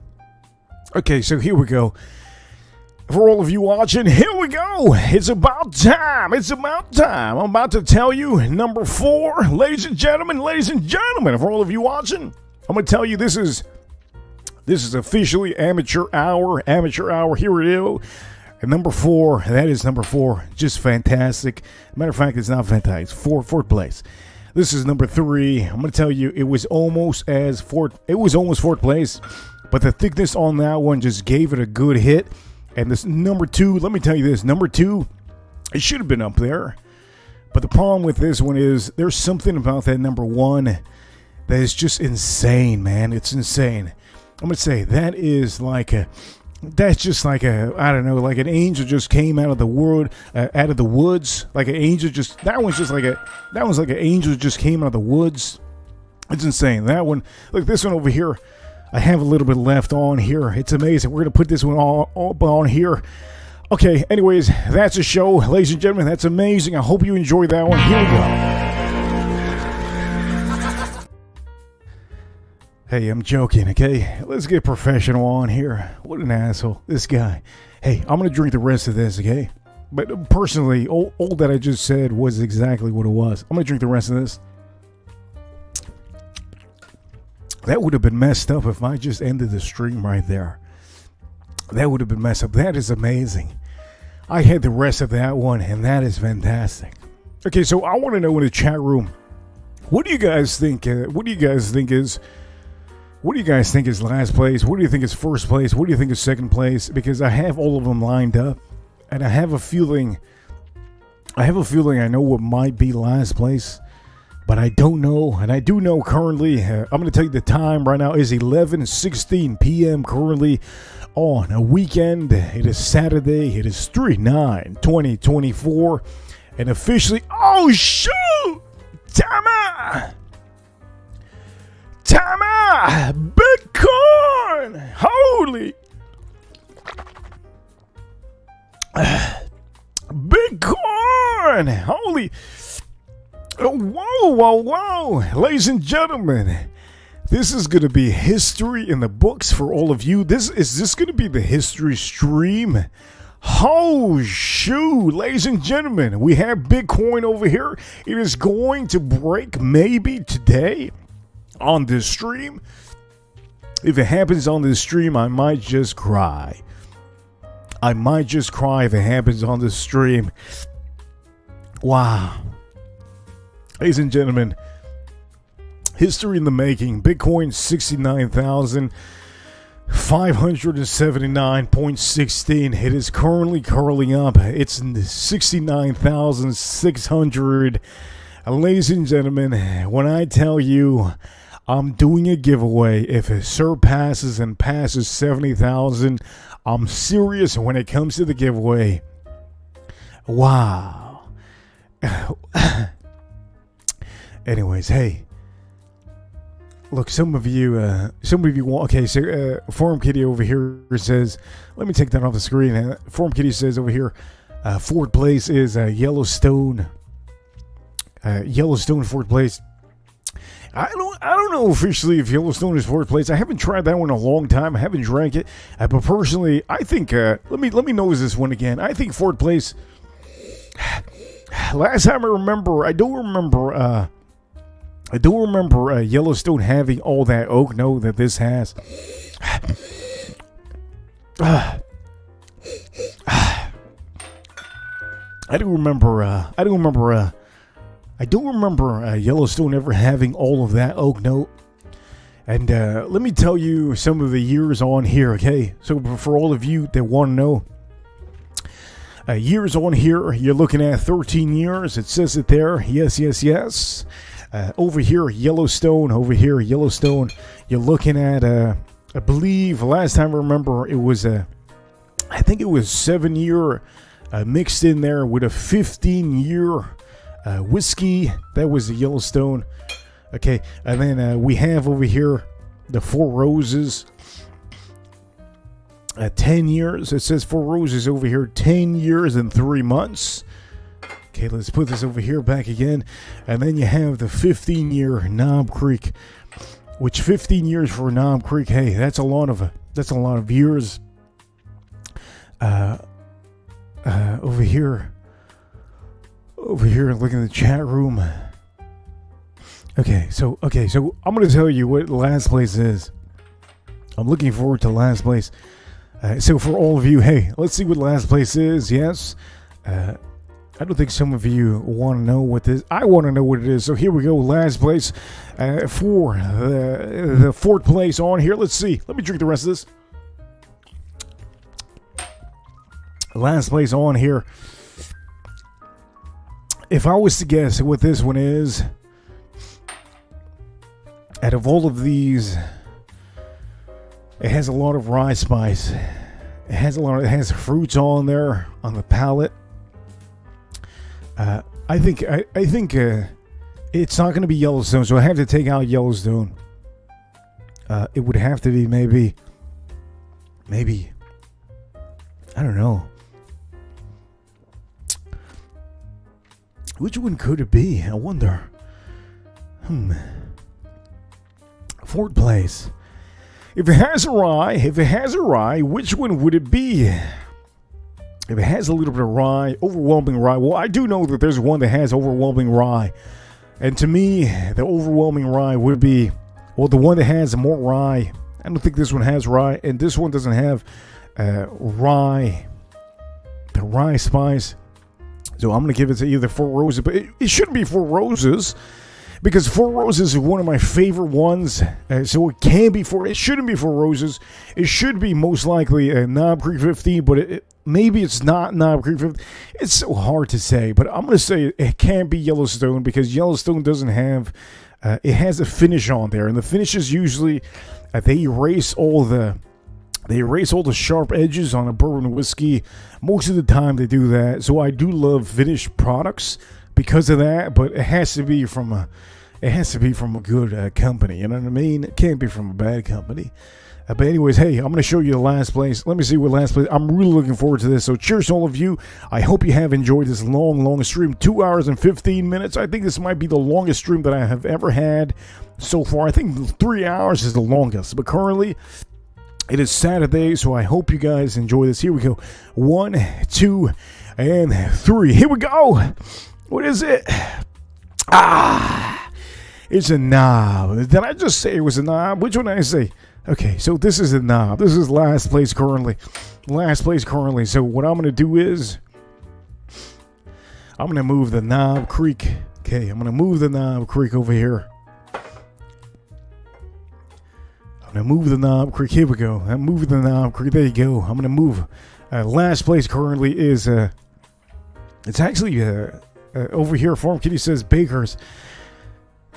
Okay, so here we go. For all of you watching, here we go. It's about time. It's about time. I'm about to tell you number 4, ladies and gentlemen. For all of you watching, I'm gonna tell you this is officially amateur hour. Here it is. And number 4, that is number 4. Just fantastic. Matter of fact, it's not fantastic. It's fourth place. This is number 3. I'm gonna tell you, it was almost fourth place, but the thickness on that one just gave it a good hit. And this number 2, let me tell you this, number 2, it should have been up there. But the problem with this one is there's something about that number 1 that is just insane, man. It's insane. I'm gonna say that's just like I don't know, like an angel just came out of the woods. Like an angel that one's like an angel just came out of the woods. It's insane. That one, look, this one over here, I have a little bit left on here. It's amazing. We're gonna put this one all on here. Okay, anyways, that's a show, ladies and gentlemen. That's amazing. I hope you enjoyed that one. Here we go. Hey, I'm joking, okay? Let's get professional on here. What an asshole, this guy. Hey, I'm gonna drink the rest of this, okay? But personally, all that I just said was exactly what it was. I'm gonna drink the rest of this. That would have been messed up if I just ended the stream right there. That would have been messed up. That is amazing. I had the rest of that one, and that is fantastic. Okay, so I want to know in the chat room, what do you guys think? What do you guys think is last place? What do you think is first place? What do you think is second place? Because I have all of them lined up, and I have a feeling I know what might be last place, but I don't know. And I do know currently, I'm going to tell you the time right now is 11:16 p.m. currently on a weekend. It is Saturday. It is 3/9/2024, and officially, oh shoot, Tama, Bitcoin, holy, Bitcoin, holy, whoa, ladies and gentlemen, this is going to be history in the books for all of you. Is this going to be the history stream? Oh shoot, ladies and gentlemen, we have Bitcoin over here. It is going to break maybe today on this stream. If it happens on this stream, I might just cry. If it happens on this stream. Wow. Ladies and gentlemen, history in the making. Bitcoin 69,579.16. It is currently curling up. It's 69,600. Ladies and gentlemen, when I tell you I'm doing a giveaway, if it surpasses and passes 70,000, I'm serious when it comes to the giveaway. Wow. Anyways, hey, look, some of you want. Okay, so Forum Kitty over here says, let me take that off the screen. Forum Kitty says over here, fourth place is Yellowstone. Yellowstone fourth place. I don't know officially if Yellowstone is fourth place. I haven't tried that one in a long time. I haven't drank it, but personally, I think. Let me nose this one again. I think fourth place. Last time I don't remember Yellowstone having all that oak note that this has. I don't remember I don't remember Yellowstone ever having all of that oak note. And let me tell you some of the years on here, okay? So for all of you that want to know, years on here, you're looking at 13 years. It says it there. Yes, yes, yes. Over here, Yellowstone. Over here, Yellowstone. You're looking at, I believe, last time I remember, it was I think it was 7-year mixed in there with a 15-year whiskey. That was the Yellowstone. Okay, and then we have over here the Four Roses. 10 years. It says Four Roses over here. 10 years and 3 months. Okay, let's put this over here back again. And then you have the 15-year Knob Creek. Which 15 years for Knob Creek, hey, that's a lot of years. Over here, look in the chat room. Okay, so I'm gonna tell you what last place is. I'm looking forward to last place. So for all of you, hey, let's see what last place is. Yes, I don't think some of you want to know what this. I want to know what it is. So here we go. Last place for the fourth place on here. Let's see. Let me drink the rest of this. Last place on here. If I was to guess what this one is, out of all of these, it has a lot of rye spice. It has fruits on there on the palate. I think it's not going to be Yellowstone, so I have to take out Yellowstone. It would have to be maybe I don't know. Which one could it be? I wonder. Fourth place. If it has a rye, which one would it be? If it has a little bit of rye, overwhelming rye. Well, I do know that there's one that has overwhelming rye. And to me, the overwhelming rye would be, well, the one that has more rye. I don't think this one has rye. And this one doesn't have rye. The rye spice. So I'm going to give it to either Four Roses. But it shouldn't be Four Roses. Because Four Roses is one of my favorite ones. So it can be it shouldn't be Four Roses. It should be most likely Knob Creek 15. But maybe it's not Knob Creek 15. It's so hard to say. But I'm going to say it can't be Yellowstone. Because Yellowstone doesn't have... it has a finish on there. And the finishes usually... they erase all the sharp edges on a bourbon whiskey. Most of the time they do that. So I do love finished products because of that. But it has to be from a good company. You know what I mean? It can't be from a bad company. But anyways, hey, I'm going to show you the last place. Let me see what last place. I'm really looking forward to this. So cheers to all of you. I hope you have enjoyed this long stream. 2 hours and 15 minutes. I think this might be the longest stream that I have ever had so far. I think 3 hours is the longest. But currently... it is Saturday, so I hope you guys enjoy this. Here we go. 1, 2, and 3. Here we go. What is it? It's a knob. Did I just say it was a knob? Which one did I say? Okay, so this is a knob. This is last place currently. So what I'm going to do is I'm going to move the Knob Creek. Okay, I'm going to move the Knob Creek over here. I'm going to move the Knob Creek. Here we go. I'm moving the Knob Creek. There you go. I'm going to move. Last place currently is, it's actually over here. Farm Kitty says Baker's.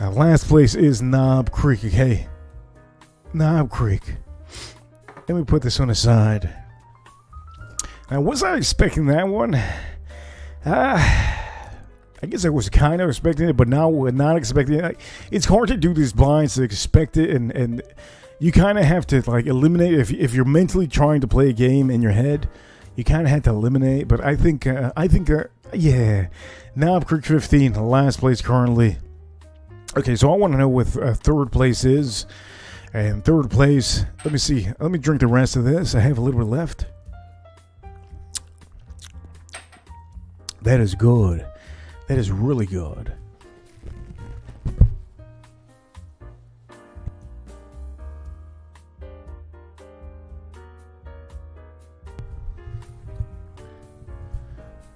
Last place is Knob Creek. Okay. Knob Creek. Let me put this on the side. Now, was I expecting that one? I guess I was kind of expecting it, but now we're not expecting it. It's hard to do these blinds to expect it, and you kind of have to like eliminate if you're mentally trying to play a game in your head. You kind of have to eliminate, but I think yeah, Knob Creek 15, the last place currently. Okay, so I want to know what third place is, and third place. Let me see. Let me drink the rest of this. I have a little bit left. That is good. That is really good.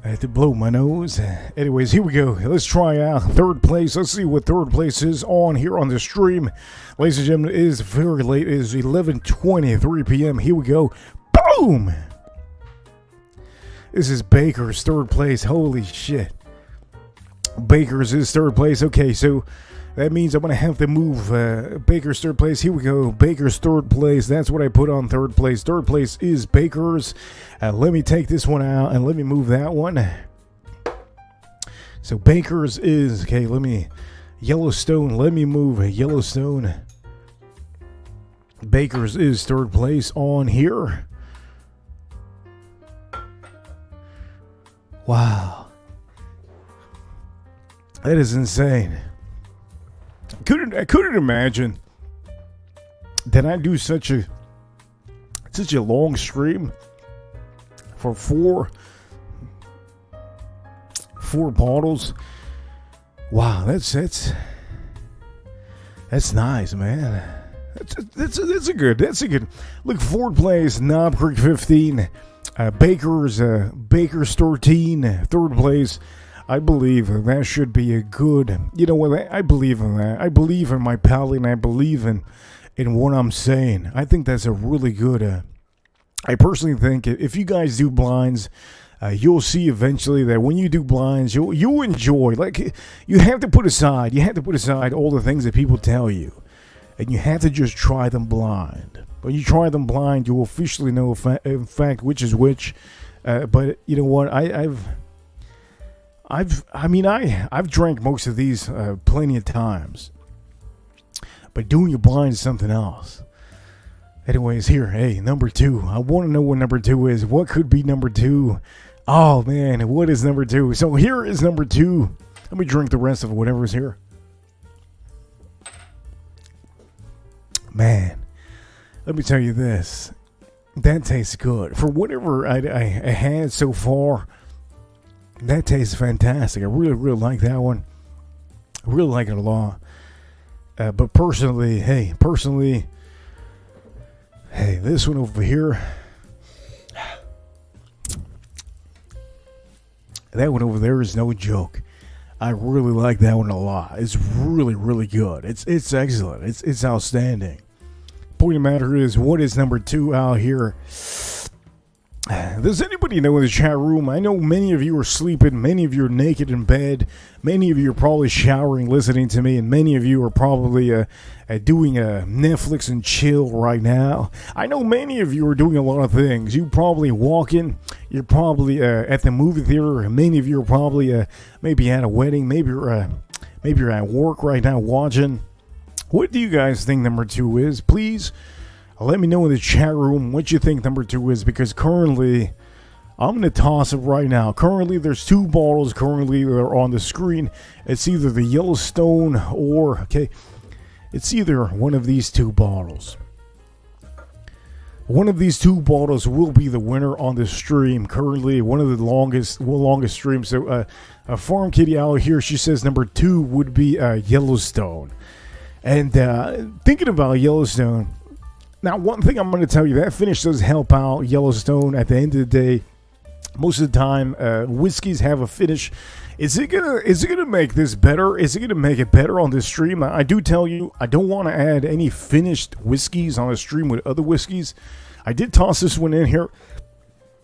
I had to blow my nose. Anyways, here we go. Let's try out third place. Let's see what third place is on here on the stream. Ladies and gentlemen, it is very late. It is 11:23 p.m. Here we go. Boom! This is Baker's third place. Holy shit. Baker's is third place. Okay, so that means I'm going to have to move Baker's third place. Here we go. Baker's third place. That's what I put on third place. Third place is Baker's. Let me take this one out and let me move that one. So Baker's is, okay, Yellowstone. Let me move Yellowstone. Baker's is third place on here. Wow. That is insane. I couldn't imagine that I do such a long stream for four bottles. Wow, that's nice, man. That's a good. Look, fourth place, Knob Creek 15, Baker's 13, third place. I believe that should be a good, you know what, I believe in that. I believe in my palate, and I believe in what I'm saying. I think that's a really good, I personally think if you guys do blinds, you'll see eventually that when you do blinds, you'll enjoy, like, you have to put aside all the things that people tell you, and you have to just try them blind. When you try them blind, you will officially know, in fact, which is which, but you know what, I've drank most of these plenty of times, but doing a blind is something else. Anyways, here, hey, number 2. I want to know what number 2 is. What could be number 2? Oh man, what is number 2? So here is number 2. Let me drink the rest of whatever is here. Man, let me tell you this. That tastes good. For whatever I had so far, that tastes fantastic. I really, really like that one. I really like it a lot. But personally, this one over here, that one over there is no joke. I really like that one a lot. It's really, really good. It's excellent. It's outstanding. Point of the matter is, what is number 2 out here? Does anybody know in the chat room? I know many of you are sleeping, many of you are naked in bed, many of you are probably showering, listening to me, and many of you are probably doing Netflix and chill right now. I know many of you are doing a lot of things. You're probably walking, you're probably at the movie theater, and many of you are probably maybe at a wedding, maybe you're at work right now watching. What do you guys think number 2 is? Please let me know in the chat room what you think number 2 is, because currently, I'm going to toss it right now. Currently, there's 2 bottles currently that are on the screen. It's either the Yellowstone or, okay, it's either one of these 2 bottles. One of these 2 bottles will be the winner on the stream. Currently, one of the longest streams. So, Farm Kitty out here, she says number 2 would be Yellowstone. And thinking about Yellowstone, now, one thing I'm going to tell you, that finish does help out Yellowstone at the end of the day. Most of the time, whiskeys have a finish. Is it gonna make this better? Is it gonna make it better on this stream? I do tell you, I don't want to add any finished whiskeys on the stream with other whiskeys. I did toss this one in here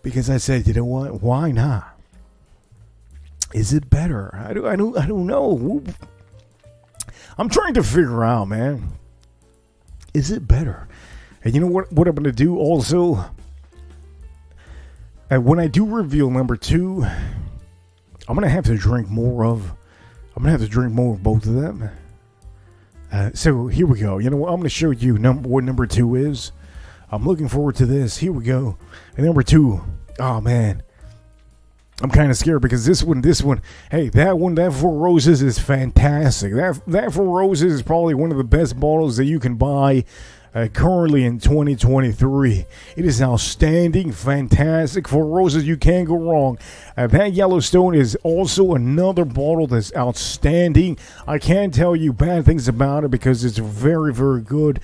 because I said, you know what? Why not? Is it better? I don't know. I'm trying to figure out, man. Is it better? And you know what I'm going to do also? When I do reveal number 2, I'm going to have to drink more of both of them. So here we go. You know what? I'm going to show you what number 2 is. I'm looking forward to this. Here we go. And number 2. Oh, man. I'm kind of scared because this one, hey, that Four Roses is fantastic. That Four Roses is probably one of the best bottles that you can buy currently in 2023. It is outstanding, fantastic. Four Roses, you can't go wrong. That Yellowstone is also another bottle that's outstanding. I can't tell you bad things about it because it's very, very good.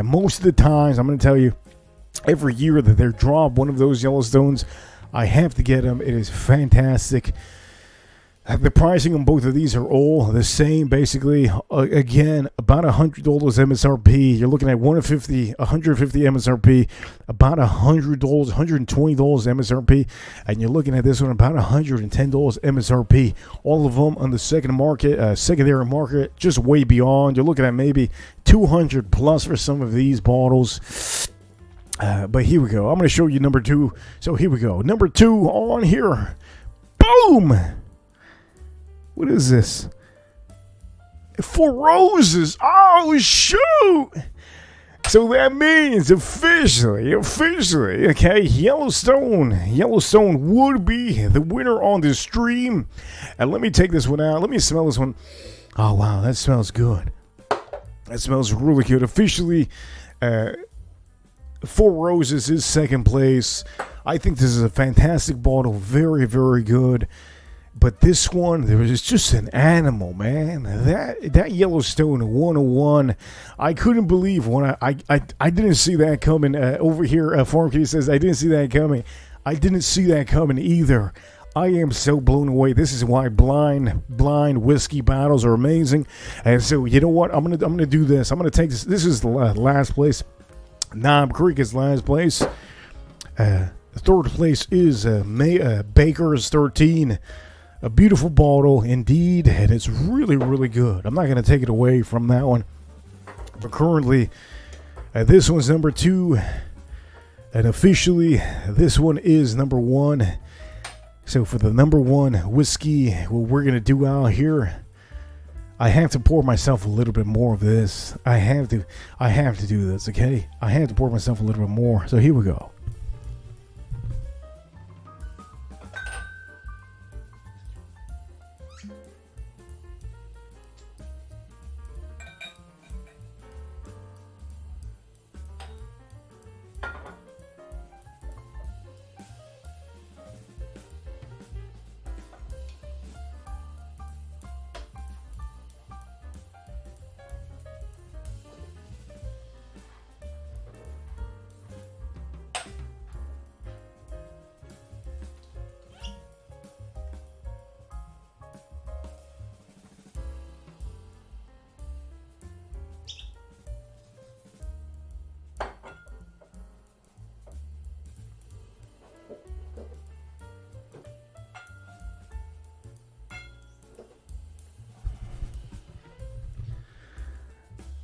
Most of the times, I'm going to tell you, every year that they drop one of those Yellowstones, I have to get them. It is fantastic. The pricing on both of these are all the same, basically. Again, about $100 MSRP. You're looking at 150 MSRP, about $100, $120 MSRP, and you're looking at this one about $110 MSRP. All of them on the secondary market, just way beyond. You're looking at maybe 200 plus for some of these bottles. But here we go. I'm going to show you number 2. So here we go. Number 2 on here. Boom! What is this? 4 Roses. Oh, shoot. So that means officially, okay, Yellowstone would be the winner on this stream. And let me take this one out. Let me smell this one. Oh, wow, that smells good. That smells really good. Officially, 4 Roses is second place. I think this is a fantastic bottle. Very, very good. But this one, there was just an animal, man. That Yellowstone 101, I couldn't believe when I didn't see that coming. Over here, Farm Kitty says, I didn't see that coming. I didn't see that coming either. I am so blown away. This is why blind whiskey bottles are amazing. And so, you know what? I'm gonna do this. I'm gonna take this. This is the last place. Knob Creek is last place. The third place is Baker's 13. A beautiful bottle indeed, and it's really, really good. I'm not going to take it away from that one. But currently, this one's number 2. And officially, this one is number 1. So for the number 1 whiskey, what we're going to do out here, I have to pour myself a little bit more of this. I have to do this, okay? I have to pour myself a little bit more. So here we go.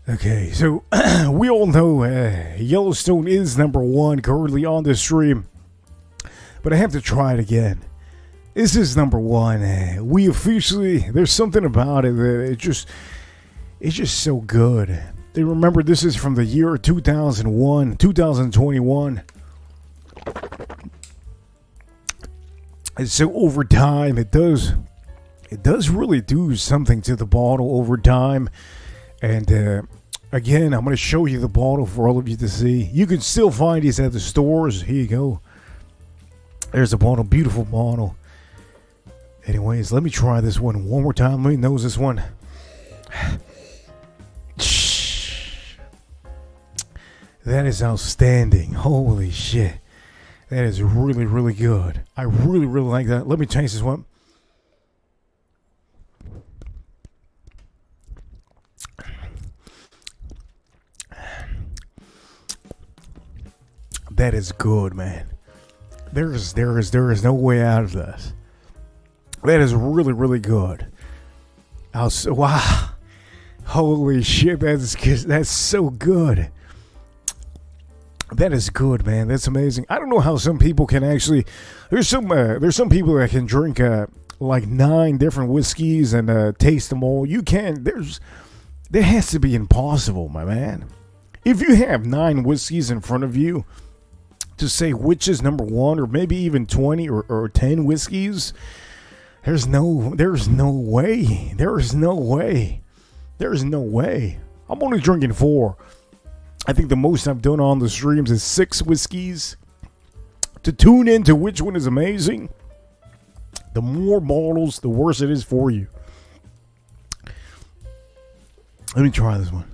Okay, so we all know Yellowstone is number 1 currently on the stream, but I have to try it again. This is number 1. We officially, there's something about it that it's just so good. They remember this is from the year 2021. And so over time, it does really do something to the bottle over time. And again, I'm going to show you the bottle for all of you to see. You can still find these at the stores. Here you go. There's a bottle. Beautiful bottle. Anyways, let me try this one more time. Let me nose this one. That is outstanding. Holy shit. That is really, really good. I really, really like that. Let me taste this one. That is good, man. There is no way out of this. That is really, really good. Wow. Holy shit, that's so good. That is good, man. That's amazing. I don't know how some people can actually. There's some people that can drink like 9 different whiskeys and taste them all. You can. That has to be impossible, my man. If you have 9 whiskeys in front of you, to say which is number 1, or maybe even 20 or 10 whiskeys, there's no way. I'm only drinking 4. I think the most I've done on the streams is 6 whiskeys. To tune into which one is amazing, the more bottles, the worse it is for you. Let me try this one.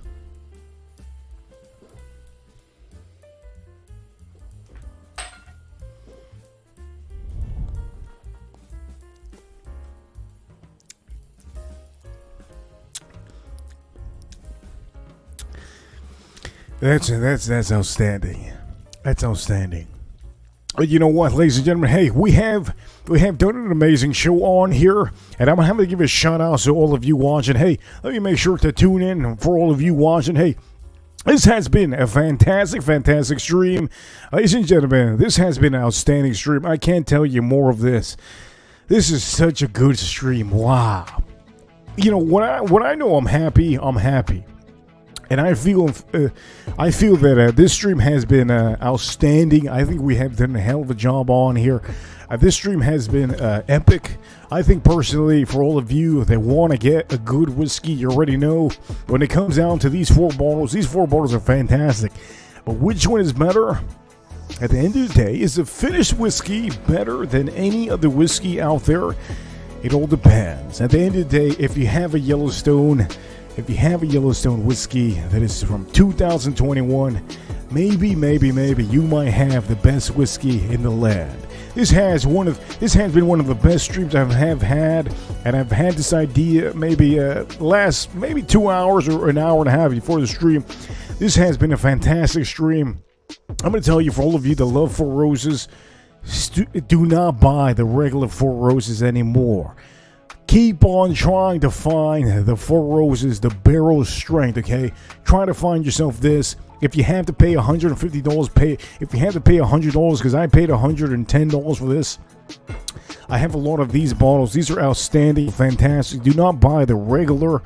That's outstanding. That's outstanding. But you know what, ladies and gentlemen? Hey, we have done an amazing show on here, and I'm having to give a shout out to all of you watching. Hey, let me make sure to tune in for all of you watching. Hey, this has been a fantastic stream. Ladies and gentlemen, this has been an outstanding stream. I can't tell you more of this. This is such a good stream. Wow. You know, when I know I'm happy, I'm happy. And I feel that this stream has been outstanding. I think we have done a hell of a job on here. This stream has been epic. I think personally, for all of you that want to get a good whiskey, you already know when it comes down to these four bottles are fantastic. But which one is better? At the end of the day, is the finished whiskey better than any other whiskey out there? It all depends. At the end of the day, if you have a Yellowstone whiskey that is from 2021, maybe you might have the best whiskey in the land. This has been one of the best streams I have had, and I've had this idea maybe 2 hours or an hour and a half before the stream. This has been a fantastic stream. I'm going to tell you, for all of you that love Four Roses, do not buy the regular Four Roses anymore. Keep on trying to find the Four Roses, the barrel strength, okay? Try to find yourself this. If you have to pay $150, pay. If you have to pay $100, because I paid $110 for this. I have a lot of these bottles. These are outstanding, fantastic. Do not buy the regular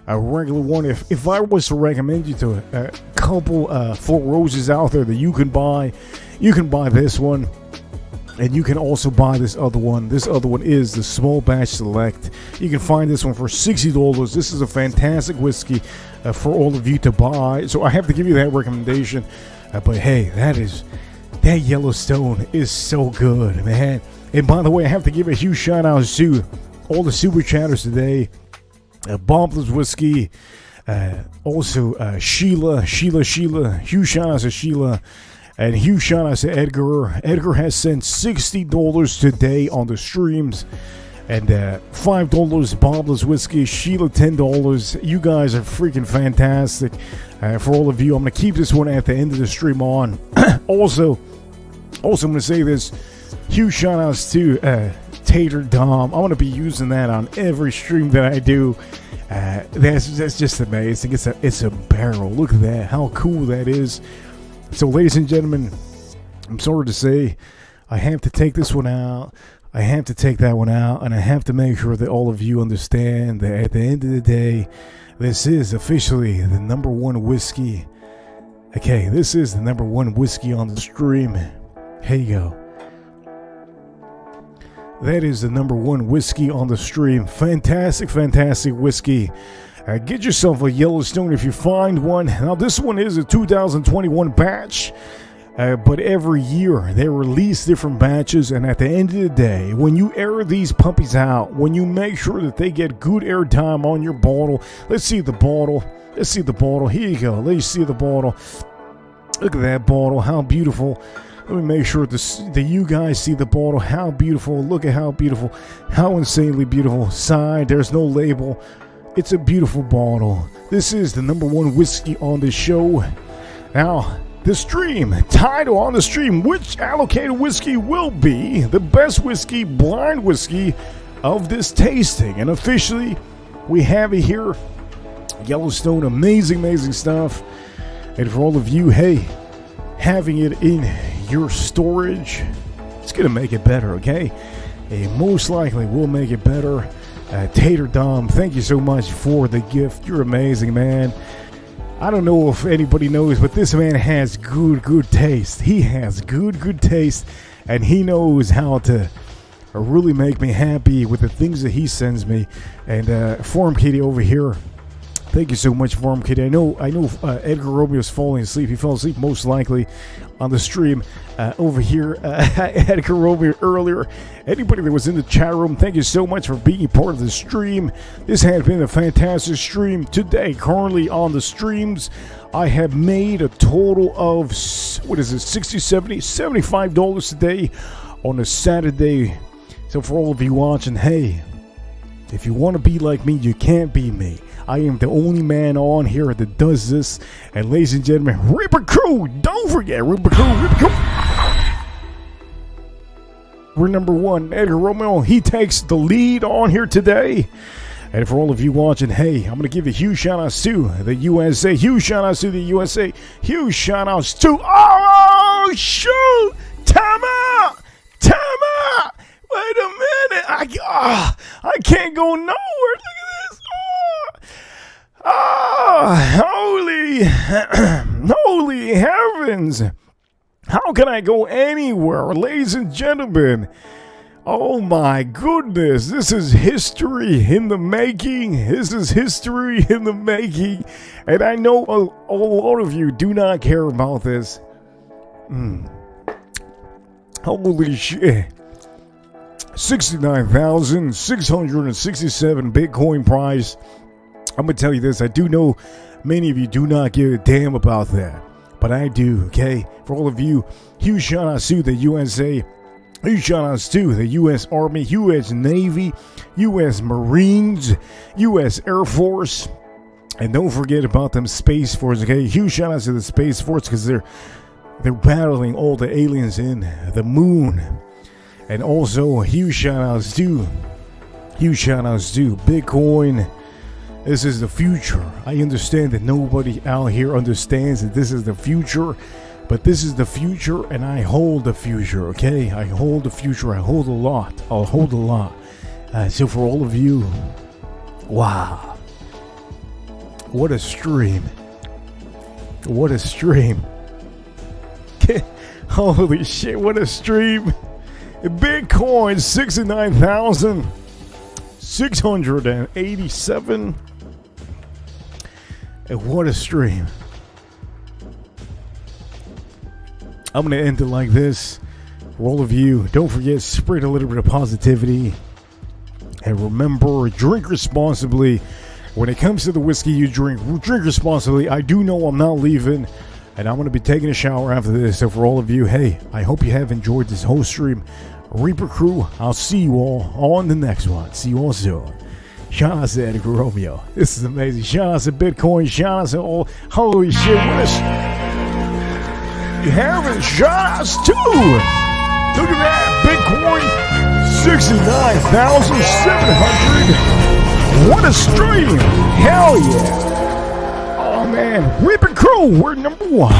one. If I was to recommend you to a couple Four Roses out there that you can buy this one. And you can also buy this other one. This other one is the Small Batch Select. You can find this one for $60. This is a fantastic whiskey for all of you to buy. So I have to give you that recommendation. But hey, that Yellowstone is so good, man. And by the way, I have to give a huge shout out to all the super chatters today. Bombless Whiskey. Also Sheila. Huge shout out to Sheila. And huge shout out to Edgar. Edgar has sent $60 today on the streams. And $5 Bombless Whiskey. Sheila $10. You guys are freaking fantastic. For all of you, I'm going to keep this one at the end of the stream on. Also, I'm going to say this. Huge shout outs to Tater Dom. I'm going to be using that on every stream that I do. That's just amazing. It's a barrel. Look at that. How cool that is. So, ladies and gentlemen, I'm sorry to say, I have to take this one out. I have to take that one out, and I have to make sure that all of you understand that at the end of the day, this is officially the number one whiskey. Okay, this is the number one whiskey on the stream. Here you go. That is the number one whiskey on the stream. Fantastic whiskey. Get yourself a Yellowstone if you find one. Now, this one is a 2021 batch. But every year they release different batches, and at the end of the day, when you air these puppies out, when you make sure that they get good air time on your bottle, let's see the bottle. Here you go. Let's see the bottle. Look at that bottle. How beautiful. Let me make sure that you guys see the bottle. How beautiful. Look at how beautiful. How insanely beautiful. Side. There's no label. It's a beautiful bottle. This is the number one whiskey on this show. Now, the stream, title on the stream, which allocated whiskey will be the best whiskey, blind whiskey of this tasting. And officially, we have it here. Yellowstone, amazing stuff. And for all of you, hey, having it in your storage, it's going to make it better, okay? It most likely will make it better. Tater Dom, thank you so much for the gift. You're amazing, man. I don't know if anybody knows, but this man has good taste. He has good taste, and he knows how to really make me happy with the things that he sends me. And Forum Kitty over here, thank you so much, Forum Kitty. I know Edgar Romeo's falling asleep. He fell asleep most likely on the stream over here. Edgar Romeo earlier. Anybody that was in the chat room, thank you so much for being part of the stream. This has been a fantastic stream today. Currently on the streams, I have made a total of, what is it, $60, $70, $75 today on a Saturday. So for all of you watching, hey, If you want to be like me, you can't be me. I am the only man on here that does this. And ladies and gentlemen, Reaper Crew, don't forget Reaper Crew. We're number one, Edgar Romeo. He takes the lead on here today. And for all of you watching, hey, I'm going to give a huge shout outs to the USA. Huge shout outs to the USA. Huge shout outs to, oh, shoot. Time out. Wait a minute. I can't go nowhere. Look at this. Holy heavens. How can I go anywhere, ladies and gentlemen? Oh my goodness, this is history in the making. And I know a lot of you do not care about this. Holy shit. 69,667 Bitcoin price. I'm going to tell you this. I do know many of you do not give a damn about that. But I do, okay? For all of you, huge shout outs to the USA. Huge shout outs to the U.S. Army, U.S. Navy, U.S. Marines, U.S. Air Force. And don't forget about them Space Force, okay? Huge shout outs to the Space Force because they're battling all the aliens in the moon. And also, huge shout outs to Bitcoin. This is the future. I understand that nobody out here understands that this is the future. But this is the future, and I hold the future, okay? I hold the future. I hold a lot. I'll hold a lot. So for all of you, wow. What a stream. What a stream. Holy shit, what a stream. Bitcoin, 69,687. And what a stream. I'm going to end it like this. For all of you, don't forget, spread a little bit of positivity. And remember, drink responsibly. When it comes to the whiskey you drink responsibly. I do know I'm not leaving. And I'm going to be taking a shower after this. So for all of you, hey, I hope you have enjoyed this whole stream. Reaper Crew, I'll see you all on the next one. See you all soon. Shout out to Edgar Romeo. This is amazing. Shout out to Bitcoin. Shout out to all. Holy shit. You having shout outs too. Look at that. Bitcoin 69,700. What a stream. Hell yeah. Oh man. Reaper Crew, we're number one.